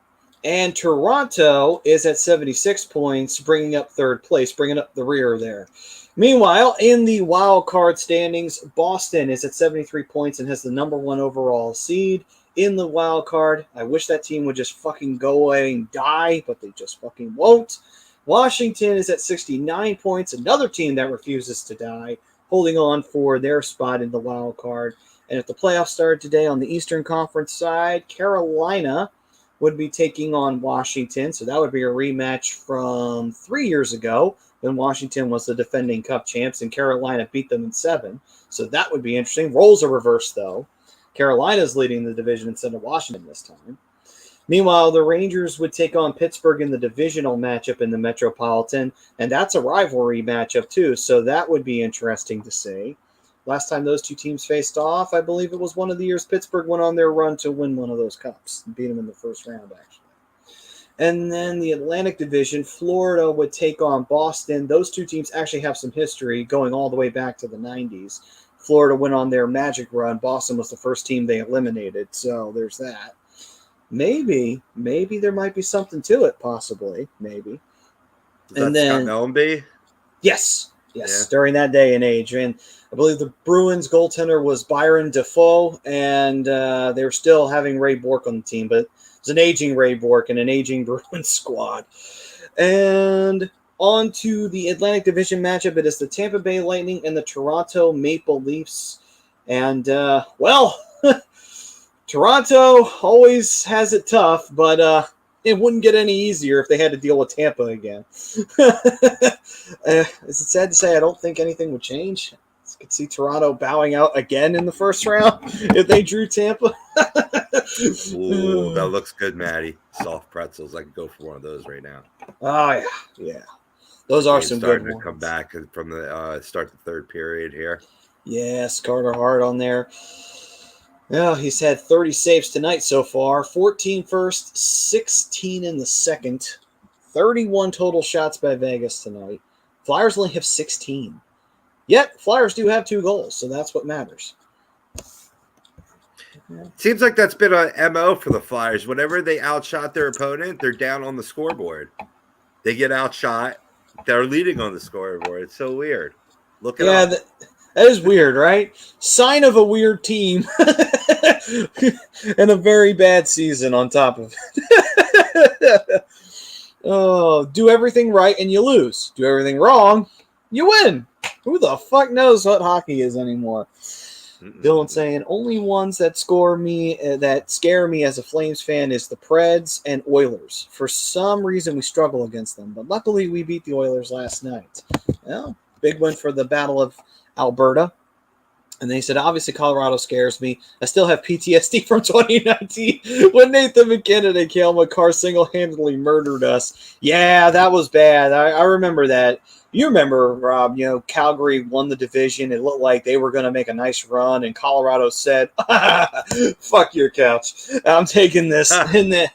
And Toronto is at 76 points, bringing up third place, bringing up the rear there. Meanwhile, in the wild card standings, Boston is at 73 points and has the number 1 overall seed in the wild card. I wish that team would just fucking go away and die, but they just fucking won't. Washington is at 69 points, another team that refuses to die, holding on for their spot in the wild card. And if the playoffs started today on the Eastern Conference side, Carolina would be taking on Washington. So that would be a rematch from 3 years ago when Washington was the defending Cup champs and Carolina beat them in 7. So that would be interesting. Roles are reversed, though. Carolina's leading the division instead of Washington this time. Meanwhile, the Rangers would take on Pittsburgh in the divisional matchup in the Metropolitan, and that's a rivalry matchup, too. So that would be interesting to see. Last time those two teams faced off, I believe it was one of the years Pittsburgh went on their run to win one of those cups and beat them in the first round, actually. And then the Atlantic Division, Florida would take on Boston. Those two teams actually have some history going all the way back to the 90s. Florida went on their magic run. Boston was the first team they eliminated, so there's that. Maybe there might be something to it, possibly, maybe. And then Scott Mellenby? Yes, during that day and age. And I believe the Bruins goaltender was Byron Defoe, and they were still having Ray Bourque on the team, but it was an aging Ray Bourque and an aging Bruins squad. And on to the Atlantic Division matchup. It is the Tampa Bay Lightning and the Toronto Maple Leafs. And, Toronto always has it tough, but it wouldn't get any easier if they had to deal with Tampa again. Is it sad to say I don't think anything would change? I could see Toronto bowing out again in the first round if they drew Tampa. Ooh, that looks good, Maddie. Soft pretzels. I could go for one of those right now. Oh, yeah. Those are some good starting ones. to come back from the start the third period here. Yes, Carter Hart on there. Yeah, he's had 30 saves tonight so far. 14 first, 16 in the second. 31 total shots by Vegas tonight. Flyers only have 16. Yet, Flyers do have 2 goals, so that's what matters. Seems like that's been a MO for the Flyers. Whenever they outshot their opponent, they're down on the scoreboard. They get outshot. They're leading on the scoreboard. It's so weird. Look it up. That is weird, right? Sign of a weird team. And a very bad season on top of it. Oh, do everything right and you lose. Do everything wrong, you win. Who the fuck knows what hockey is anymore? Dylan saying, only ones that scare me as a Flames fan is the Preds and Oilers. For some reason, we struggle against them, but luckily we beat the Oilers last night. Well, big win for the Battle of Alberta. And they said, obviously, Colorado scares me. I still have PTSD from 2019 when Nathan McKinnon and Cale Makar single-handedly murdered us. Yeah, that was bad. I remember that. You remember, Rob, Calgary won the division. It looked like they were going to make a nice run, and Colorado said, fuck your couch. I'm taking this. And then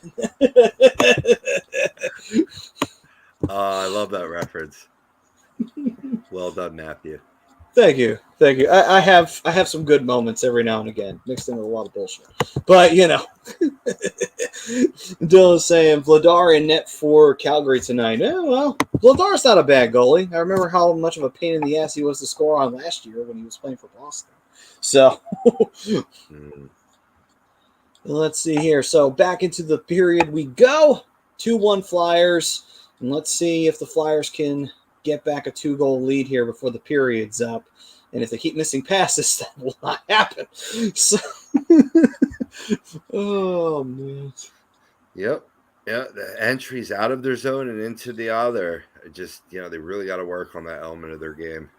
I love that reference. Well done, Matthew. Thank you. I have some good moments every now and again, mixed in with a lot of bullshit. But, Dylan's saying Vladar in net for Calgary tonight. Well, Vladar's not a bad goalie. I remember how much of a pain in the ass he was to score on last year when he was playing for Boston. So, let's see here. So, back into the period we go. 2-1 Flyers. And let's see if the Flyers can get back a 2-goal lead here before the period's up. And if they keep missing passes, that will not happen. So, oh, man. Yep. Yeah, the entries out of their zone and into the other. Just, they really got to work on that element of their game.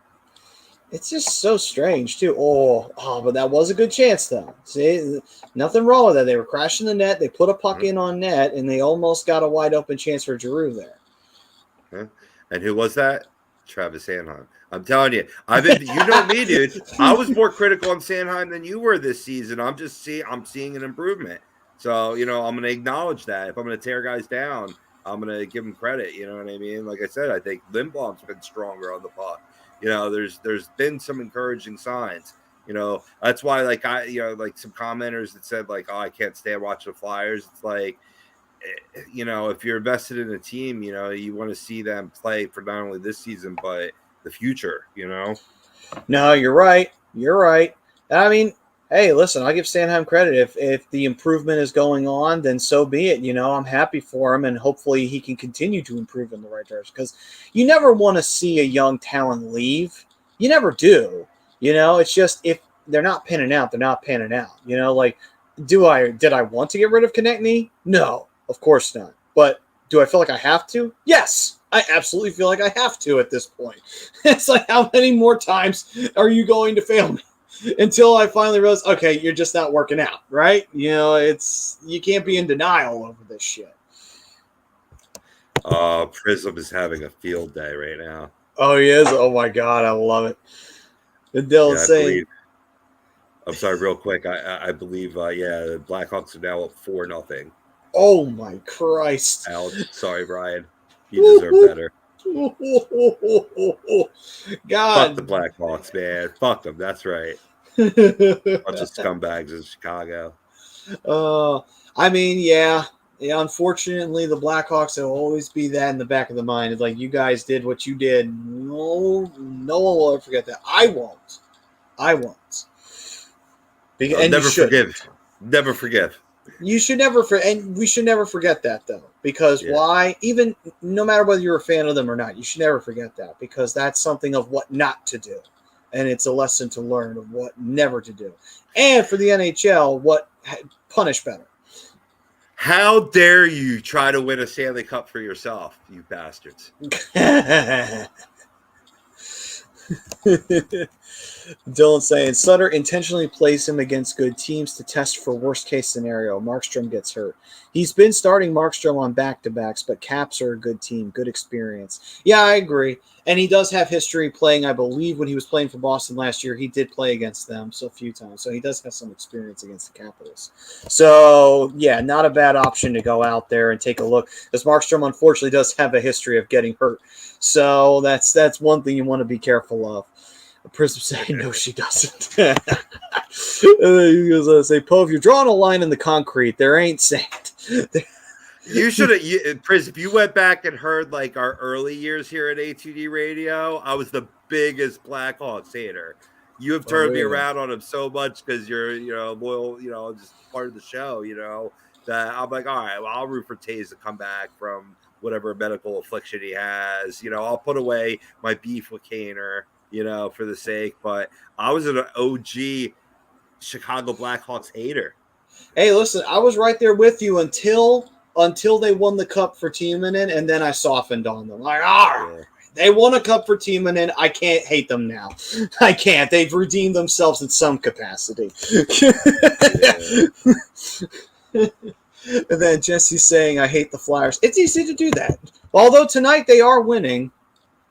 It's just so strange, too. Oh, but that was a good chance, though. See, nothing wrong with that. They were crashing the net. They put a puck in on net, and they almost got a wide open chance for Giroux there. Yeah. And who was that? Travis Sanheim. I'm telling you, you know me, dude. I was more critical on Sanheim than you were this season. I'm seeing an improvement. So, I'm going to acknowledge that. If I'm going to tear guys down, I'm going to give them credit. You know what I mean? Like I said, I think Lindblom's been stronger on the puck. There's been some encouraging signs. That's why, like some commenters that said, like, oh, I can't stand watching the Flyers. It's like, if you're invested in a team, you want to see them play for not only this season, but the future, No, you're right. I mean, hey, listen, I'll give Sanheim credit. If the improvement is going on, then so be it. I'm happy for him, and hopefully he can continue to improve in the right direction, because you never want to see a young talent leave. You never do. It's just if they're not panning out, they're not panning out. Like, did I want to get rid of Konecny? No. Of course not. But do I feel like I have to? Yes, I absolutely feel like I have to at this point. It's like, how many more times are you going to fail me until I finally realize, okay, you're just not working out, right? You can't be in denial over this shit. Prism is having a field day right now. Oh, he is? Oh, my God, I love it. And Dylan's saying... I'm sorry, real quick. I believe, the Blackhawks are now up 4-0. Oh, my Christ. Ouch. Sorry, Brian. You deserve better. God. Fuck the Blackhawks, man. Fuck them. That's right. Bunch of scumbags in Chicago. I mean, yeah. Unfortunately, the Blackhawks will always be that in the back of the mind. It's like, you guys did what you did. No one will ever forget that. I won't. And never forgive. Never forgive. You should never, and we should never forget that, though, because why? Even no matter whether you're a fan of them or not, you should never forget that, because that's something of what not to do, and it's a lesson to learn of what never to do, and for the NHL, what punish better. How dare you try to win a Stanley Cup for yourself, you bastards? Dylan saying Sutter intentionally plays him against good teams to test for worst case scenario. Markstrom gets hurt. He's been starting Markstrom on back-to-backs, but Caps are a good team, good experience. Yeah, I agree. And he does have history playing, I believe, when he was playing for Boston last year, he did play against them a few times. So he does have some experience against the Capitals. So, yeah, not a bad option to go out there and take a look. Because Markstrom, unfortunately, does have a history of getting hurt. So that's one thing you want to be careful of. Prism saying, no, she doesn't. And then he goes to say, Poe, if you're drawing a line in the concrete, there ain't sand. You should have, Pris, if you went back and heard like our early years here at ATD Radio, I was the biggest Blackhawks hater. You have turned me around on him so much because you're, loyal, just part of the show, that I'm like, all right, well, I'll root for Taze to come back from whatever medical affliction he has. I'll put away my beef with Kaner, for the sake. But I was an OG Chicago Blackhawks hater. Hey, listen, I was right there with you until they won the cup for Timonen, and then I softened on them. Like, they won a cup for Timonen. I can't hate them now. I can't. They've redeemed themselves in some capacity. And then Jesse's saying, I hate the Flyers. It's easy to do that. Although tonight they are winning,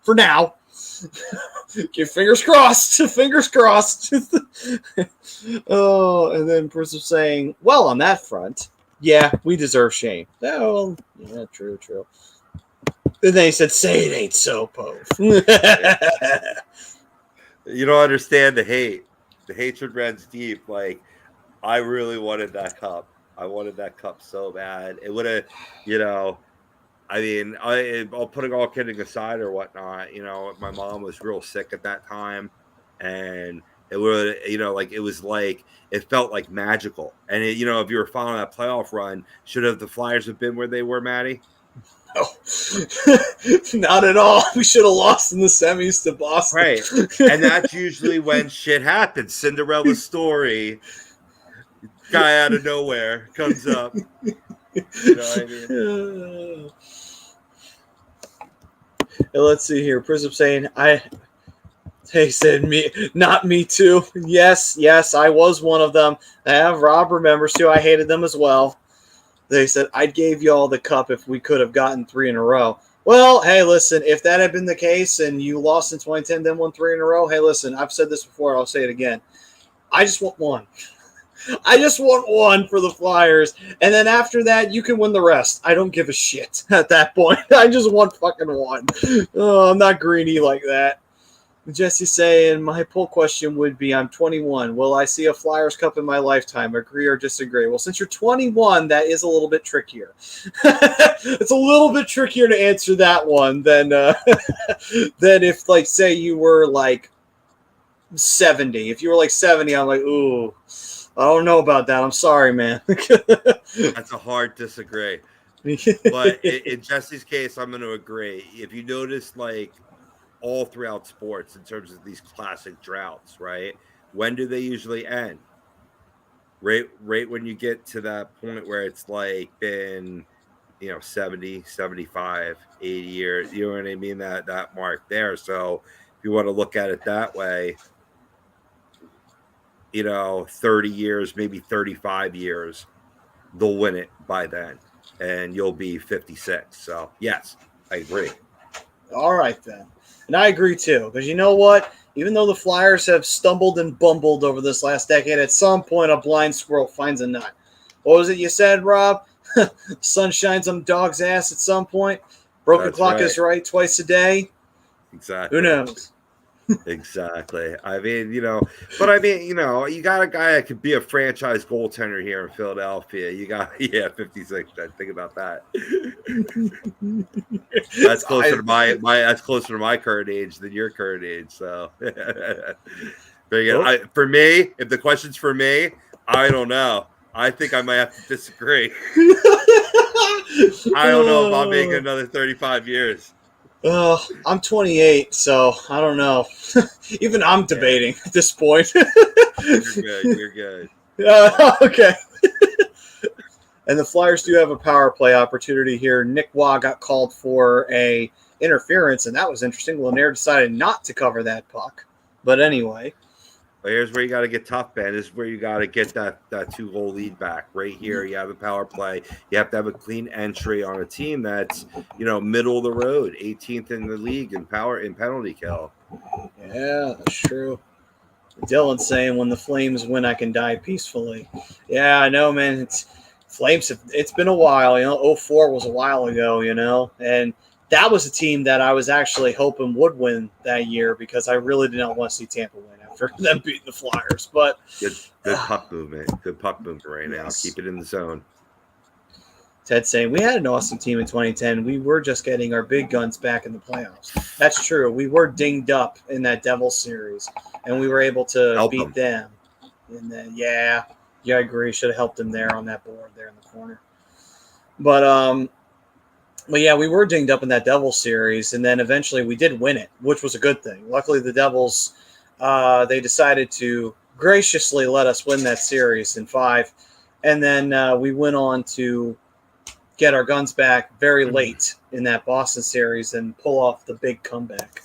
for now. Your fingers crossed. Fingers crossed. Oh, and then Prism saying, well, on that front, yeah, we deserve shame. Oh, yeah, true. And then he said, say it ain't so, Poe. You don't understand the hate. The hatred runs deep. Like, I really wanted that cup. I wanted that cup so bad. It would have, I'll putting all kidding aside or whatnot, my mom was real sick at that time, and it would, it felt like magical. And if you were following that playoff run, should have the Flyers have been where they were, Maddie? No, not at all. We should have lost in the semis to Boston. Right. And that's usually when shit happens. Cinderella story, guy out of nowhere comes up. You know what I mean? Let's see here. Prism saying, they said me, not me too. Yes, I was one of them. Rob remembers too. I hated them as well. They said, I gave y'all the cup if we could have gotten 3 in a row. Well, hey, listen, if that had been the case and you lost in 2010, then won 3 in a row, hey, listen, I've said this before. I'll say it again. I just want one. I just want one for the Flyers. And then after that, you can win the rest. I don't give a shit at that point. I just want fucking one. Oh, I'm not greedy like that. Jesse's saying, my poll question would be, I'm 21. Will I see a Flyers Cup in my lifetime? Agree or disagree? Well, since you're 21, that is a little bit trickier. It's a little bit trickier to answer that one than if, like, say you were, like, 70. If you were, like, 70, I'm like, ooh, I don't know about that. I'm sorry, man. That's a hard disagree. But in Jesse's case, I'm going to agree. If you notice, like, all throughout sports in terms of these classic droughts, right? When do they usually end? Right when you get to that point where it's like been, 70, 75, 80 years, you know what I mean? That mark there. So if you want to look at it that way, 30 years, maybe 35 years, they'll win it by then. And you'll be 56. So yes, I agree. All right, then. And I agree, too, because you know what? Even though the Flyers have stumbled and bumbled over this last decade, at some point a blind squirrel finds a nut. What was it you said, Rob? Sun shines on dog's ass at some point. Broken That's clock right. is right twice a day. Exactly. Who knows? Exactly. I mean, you got a guy that could be a franchise goaltender here in Philadelphia. You got, 56. Think about that. That's closer to my current age than your current age. So, very good. For me, if the question's for me, I don't know. I think I might have to disagree. I don't know if I'll make another 35 years. I'm 28, so I don't know. Even I'm debating at this point. You're good. Okay. And the Flyers do have a power play opportunity here. Nick Waugh got called for a interference, and that was interesting. Lehner decided not to cover that puck. But anyway. But here's where you got to get tough, man. This is where you got to get that 2-goal lead back. Right here, you have a power play. You have to have a clean entry on a team that's, middle of the road, 18th in the league in penalty kill. Yeah, that's true. Dylan's saying, when the Flames win, I can die peacefully. Yeah, I know, man. It's been a while. 04 was a while ago, and that was a team that I was actually hoping would win that year because I really did not want to see Tampa win after them beating the Flyers. But good puck movement. Good puck movement right now. Yes. Keep it in the zone. Ted saying, we had an awesome team in 2010. We were just getting our big guns back in the playoffs. That's true. We were dinged up in that Devils series, and we were able to beat them. And then, yeah, I agree. Should have helped them there on that board there in the corner. But yeah, we were dinged up in that Devils series, and then eventually we did win it, which was a good thing. Luckily, the Devils, they decided to graciously let us win that series in 5, and then we went on to get our guns back very late in that Boston series and pull off the big comeback.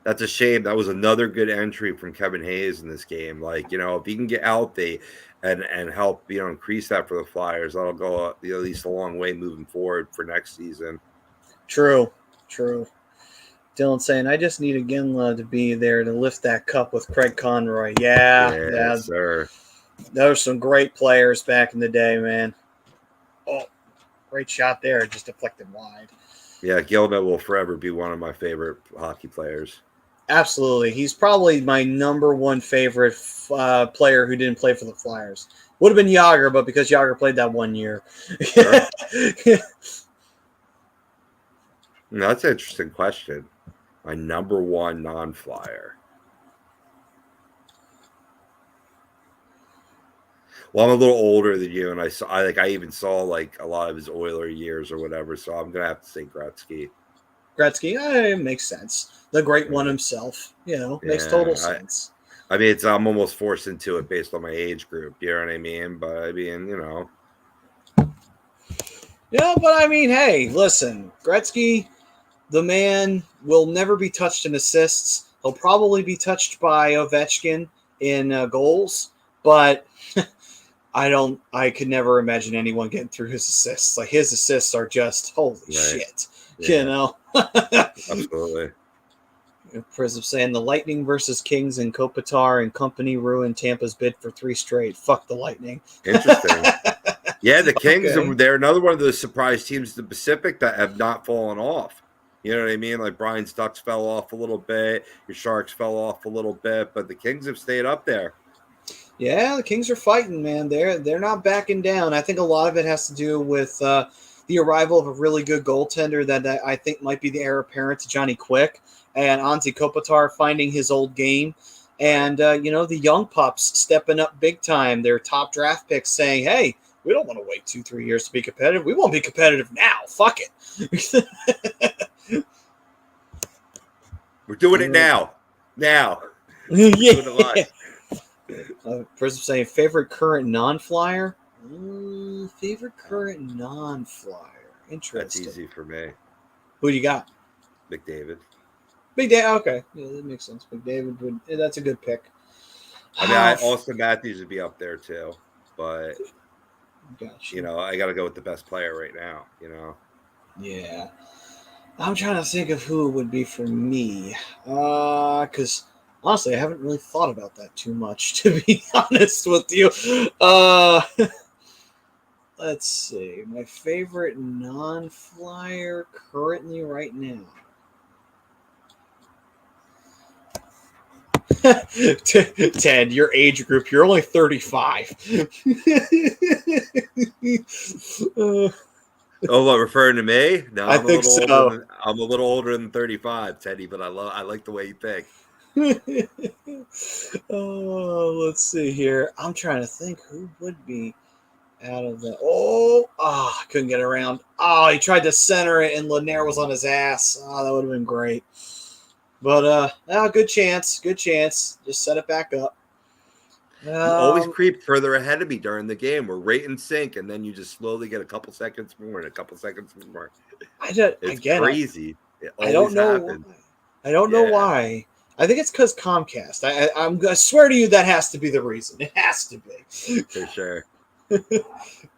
That's a shame. That was another good entry from Kevin Hayes in this game. If he can get healthy and help, increase that for the Flyers, that'll go at least a long way moving forward for next season. True. Dylan saying, I just need Ginla to be there to lift that cup with Craig Conroy. Yeah, sir. Those are some great players back in the day, man. Oh, great shot there. Just deflected wide. Yeah, Gilbert will forever be one of my favorite hockey players. Absolutely. He's probably my number one favorite player who didn't play for the Flyers. Would have been Yager, but because Yager played that 1 year. Sure. That's an interesting question. My number one non-Flyer. Well, I'm a little older than you, and I even saw a lot of his Oiler years or whatever, so I'm gonna have to say Gretzky. It makes sense. The great one himself, makes total sense. I'm almost forced into it based on my age group. You know what I mean? But Yeah, but hey, listen, Gretzky, the man will never be touched in assists. He'll probably be touched by Ovechkin in goals, but I could never imagine anyone getting through his assists. His assists are just holy shit. Yeah. Absolutely. Prism saying the Lightning versus Kings and Kopitar and company ruined Tampa's bid for 3 straight. Fuck the Lightning. Interesting. Yeah, the Kings, they're another one of those surprise teams in the Pacific that have not fallen off. You know what I mean? Brian's Ducks fell off a little bit. Your Sharks fell off a little bit, but the Kings have stayed up there. Yeah, the Kings are fighting, man. They're not backing down. I think a lot of it has to do with the arrival of a really good goaltender that I think might be the heir apparent to Johnny Quick, and Antti Kopitar finding his old game, and the young pups stepping up big time. Their top draft picks saying, "Hey, we don't want to wait 2-3 years to be competitive. We want to be competitive now. Fuck it." We're doing it now. Now. Yeah. Prism saying favorite current non-flyer. Favorite current non-flyer. Interesting. That's easy for me. Who do you got? McDavid. Big David. Okay, yeah, that makes sense. McDavid that's a good pick. Austin Matthews would be up there too, but gotcha. I got to go with the best player right now. Yeah, I'm trying to think of who it would be for me, because honestly, I haven't really thought about that too much, to be honest with you. Let's see. My favorite non-flyer currently right now. Ted, your age group, you're only 35. Oh, what, referring to me? No, I think so. I'm a little older than 35, Teddy, but I like the way you think. Let's see here. I'm trying to think who would be out of the. I couldn't get around. He tried to center it, and Lehner was on his ass. That would have been great. But good chance. Just set it back up. You always creep further ahead of me during the game. We're right in sync, and then you just slowly get a couple seconds more and a couple seconds more. It's crazy. It I don't always know happens. why. I don't know why. I think it's because Comcast. I swear to you, that has to be the reason. It has to be. For sure.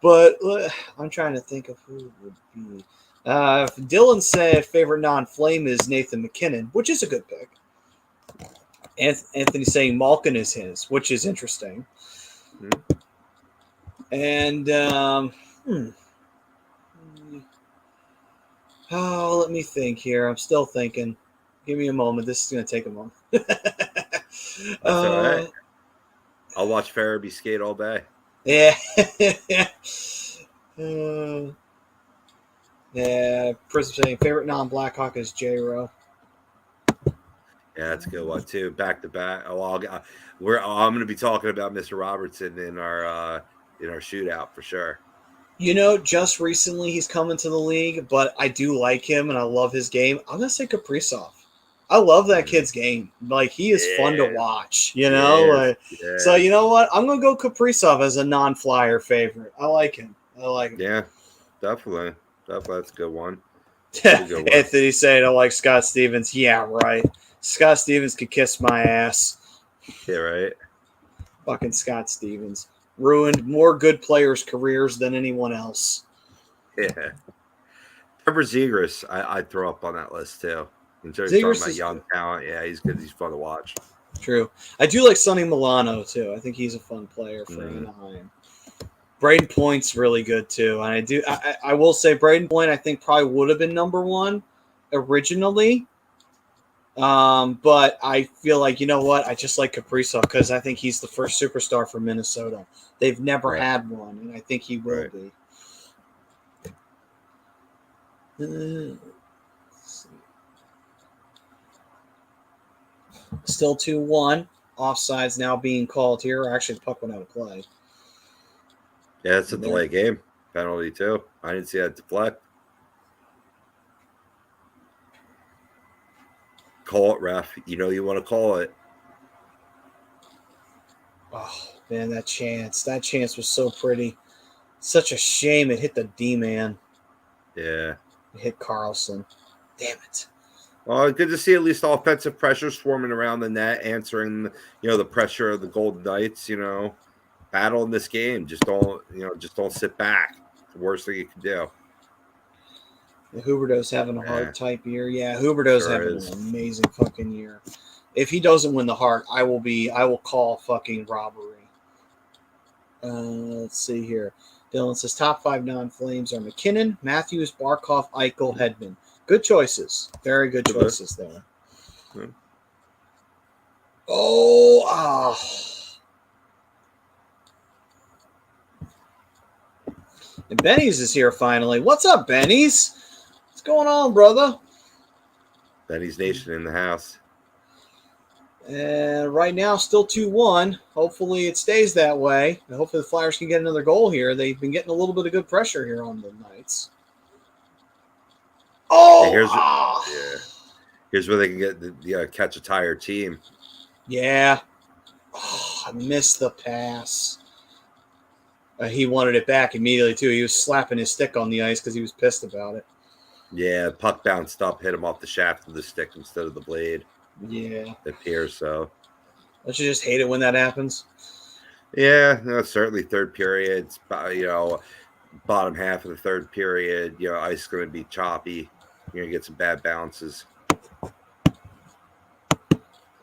But I'm trying to think of who would be. Dylan said favorite non-flame is Nathan McKinnon, which is a good pick. Anthony's saying Malkin is his, which is interesting. Mm-hmm. And let me think here. I'm still thinking. Give me a moment. This is going to take a moment. That's all right. I'll watch Farabee skate all day. Yeah. Prism saying favorite non-Blackhawk is J-Ro. Yeah, that's a good one too. Back to back. Oh, I'm going to be talking about Mr. Robertson in our shootout for sure. You know, just recently he's come into the league, but I do like him and I love his game. I'm going to say Kaprizov. I love that kid's game. Like, he is fun to watch, you know? So, you know what? I'm going to go Kaprizov as a non-flyer favorite. I like him. Yeah, definitely. That's a good one. Anthony saying I like Scott Stevens. Yeah, right. Scott Stevens could kiss my ass. Yeah, right. Fucking Scott Stevens. Ruined more good players' careers than anyone else. Yeah. Trevor Zegras, I'd throw up on that list too. In terms of talking about young talent, yeah, he's good. He's fun to watch. True. I do like Sonny Milano too. I think he's a fun player for Anaheim. Braden Point's really good too. And I will say Braden Point, I think probably would have been number one originally. But I feel like, you know what? I just like Kaprizov because I think he's the first superstar for Minnesota. They've never had one, and I think he will be. Still 2-1. Offsides now being called here. Actually, the puck went out of play. Yeah, it's a delay game. Penalty, too. I didn't see that deflect. Call it, ref. You know you want to call it. Oh, man, that chance. That chance was so pretty. Such a shame it hit the D-man. Yeah. It hit Carlson. Damn it. Well, good to see at least offensive pressure swarming around the net, answering, the pressure of the Golden Knights, battle in this game. Just don't sit back. It's the worst thing you can do. Huberdeau's having a Hart type year. Yeah, Huberdeau's having an amazing fucking year. If he doesn't win the Hart, I will call fucking robbery. Let's see here. Dylan says top 5 non-Flames are McKinnon, Matthews, Barkov, Eichel, Hedman. Good choices. Very good choices there. Mm-hmm. And Benny's is here finally. What's up, Benny's? What's going on, brother? Benny's Nation in the house. And right now, still 2-1. Hopefully it stays that way. And hopefully the Flyers can get another goal here. They've been getting a little bit of good pressure here on the Knights. Here's where they can get catch a tired team. Yeah. Oh, I missed the pass. He wanted it back immediately, too. He was slapping his stick on the ice because he was pissed about it. Yeah, puck bounced up, hit him off the shaft of the stick instead of the blade. Yeah. It appears so. Don't you just hate it when that happens? Yeah, certainly third period. Bottom half of the third period, ice is going to be choppy. You're going to get some bad bounces.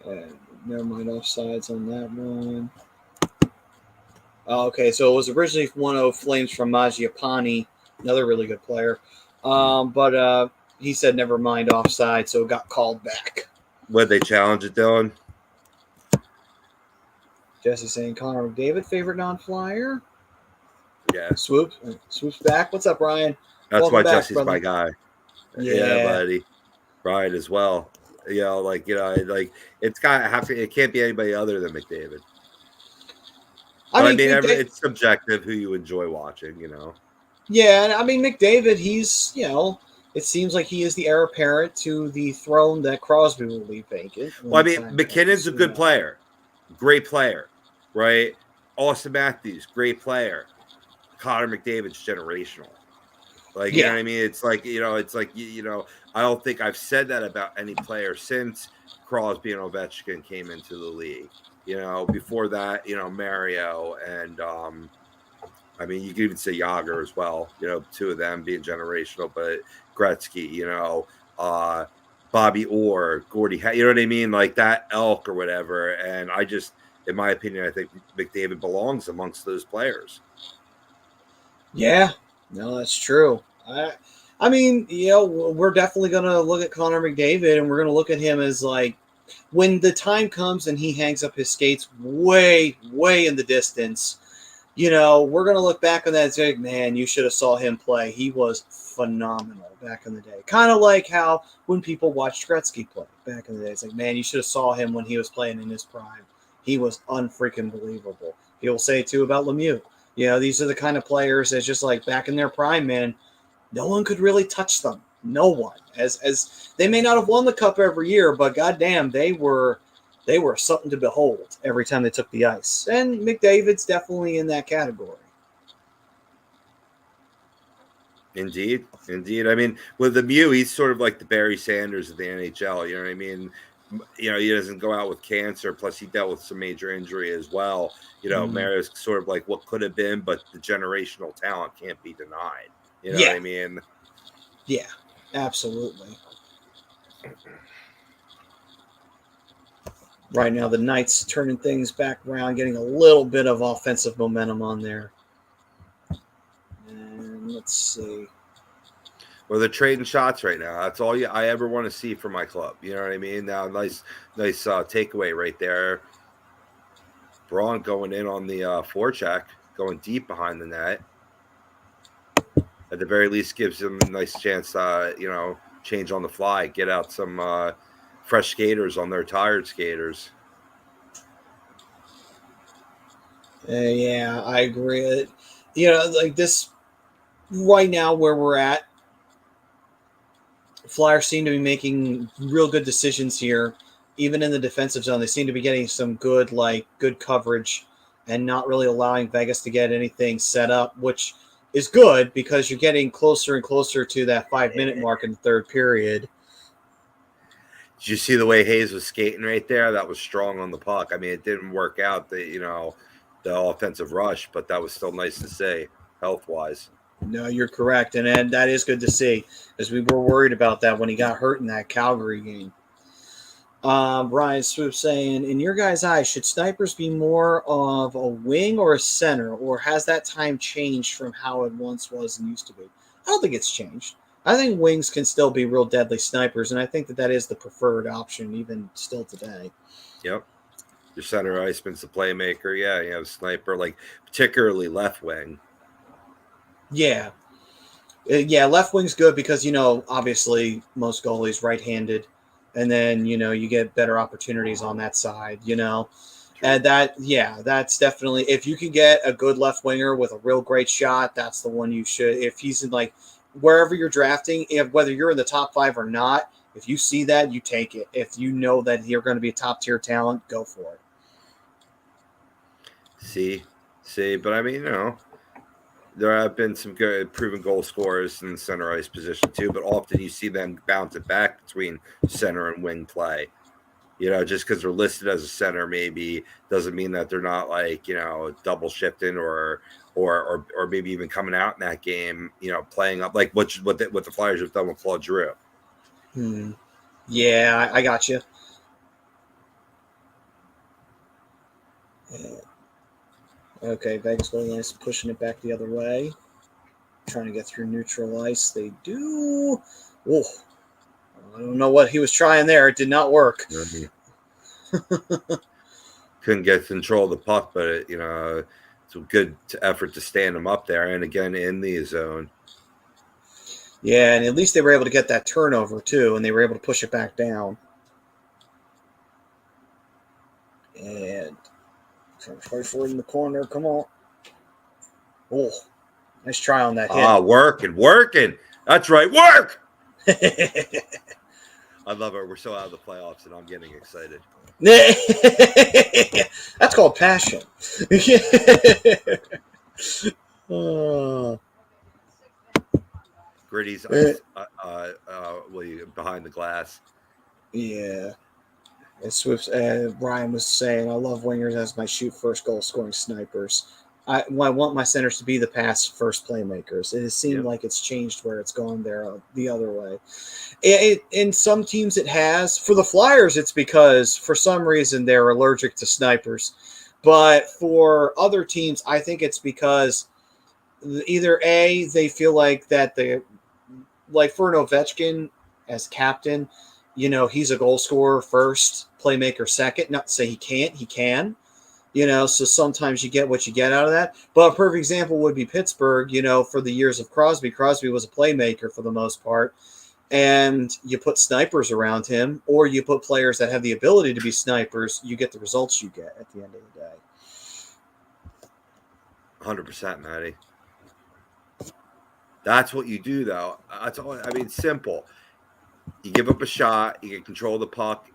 Never mind offsides on that one. Okay, so it was originally 1-0 Flames from Mangiapane, another really good player. But he said never mind offside, so it got called back. Would they challenge it, Dylan? Jesse saying Connor McDavid, favorite non-flyer. Yeah. Swoops back. What's up, Ryan? That's Welcome why back, Jesse's brother. my guy. Yeah, buddy. Ryan as well. It's got to have to. It can't be anybody other than McDavid. It's subjective who you enjoy watching. Yeah, I mean McDavid. He's it seems like he is the heir apparent to the throne that Crosby will leave vacant. Well, McKinnon's a good player, great player. right? Austin Matthews, great player. Connor McDavid's generational. Like, you know what I mean? It's like, I don't think I've said that about any player since Crosby and Ovechkin came into the league. Before that, Mario and I mean, you could even say Yager as well, two of them being generational, but Gretzky, Bobby Orr, Gordy, you know what I mean? Like that elk or whatever. And I just, in my opinion, I think McDavid belongs amongst those players. Yeah, no, that's true. I mean, we're definitely going to look at Connor McDavid, and we're going to look at him as like, when the time comes and he hangs up his skates way, way in the distance, we're going to look back on that and say, man, you should have saw him play. He was phenomenal back in the day. Kind of like how when people watched Gretzky play back in the day, it's like, man, you should have saw him when he was playing in his prime. He was unfreaking believable. He'll say too about Lemieux. These are the kind of players that's just like back in their prime, man. No one could really touch them. No one. As they may not have won the cup every year, but goddamn, they were something to behold every time they took the ice. And McDavid's definitely in that category. Indeed. I mean, with Lemieux, he's sort of like the Barry Sanders of the NHL. You know what I mean? He doesn't go out with cancer. Plus, he dealt with some major injury as well. Mario's sort of like what could have been, but the generational talent can't be denied. You know what I mean? Yeah, absolutely. Right now, the Knights turning things back around, getting a little bit of offensive momentum on there. And let's see. Well, they're trading shots right now. That's all I ever want to see from my club. You know what I mean? Now, nice takeaway right there. Braun going in on the forecheck, going deep behind the net. At the very least, gives him a nice chance to, change on the fly, get out some fresh skaters on their tired skaters. Yeah, I agree. Like this right now where we're at, Flyers seem to be making real good decisions here. Even in the defensive zone, they seem to be getting some good coverage and not really allowing Vegas to get anything set up, which is good because you're getting closer and closer to that 5-minute mark in the third period. Did you see the way Hayes was skating right there? That was strong on the puck. I mean, it didn't work out, the offensive rush, but that was still nice to see health-wise. No, you're correct, and that is good to see, because we were worried about that when he got hurt in that Calgary game. Brian Swoop saying, in your guys' eyes, should snipers be more of a wing or a center, or has that time changed from how it once was and used to be? I don't think it's changed. I think wings can still be real deadly snipers, and I think that is the preferred option even still today. Yep. Your center iceman's the playmaker. Yeah, you have a sniper, like particularly left wing. Yeah. Left wing's good because, obviously most goalies right-handed, and then, you get better opportunities on that side, And that's definitely, if you can get a good left winger with a real great shot, that's the one you should. If he's in wherever you're drafting, whether you're in the top 5 or not, if you see that, you take it. If you know that you're going to be a top-tier talent, go for it. See, but I mean, there have been some good proven goal scorers in the center ice position too, but often you see them bounce it back between center and wing play. Just because they're listed as a center maybe doesn't mean that they're not double shifting or maybe even coming out in that game, playing up like what the Flyers have done with Claude Giroux. Yeah, I got you. Okay, Vegas Golden Knights pushing it back the other way. Trying to get through neutral ice. They do. Oh, I don't know what he was trying there. It did not work. Couldn't get control of the puck, but it's a good effort to stand him up there. And again, in the zone. Yeah, and at least they were able to get that turnover too, and they were able to push it back down. And try for it in the corner. Come on. Oh, nice try on that hit. Working. That's right. Work. I love it. We're so out of the playoffs, and I'm getting excited. That's called passion. Oh. Gritty's behind the glass. Yeah. And Swift, Ryan was saying, I love wingers as my shoot first goal scoring snipers. I want my centers to be the pass first playmakers. It has seemed like it's changed where it's gone there the other way. In some teams it has. For the Flyers, it's because for some reason they're allergic to snipers. But for other teams, I think it's because either A, they feel like that like for an Ovechkin as captain, you know, he's a goal scorer first, playmaker second. Not to say he can't, he can. You know, so sometimes you get what you get out of that. But a perfect example would be Pittsburgh, you know, for the years of Crosby. Crosby was a playmaker for the most part. And you put snipers around him, or you put players that have the ability to be snipers, you get the results you get at the end of the day. 100%, Matty. That's what you do, though. That's all. I mean, simple. You give up a shot, you can control the puck,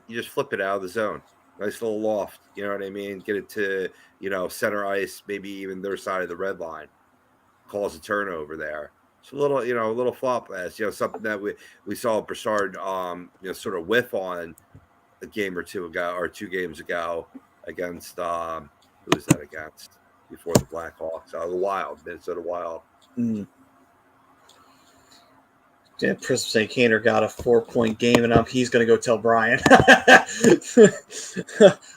you just flip it out of the zone. Nice little loft, you know what I mean? Get it to, you know, center ice, maybe even their side of the red line. Cause a turnover there. It's a little, you know, a little flop pass, you know, something that we saw Broussard, you know, sort of whiff on a game or two ago, or 2 games ago against, who was that against? Before the Blackhawks, the Wild, Minnesota Wild. Mm. Yeah, Prism Cantor got a 4-point game, and he's going to go tell Brian. I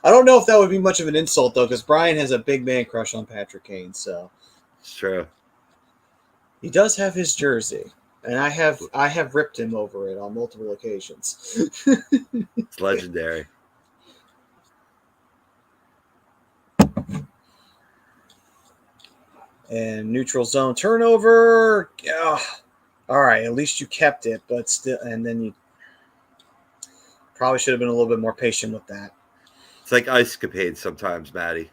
don't know if that would be much of an insult, though, because Brian has a big man crush on Patrick Kane. So it's true. He does have his jersey, and I have ripped him over it on multiple occasions. It's legendary. And neutral zone turnover. All right, at least you kept it, but still, and then you probably should have been a little bit more patient with that. It's like ice capades sometimes, Matty.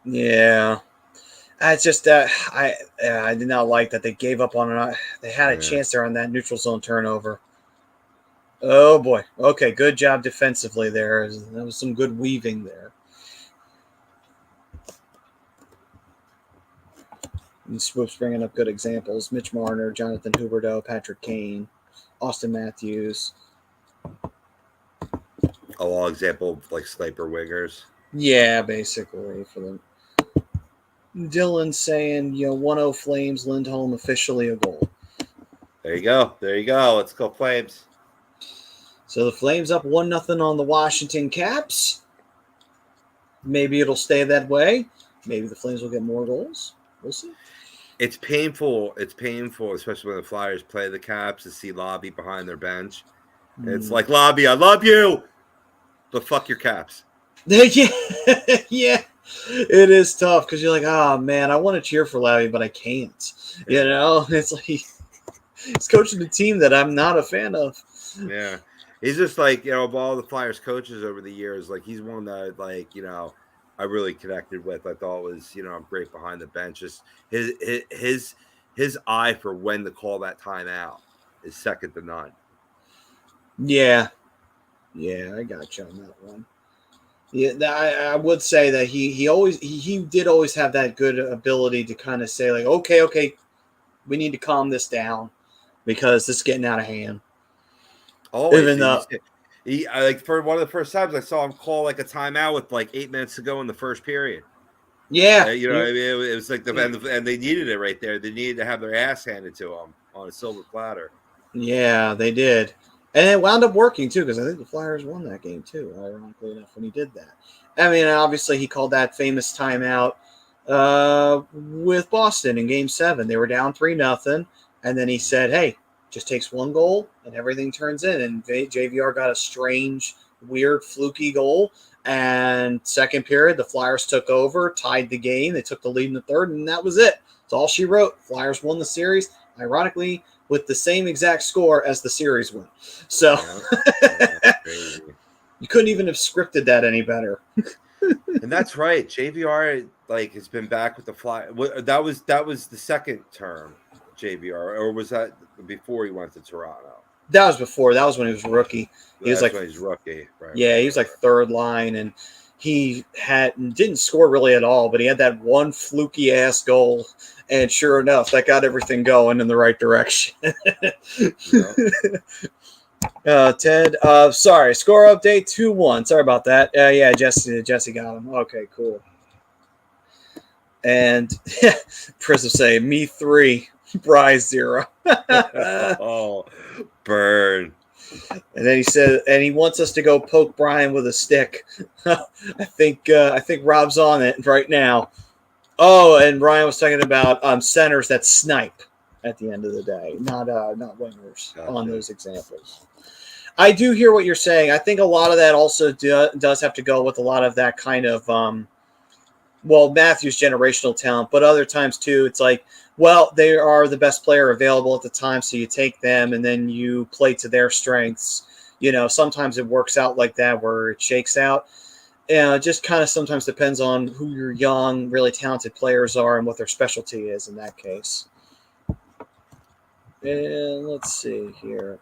Yeah, it's just that I did not like that they gave up on it. They had a chance there on that neutral zone turnover. Oh boy. Okay, good job defensively there. That was some good weaving there. And Swoop's bringing up good examples. Mitch Marner, Jonathan Huberdeau, Patrick Kane, Austin Matthews. A long example of like sniper wingers. Yeah, basically for them. Dylan saying, 1-0 Flames, Lindholm officially a goal. There you go. Let's go Flames. So the Flames up 1-0 on the Washington Caps. Maybe it'll stay that way. Maybe the Flames will get more goals. We'll see. It's painful, especially when the Flyers play the Caps, to see Lobby behind their bench. It's like, Lobby, I love you, but fuck your Caps. Yeah, it is tough because you're like, oh, man, I want to cheer for Lobby, but I can't. It's like he's coaching a team that I'm not a fan of. Yeah. He's just like, of all the Flyers coaches over the years, like he's one that, like, I really connected with. I thought was, great behind the bench. Just his eye for when to call that timeout is second to none. Yeah, I got you on that one. Yeah, I would say that he did always have that good ability to kind of say like, okay, we need to calm this down because this is getting out of hand. Always. Even though. He like for one of the first times I saw him call like a timeout with like 8 minutes to go in the first period. Yeah, what I mean? It was like and they needed it right there. They needed to have their ass handed to them on a silver platter. Yeah, they did, and it wound up working too because I think the Flyers won that game too. Ironically enough, when he did that, I mean, obviously he called that famous timeout with Boston in Game 7. They were down 3-0, and then he said, "Hey, just takes one goal and everything turns in." And JVR got a strange, weird, fluky goal. And second period, the Flyers took over, tied the game. They took the lead in the third, and that was it. That's all she wrote. Flyers won the series, ironically, with the same exact score as the series win. So you couldn't even have scripted that any better. And that's right. JVR has been back with the Flyers. That was the second term. JVR, or was that before he went to Toronto? That was before. That was when he was a rookie. He was That's like, when he's rookie. Right, yeah, he was like third line, and he didn't score really at all, but he had that one fluky ass goal, and sure enough, that got everything going in the right direction. Ted, sorry, score update 2-1. Sorry about that. Yeah, Jesse got him. Okay, cool. And Prism say me 3, Bryce 0. Oh, burn. And then he said, and he wants us to go poke Brian with a stick. I think Rob's on it right now. Oh, and Ryan was talking about centers that snipe at the end of the day, not wingers. Gotcha. On those examples. I do hear what you're saying. I think a lot of that also does have to go with a lot of that kind of, Matthew's generational talent, but other times too, it's like, well, they are the best player available at the time, so you take them and then you play to their strengths. You know, sometimes it works out like that where it shakes out. It just kind of sometimes depends on who your young, really talented players are and what their specialty is in that case. And let's see here.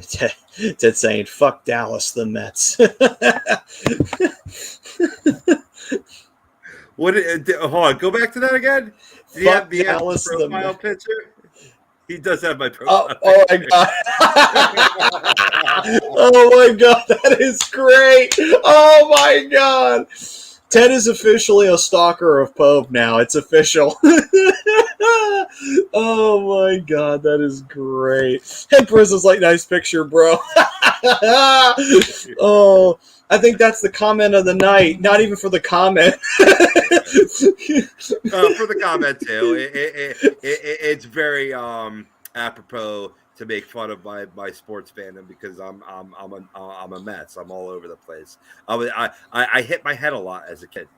Ted saying, fuck Dallas, the Mets. Hold on, go back to that again. Do you have Dallas, profile picture? He does have my profile. Oh my god! Oh my god, that is great! Oh my god! Ted is officially a stalker of Pope now. It's official. Oh my god, that is great. And Prison's like, nice picture, bro. Oh, I think that's the comment of the night. Not even for the comment. For the comment too. It's very apropos to make fun of my sports fandom because I'm a Mets. I'm all over the place. I hit my head a lot as a kid.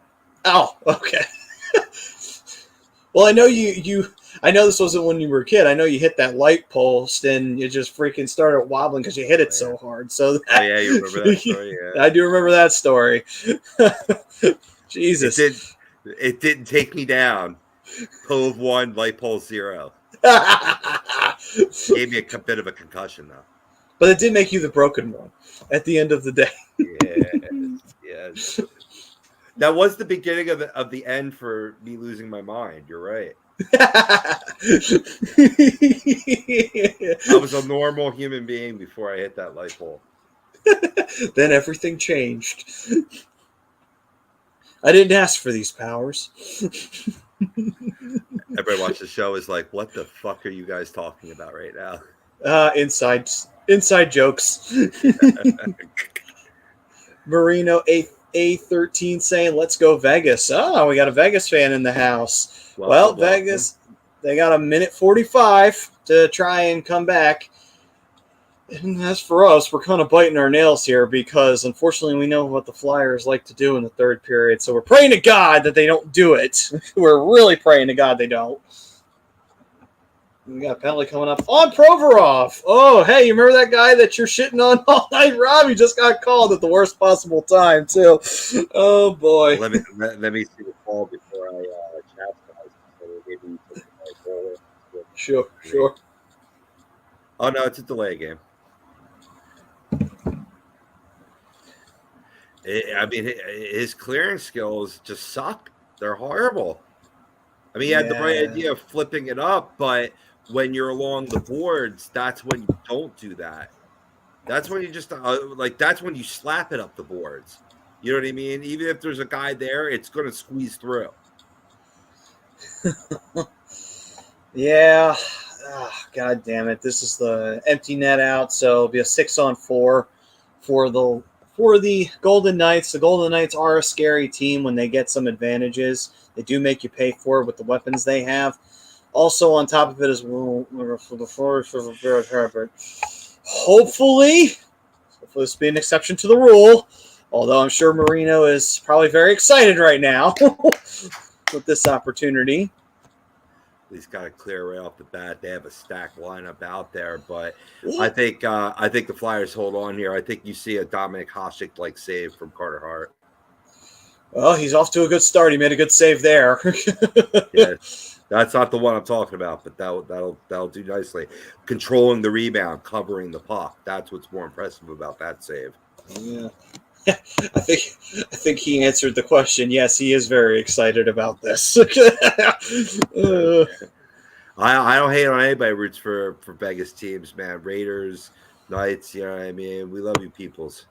Oh, okay. Well, I know I know this wasn't when you were a kid. I know you hit that light post and you just freaking started wobbling because you hit it so hard. So yeah, you remember that story? Yeah. I do remember that story. Jesus. It didn't take me down. Pove 1, light pole 0. Gave me a bit of a concussion, though. But it did make you the broken one at the end of the day. Yes. That was the beginning of the end for me losing my mind. You're right. I was a normal human being before I hit that light pole. Then everything changed. I didn't ask for these powers. Everybody watch the show is like, what the fuck are you guys talking about right now? Inside jokes. Marino A13 saying, let's go Vegas. Oh, we got a Vegas fan in the house. Well, Vegas, they got a minute 45 to try and come back. And as for us, we're kind of biting our nails here because, unfortunately, we know what the Flyers like to do in the third period. So we're praying to God that they don't do it. We're really praying to God they don't. We got a penalty coming up on Provorov. Oh, hey, you remember that guy that you're shitting on all night, Rob? He just got called at the worst possible time, too. Oh, boy. Let me see the call before I chastise. Sure. Oh, no, it's a delay game. His clearing skills just suck. They're horrible. I mean, he had the right idea of flipping it up, but when you're along the boards, that's when you don't do that. That's when you just that's when you slap it up the boards. You know what I mean? Even if there's a guy there, it's going to squeeze through. Yeah. Oh, God damn it. This is the empty net out, so it'll be a 6-on-4 for the Golden Knights. The Golden Knights are a scary team when they get some advantages. They do make you pay for it with the weapons they have. Also, on top of it as well, hopefully this will be an exception to the rule, although I'm sure Marino is probably very excited right now with this opportunity. He's got to clear right off the bat. They have a stacked lineup out there, but I think the Flyers hold on here. I think you see a Dominic Hasek-like save from Carter Hart. Well, he's off to a good start. He made a good save there. Yes. That's not the one I'm talking about, but that'll do nicely. Controlling the rebound, covering the puck. That's what's more impressive about that save. Yeah. I think he answered the question. Yes, he is very excited about this. I don't hate on anybody who roots for Vegas teams, man. Raiders, Knights, you know what I mean? We love you peoples.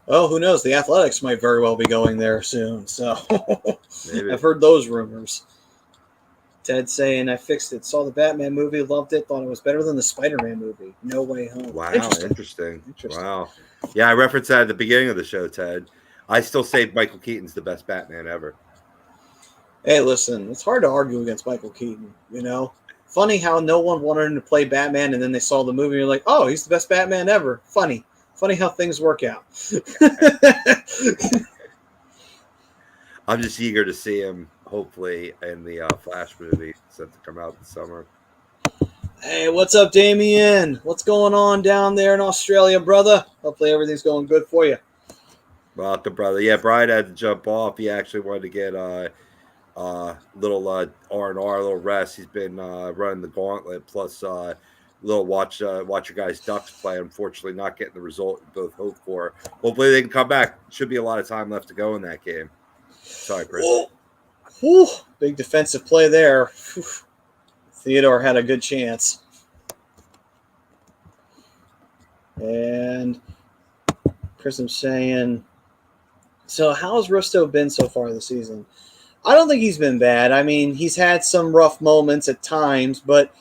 Oh, who knows? The Athletics might very well be going there soon. So Maybe. I've heard those rumors. Ted saying, I fixed it. Saw the Batman movie, loved it, thought it was better than the Spider-Man movie. No Way Home. Wow, interesting. Wow. Yeah, I referenced that at the beginning of the show, Ted. I still say Michael Keaton's the best Batman ever. Hey, listen, it's hard to argue against Michael Keaton, you know? Funny how no one wanted him to play Batman, and then they saw the movie and you're like, oh, he's the best Batman ever. Funny how things work out. I'm just eager to see him, hopefully, in the Flash movie set to come out this summer. Hey, what's up, Damien? What's going on down there in Australia, brother? Hopefully everything's going good for you. Welcome, brother. Yeah, Brian had to jump off. He actually wanted to get little R&R, little rest. He's been running the gauntlet, plus little watch your guys' Ducks play. Unfortunately, not getting the result you both hope for. Hopefully, they can come back. Should be a lot of time left to go in that game. Sorry, Chris. Whew. Big defensive play there. Whew. Theodore had a good chance. And Chris is saying, so how has Rusto been so far this season? I don't think he's been bad. I mean, he's had some rough moments at times, but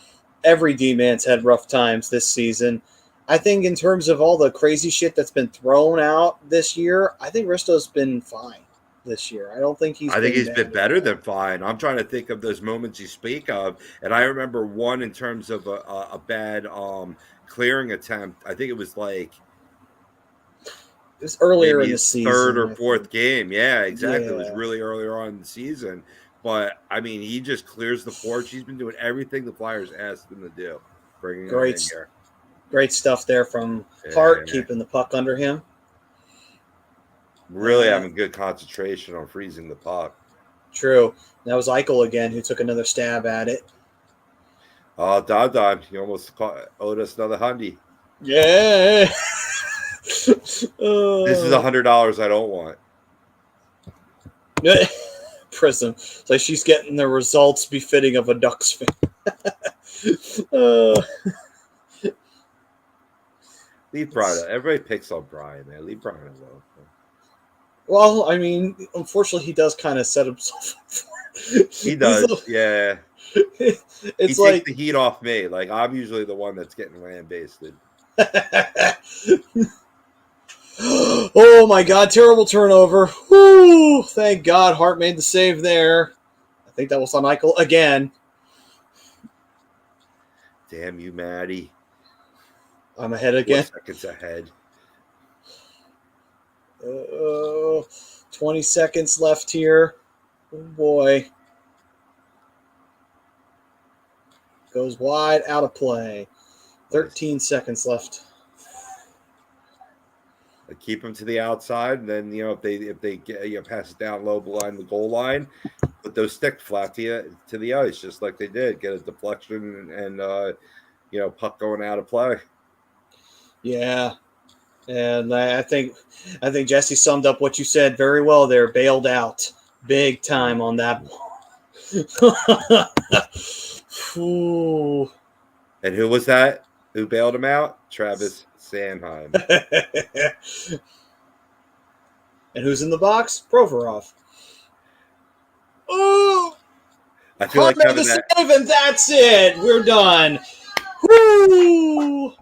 every D-man's had rough times this season. I think in terms of all the crazy shit that's been thrown out this year, I think Rusto's been fine this year. I don't think he's been better than fine. I'm trying to think of those moments you speak of, and I remember one in terms of a bad clearing attempt. I think it was like it was earlier in the season, third or fourth game. Yeah, exactly. Yeah. It was really earlier on in the season, but I mean, he just clears the porch. He's been doing everything the Flyers asked him to do. Bringing him in here. Great stuff there from Hart, keeping the puck under him. Really having good concentration on freezing the puck. True. That was Eichel again who took another stab at it. Oh, Don, you almost owed us another hundy. Yeah. This is $100 I don't want. Prism. It's like she's getting the results befitting of a Ducks fan. Leave Brian. Everybody picks on Brian, man. Leave Brian alone. Well, I mean, unfortunately, he does kind of set himself up for it. He does, yeah. It's he like takes the heat off me. Like, I'm usually the one that's getting land-basted. Oh, my God. Terrible turnover. Woo! Thank God Hart made the save there. I think that was on Eichel again. Damn you, Maddie. I'm ahead again. 4 seconds ahead. 20 seconds left here. Oh, boy. Goes wide, out of play. 13 seconds left. Keep them to the outside, and then if they get pass it down low behind the goal line, put those sticks flat to the ice, just like they did. Get a deflection and puck going out of play. Yeah. And I think Jesse summed up what you said very well there. Bailed out big time on that one. And who was that? Who bailed him out? Travis Sanheim. And who's in the box? Provorov. Oh! I feel like having that. Save, and that's it. We're done. Woo!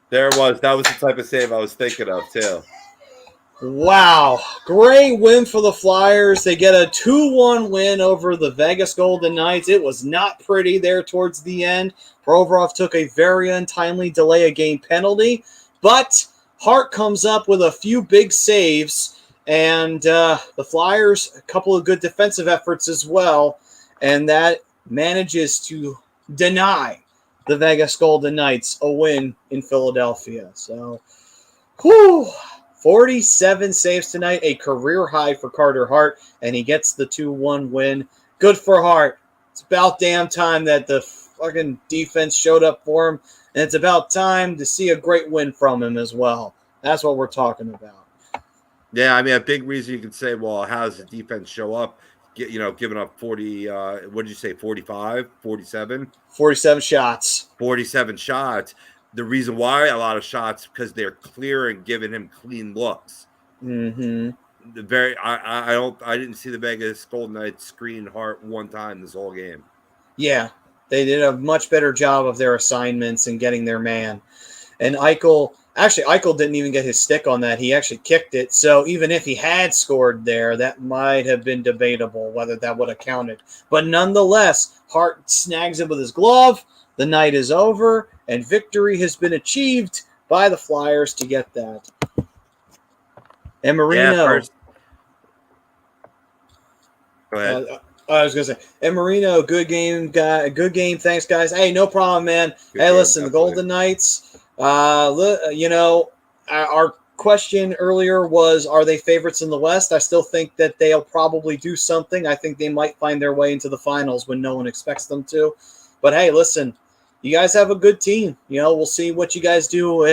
There it was. That was the type of save I was thinking of, too. Wow. Great win for the Flyers. They get a 2-1 win over the Vegas Golden Knights. It was not pretty there towards the end. Provorov took a very untimely delay of game penalty, but Hart comes up with a few big saves, and the Flyers, a couple of good defensive efforts as well, and that manages to deny the Vegas Golden Knights a win in Philadelphia. So, 47 saves tonight, a career high for Carter Hart, and he gets the 2-1 win. Good for Hart. It's about damn time that the fucking defense showed up for him, and it's about time to see a great win from him as well. That's what we're talking about. Yeah, I mean, a big reason you can say, well, how does the defense show up? Giving up 40, what did you say, 45, 47? 47 shots. 47 shots. The reason why a lot of shots, because they're clear and giving him clean looks. Mm-hmm. I didn't see the Vegas Golden Knights screen Hart one time this whole game. Yeah, they did a much better job of their assignments and getting their man. And Eichel didn't even get his stick on that. He actually kicked it. So even if he had scored there, that might have been debatable whether that would have counted. But nonetheless, Hart snags it with his glove. The night is over, and victory has been achieved by the Flyers to get that. And Marino. Go ahead. I was going to say, and Marino, good game, guy. Good game. Thanks, guys. Hey, no problem, man. Good hey, game, listen, definitely. The Golden Knights, our question earlier was, are they favorites in the West? I still think that they'll probably do something. I think they might find their way into the finals when no one expects them to. But hey, listen, you guys have a good team. We'll see what you guys do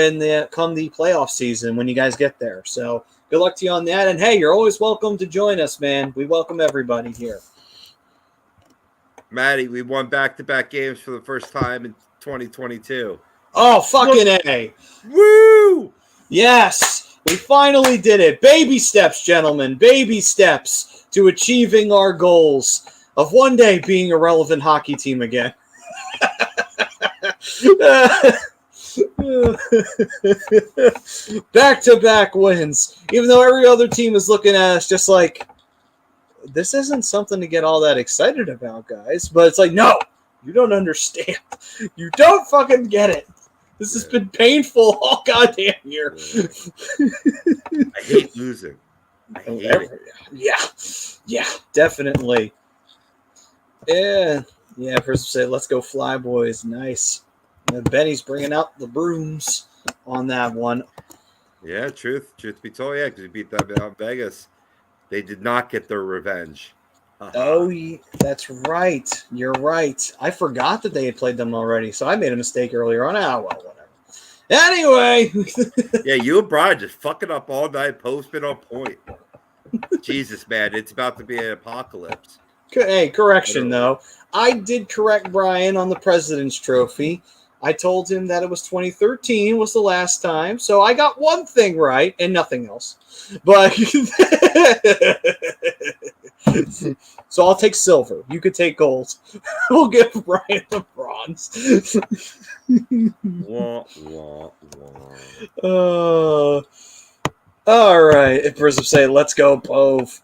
come the playoff season when you guys get there. So good luck to you on that. And hey, you're always welcome to join us, man. We welcome everybody here. Maddie, we won back-to-back games for the first time in 2022. Oh, fucking A. Woo! Yes, we finally did it. Baby steps, gentlemen. Baby steps to achieving our goals of one day being a relevant hockey team again. Back-to-back wins. Even though every other team is looking at us just like, this isn't something to get all that excited about, guys. But it's like, no, you don't understand. You don't fucking get it. This has been painful all goddamn year. I hate losing. I hate it. Yeah, definitely. Yeah, first say, let's go Fly Boys. Nice. And Benny's bringing out the brooms on that one. Yeah, truth be told, yeah, because we beat them out in Vegas. They did not get their revenge. Oh, that's right. You're right. I forgot that they had played them already, so I made a mistake earlier on. Well, whatever. Anyway. Yeah, you and Brian just fucking up all night, posting on point. Jesus, man, it's about to be an apocalypse. Hey, correction, though. I did correct Brian on the President's Trophy. I told him that it was 2013 was the last time, so I got one thing right and nothing else. But so I'll take silver. You could take gold. We'll give Brian the bronze. Wah, wah, wah. All right. First, say, let's go, Pove.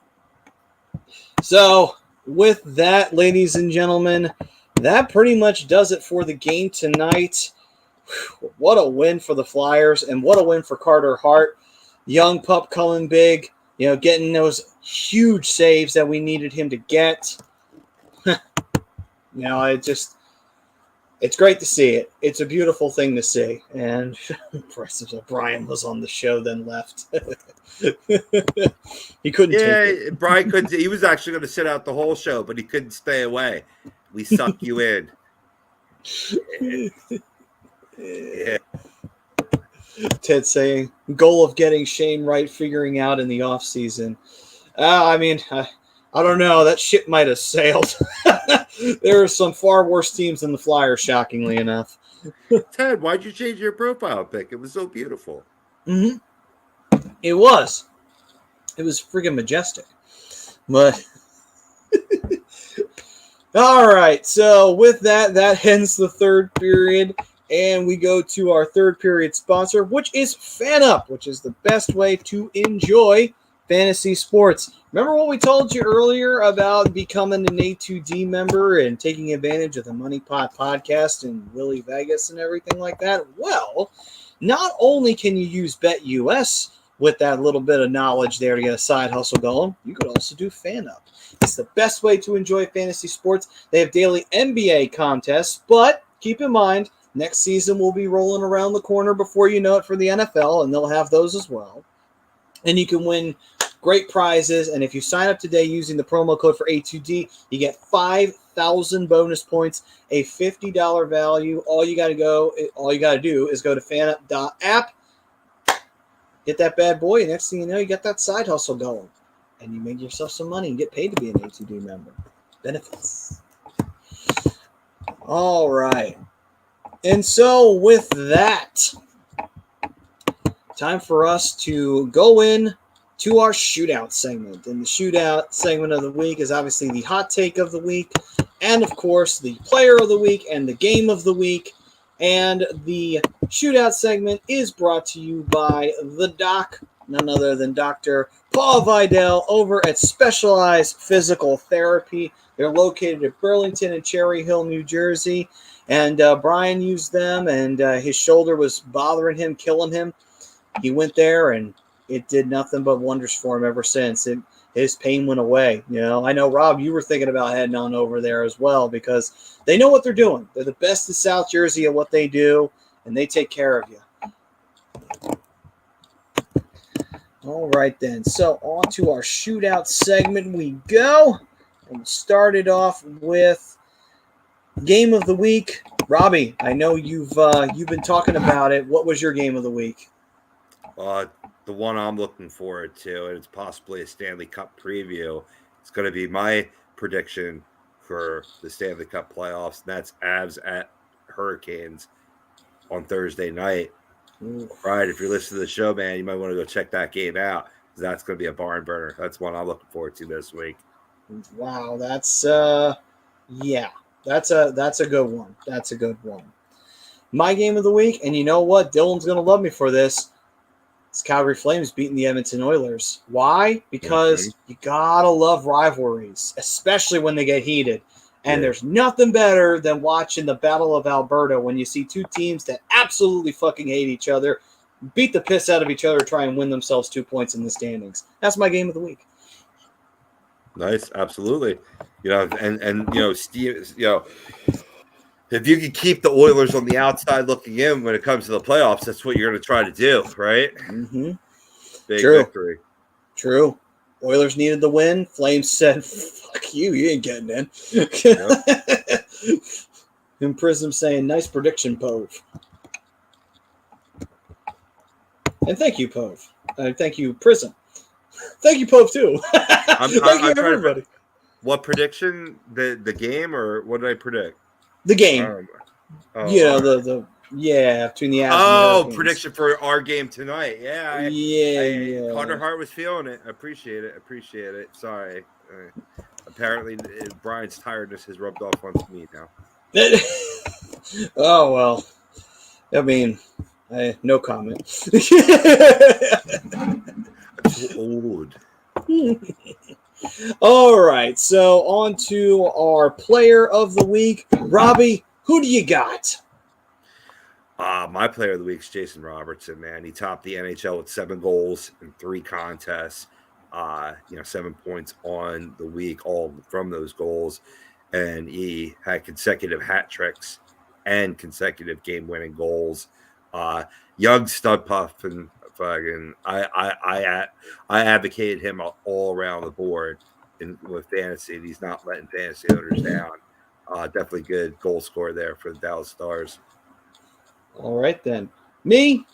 So, with that, ladies and gentlemen, that pretty much does it for the game tonight. What a win for the Flyers, and what a win for Carter Hart. Young pup coming big, getting those huge saves that we needed him to get. It's great to see it. It's a beautiful thing to see. And Brian was on the show, then left. He couldn't take it. Brian couldn't. He was actually going to sit out the whole show, but he couldn't stay away. We suck you in. Yeah. Ted saying, goal of getting Shane Wright figuring out in the offseason. I don't know. That ship might have sailed. There are some far worse teams than the Flyers, shockingly enough. Ted, why'd you change your profile pic? It was so beautiful. Mm-hmm. It was. It was friggin' majestic. But all right. So with that ends the third period. And we go to our third period sponsor, which is FanUp, which is the best way to enjoy fantasy sports. Remember what we told you earlier about becoming an A2D member and taking advantage of the Money Pot podcast and Willie Vegas and everything like that? Well, not only can you use BetUS with that little bit of knowledge there to get a side hustle going, you could also do FanUp. It's the best way to enjoy fantasy sports. They have daily NBA contests, but keep in mind, next season will be rolling around the corner before you know it for the NFL, and they'll have those as well. And you can win great prizes. And if you sign up today using the promo code for A2D, you get 5,000 bonus points, a $50 value. All you got to do is go to fanup.app, get that bad boy, and next thing you know, you got that side hustle going. And you make yourself some money and get paid to be an A2D member. Benefits. All right. And so with that, time for us to go in to our shootout segment. And the shootout segment of the week is obviously the hot take of the week, and of course the player of the week and the game of the week. And the shootout segment is brought to you by the doc, none other than Dr. Paul Vidal over at Specialized Physical Therapy. They're located at Burlington and Cherry Hill, New Jersey. And Brian used them, and his shoulder was bothering him, killing him. He went there, and it did nothing but wonders for him ever since. His pain went away. You know, I know, Rob, you were thinking about heading on over there as well because they know what they're doing. They're the best in South Jersey at what they do, and they take care of you. All right, then. So on to our shootout segment we go. And we'll start it off with game of the week. Robbie, I know you've been talking about it. What was your game of the week? The one I'm looking forward to, and it's possibly a Stanley Cup preview. It's going to be my prediction for the Stanley Cup playoffs, and that's Avs at Hurricanes on Thursday night. Ooh. Right, if you're listening to the show, man, you might want to go check that game out. That's going to be a barn burner. That's one I'm looking forward to this week. Wow, that's a good one. That's a good one. My game of the week, and you know what? Dylan's going to love me for this. It's Calgary Flames beating the Edmonton Oilers. Why? Because you got to love rivalries, especially when they get heated. And there's nothing better than watching the Battle of Alberta when you see two teams that absolutely fucking hate each other, beat the piss out of each other, try and win themselves 2 points in the standings. That's my game of the week. Nice, absolutely. You know, and you know, Steve, you know, if you can keep the Oilers on the outside looking in when it comes to the playoffs, that's what you're going to try to do, right? Mm-hmm. Big victory. True. Oilers needed the win. Flames said, "Fuck you, you ain't getting in." Yep. And Prism saying, "Nice prediction, Pove." And thank you, Pove. Thank you, Prism. Thank you, Pove, too. Thank you, everybody. What prediction? The game, or what did I predict? The game. Between the Avs and the Hurricanes. Prediction for our game tonight. Yeah. Carter Hart was feeling it. I appreciate it. Sorry. Apparently, Brian's tiredness has rubbed off onto me now. Oh, well. I mean, no comment. Old. All right, so on to our player of the week. Robbie, who do you got? My player of the week is Jason Robertson, man. He topped the NHL with 7 goals in 3 contests. 7 points on the week, all from those goals. And he had consecutive hat tricks and consecutive game-winning goals. Young stud puff, and fucking I advocated him all around the board with fantasy. He's not letting fantasy owners down. Definitely good goal scorer there for the Dallas Stars. All right, then. Me,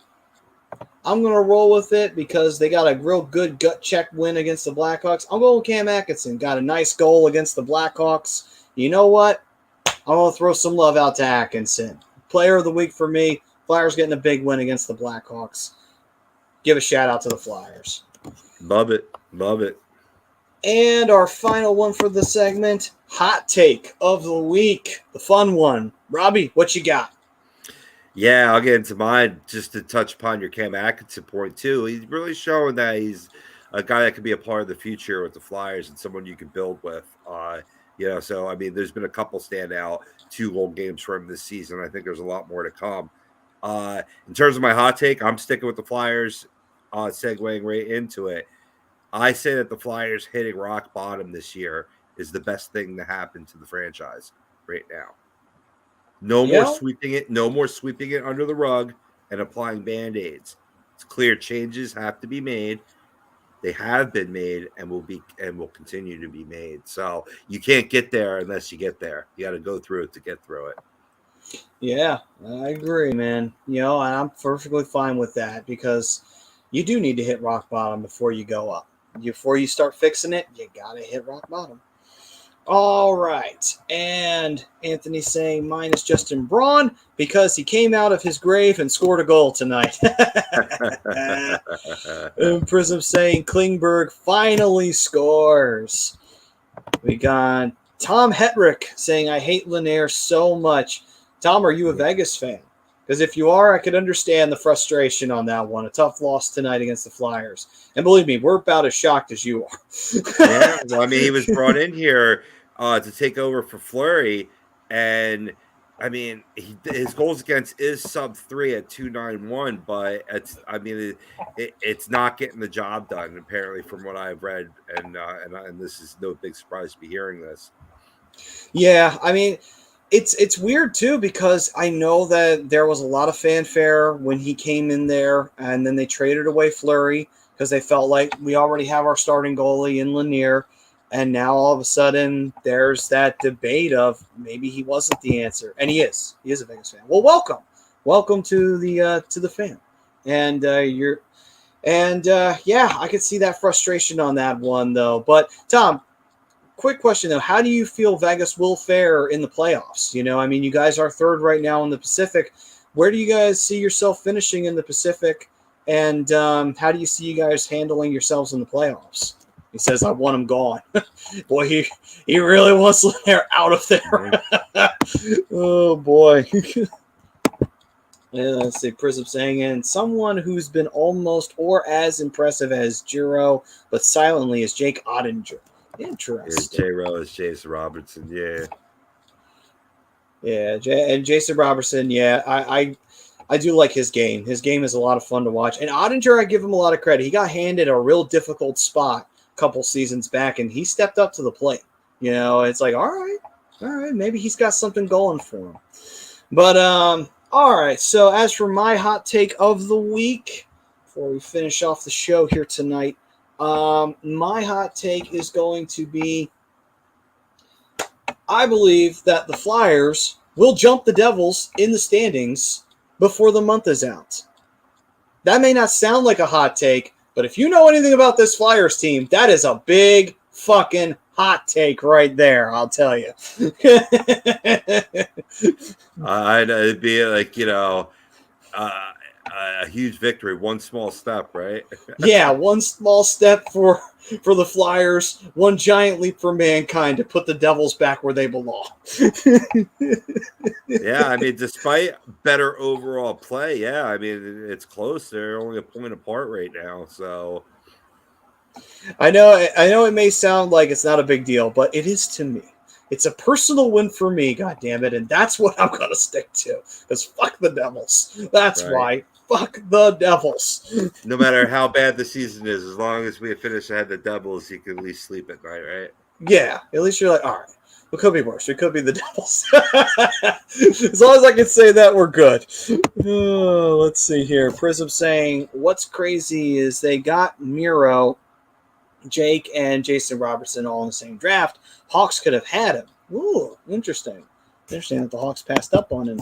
I'm going to roll with it because they got a real good gut check win against the Blackhawks. I'm going with Cam Atkinson. Got a nice goal against the Blackhawks. You know what? I'm going to throw some love out to Atkinson. Player of the week for me. Flyers getting a big win against the Blackhawks. Give a shout out to the Flyers. Love it. And our final one for the segment, hot take of the week. The fun one. Robbie, what you got? Yeah, I'll get into mine just to touch upon your Cam Atkinson point, too. He's really showing that he's a guy that could be a part of the future with the Flyers and someone you can build with. So, I mean, there's been a couple standout 2-goal games for him this season. I think there's a lot more to come. In terms of my hot take, I'm sticking with the Flyers, segueing right into it. I say that the Flyers hitting rock bottom this year is the best thing to happen to the franchise right now. No more sweeping it under the rug and applying Band-Aids. It's clear changes have to be made. They have been made and will continue to be made. So you can't get there unless you get there. You got to go through it to get through it. Yeah, I agree, man. And I'm perfectly fine with that because you do need to hit rock bottom before you go up. Before you start fixing it, you got to hit rock bottom. All right. And Anthony's saying mine is Justin Braun because he came out of his grave and scored a goal tonight. And Prism saying Klingberg finally scores. We got Tom Hetrick saying, I hate Lehner so much. Tom, are you a Vegas fan? Because if you are, I could understand the frustration on that one. A tough loss tonight against the Flyers. And believe me, we're about as shocked as you are. Yeah, well, I mean, he was brought in here to take over for Fleury. And, I mean, his goals against is sub-3 at 291, but it's not getting the job done, apparently, from what I've read. And this is no big surprise to be hearing this. Yeah, I mean, it's weird, too, because I know that there was a lot of fanfare when he came in there, and then they traded away Fleury because they felt like we already have our starting goalie in Lehner, and now all of a sudden there's that debate of maybe he wasn't the answer, and he is a Vegas fan. Well, welcome to the fan, and yeah, I could see that frustration on that one though. But Tom, quick question though, how do you feel Vegas will fare in the playoffs? I mean, you guys are third right now in the Pacific. Where do you guys see yourself finishing in the Pacific? And how do you see you guys handling yourselves in the playoffs? He says, I want him gone. Boy, he really wants Lehner out of there. Oh, boy. Yeah, let's see. Prism saying, and someone who's been almost or as impressive as Giroux, but silently is Jake Ottinger. Interesting. J-Row is Jason Robertson, yeah. Yeah, and Jason Robertson, yeah, I do like his game. His game is a lot of fun to watch. And Ottinger, I give him a lot of credit. He got handed a real difficult spot a couple seasons back, and he stepped up to the plate. It's like, all right, maybe he's got something going for him. But, all right, so as for my hot take of the week, before we finish off the show here tonight, my hot take is going to be, I believe that the Flyers will jump the Devils in the standings before the month is out. That may not sound like a hot take, but if you know anything about this Flyers team, that is a big fucking hot take right there, I'll tell you. It'd be like, a huge victory, one small step, right? Yeah, one small step for the Flyers, one giant leap for mankind to put the Devils back where they belong. Yeah, I mean, despite better overall play, yeah, I mean, it's close. They're only a point apart right now, so. I know it may sound like it's not a big deal, but it is to me. It's a personal win for me, goddammit, and that's what I'm going to stick to. Because fuck the Devils. That's right. Why. Fuck the Devils. No matter how bad the season is, as long as we finish ahead of the Devils, you can at least sleep at night, right? Yeah, at least you're like, all right, it could be worse. It could be the Devils. As long as I can say that, we're good. Let's see here. Prism saying, what's crazy is they got Miro, Jake, and Jason Robertson all in the same draft. Hawks could have had him. Ooh, interesting. Interesting that the Hawks passed up on him.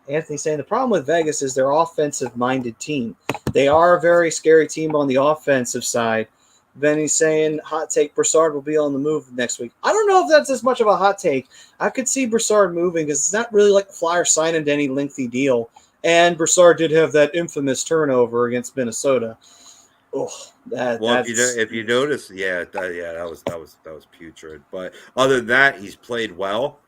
Anthony saying the problem with Vegas is their offensive-minded team. They are a very scary team on the offensive side. Then he's saying, hot take, Brassard will be on the move next week. I don't know if that's as much of a hot take. I could see Brassard moving because it's not really like the Flyers signing to any lengthy deal. And Brassard did have that infamous turnover against Minnesota. Oh, if you notice, that was putrid. But other than that, he's played well.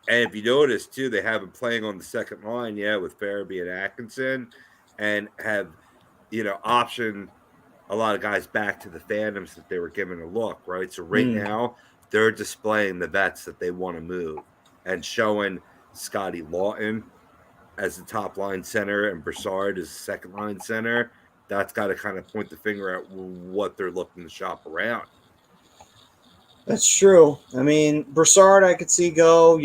And if you notice too, they have him playing on the second line, with Farabee and Atkinson, and have optioned a lot of guys back to the Phantoms that they were given a look, right? So now they're displaying the vets that they want to move and showing Scotty Laughton as the top line center and Brassard as the second line center. That's got to kind of point the finger at what they're looking to shop around. That's true. I mean, Brassard I could see go,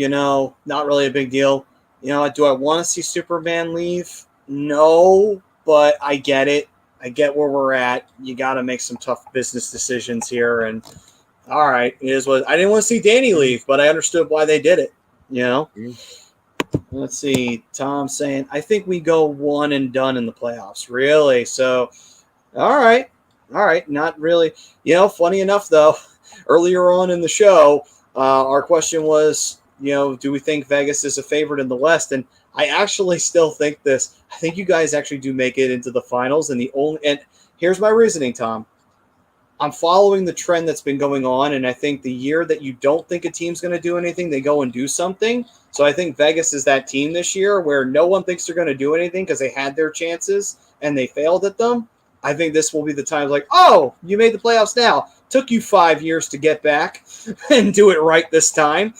not really a big deal. Do I want to see Superman leave? No, but I get it. I get where we're at. You got to make some tough business decisions here. And all right, it is what I didn't want to see Danny leave, but I understood why they did it. You know. Let's see. Tom saying, I think we go one and done in the playoffs. Really? So, all right. Not really. You know, funny enough, though, earlier on in the show, our question was, you know, do we think Vegas is a favorite in the West? And I actually still think this. I think you guys actually do make it into the finals. And here's my reasoning, Tom. I'm following the trend that's been going on, and I think the year that you don't think a team's going to do anything, they go and do something. So I think Vegas is that team this year where no one thinks they're going to do anything because they had their chances and they failed at them. I think this will be the time like, oh, you made the playoffs now. Took you 5 years to get back and do it right this time.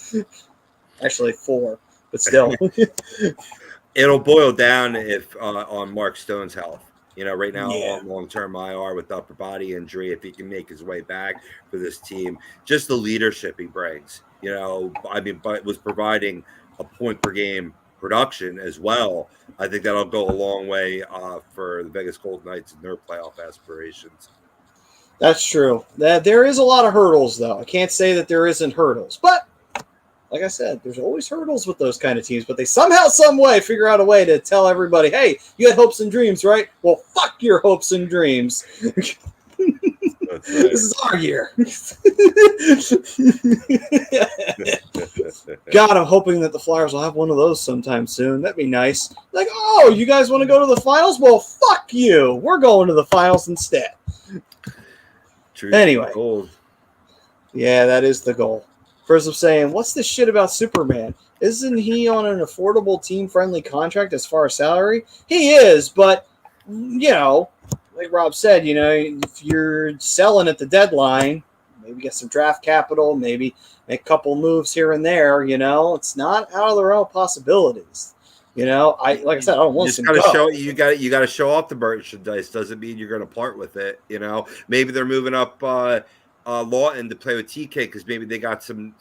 Actually 4, but still. It'll boil down on Mark Stone's health. You know, right now, Yeah. on long-term IR with upper body injury, if he can make his way back for this team, just the leadership he brings, you know, I mean, but was providing a point per game production as well. I think that'll go a long way for the Vegas Golden Knights and their playoff aspirations. That's true. There is a lot of hurdles, though. I can't say that there isn't hurdles, but like I said, there's always hurdles with those kind of teams, but they somehow, some way figure out a way to tell everybody, hey, you had hopes and dreams, right? Well, fuck your hopes and dreams. That's right. This is our year. God, I'm hoping that the Flyers will have one of those sometime soon. That'd be nice. Like, oh, you guys want to go to the finals? Well, fuck you. We're going to the finals instead. Anyway. Gold. Yeah, that is the goal. First of saying, what's this shit about Superman? Isn't he on an affordable team-friendly contract as far as salary? He is, but, you know, like Rob said, you know, if you're selling at the deadline, maybe get some draft capital, maybe make a couple moves here and there, you know, it's not out of the realm of possibilities. You know, like I said, I don't want to go. You got to show off the merchandise. Doesn't mean you're going to part with it. You know, maybe they're moving up Laughton to play with TK because maybe they got some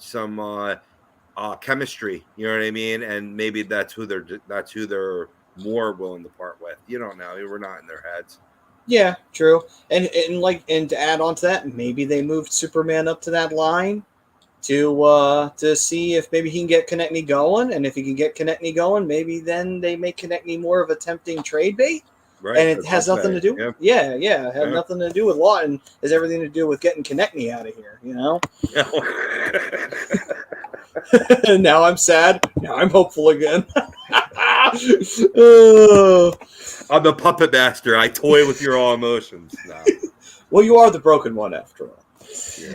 chemistry. You know what I mean? And maybe that's who they're more willing to part with. You don't know. We're not in their heads. Yeah, true. And to add on to that, maybe they moved Superman up to that line to see if maybe he can get Konecny going, and if he can get Konecny going, maybe then they make Konecny more of a tempting trade bait. Right. And it has nothing to do. Yeah. It has nothing to do with Laughton. It has everything to do with getting Konecny out of here. You know. Now I'm sad. Now I'm hopeful again. I'm the puppet master. I toy with your all emotions now. Well, you are the broken one after all. Yeah.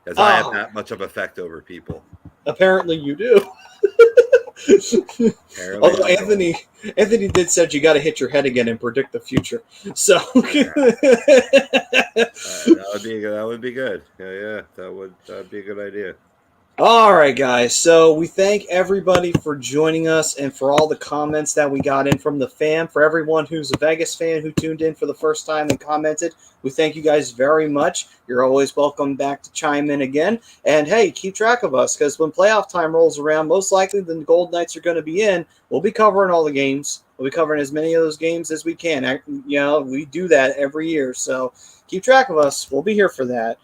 Because I have that much of effect over people. Apparently you do. Although Anthony did said you got to hit your head again and predict the future. So that would be good. Yeah, that'd be a good idea. All right, guys. So we thank everybody for joining us and for all the comments that we got in from the fan. For everyone who's a Vegas fan who tuned in for the first time and commented, we thank you guys very much. You're always welcome back to chime in again. And, hey, keep track of us because when playoff time rolls around, most likely the Golden Knights are going to be in. We'll be covering all the games. We'll be covering as many of those games as we can. You know, we do that every year. So keep track of us. We'll be here for that.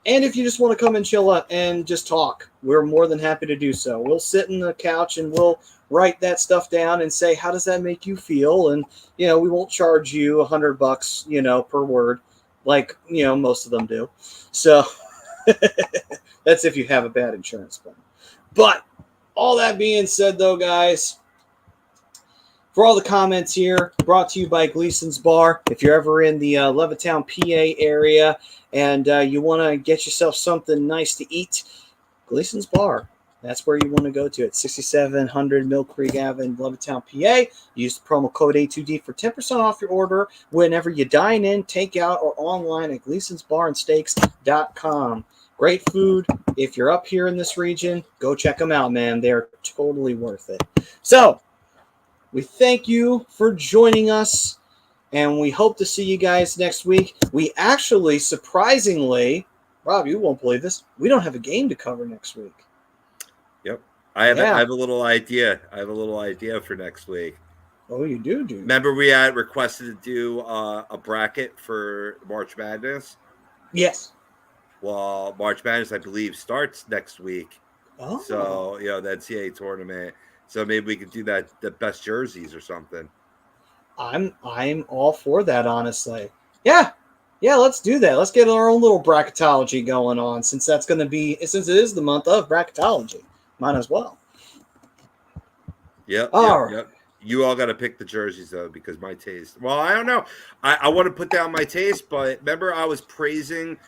And if you just want to come and chill out and just talk, we're more than happy to do so. We'll sit in the couch and we'll write that stuff down and say, how does that make you feel? And, you know, we won't charge you $100, you know, per word, like, you know, most of them do. So that's if you have a bad insurance plan. But all that being said, though, guys, for all the comments here, brought to you by Gleason's Bar. If you're ever in the Levittown, PA area and you want to get yourself something nice to eat, Gleason's Bar. That's where you want to go to at 6700 Mill Creek Ave in Levittown, PA. Use the promo code A2D for 10% off your order whenever you dine in, take out, or online at Gleason'sBarandSteaks.com. Great food. If you're up here in this region, go check them out, man. They're totally worth it. So, we thank you for joining us, and we hope to see you guys next week. We actually, surprisingly, Rob, you won't believe this, we don't have a game to cover next week. Yep. I have a little idea. I have a little idea for next week. Oh, you do. Remember we had requested to do a bracket for March Madness? Yes. Well, March Madness, I believe, starts next week. Oh. So, the NCAA tournament. So maybe we could do that, the best jerseys or something. I'm all for that, honestly. Yeah, let's do that. Let's get our own little bracketology going on since it is the month of bracketology. Might as well. Yep. Right. Yep. You all got to pick the jerseys though, because my taste. Well, I don't know. I want to put down my taste, but remember I was praising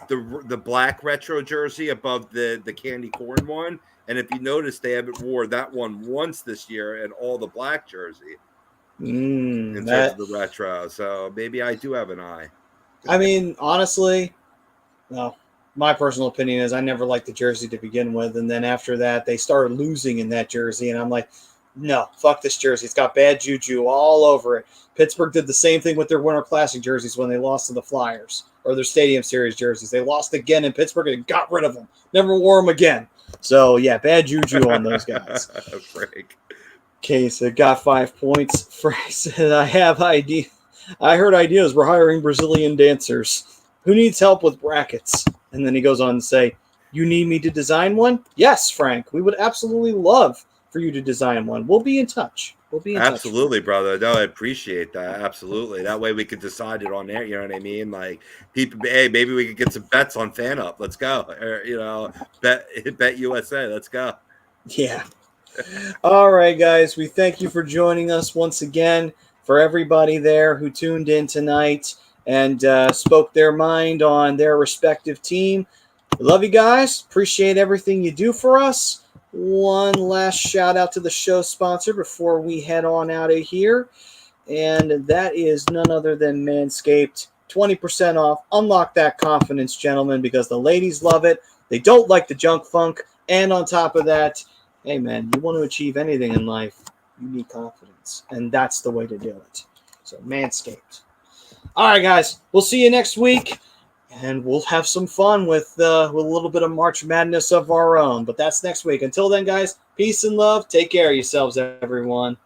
the black retro jersey above the candy corn one, and if you notice, they haven't wore that one once this year, and all the black jersey in terms of the retro. So maybe I do have an eye. I mean, honestly, no. My personal opinion is I never liked the jersey to begin with, and then after that, they started losing in that jersey, and I'm like, no, fuck this jersey. It's got bad juju all over it. Pittsburgh did the same thing with their Winter Classic jerseys when they lost to the Flyers, or their Stadium Series jerseys. They lost again in Pittsburgh and got rid of them. Never wore them again. So, yeah, bad juju on those guys. Frank. Case got 5 points. Frank said, I heard ideas. We're hiring Brazilian dancers. Who needs help with brackets? And then he goes on to say, you need me to design one? Yes, Frank. We would absolutely love for you to design one. We'll be in touch. Absolutely, brother. No, I appreciate that. Absolutely. That way we could decide it on there. You know what I mean? Like, people, hey, maybe we could get some bets on Fan Up. Let's go. Or, bet USA. Let's go. Yeah. All right, guys. We thank you for joining us once again. For everybody there who tuned in tonight and spoke their mind on their respective team. We love you guys. Appreciate everything you do for us. One last shout out to the show sponsor before we head on out of here. And that is none other than Manscaped. 20% off. Unlock that confidence, gentlemen, because the ladies love it. They don't like the junk funk. And on top of that, hey, man, you want to achieve anything in life, you need confidence. And that's the way to do it. So Manscaped. All right, guys. We'll see you next week. And we'll have some fun with a little bit of March Madness of our own. But that's next week. Until then, guys, peace and love. Take care of yourselves, everyone.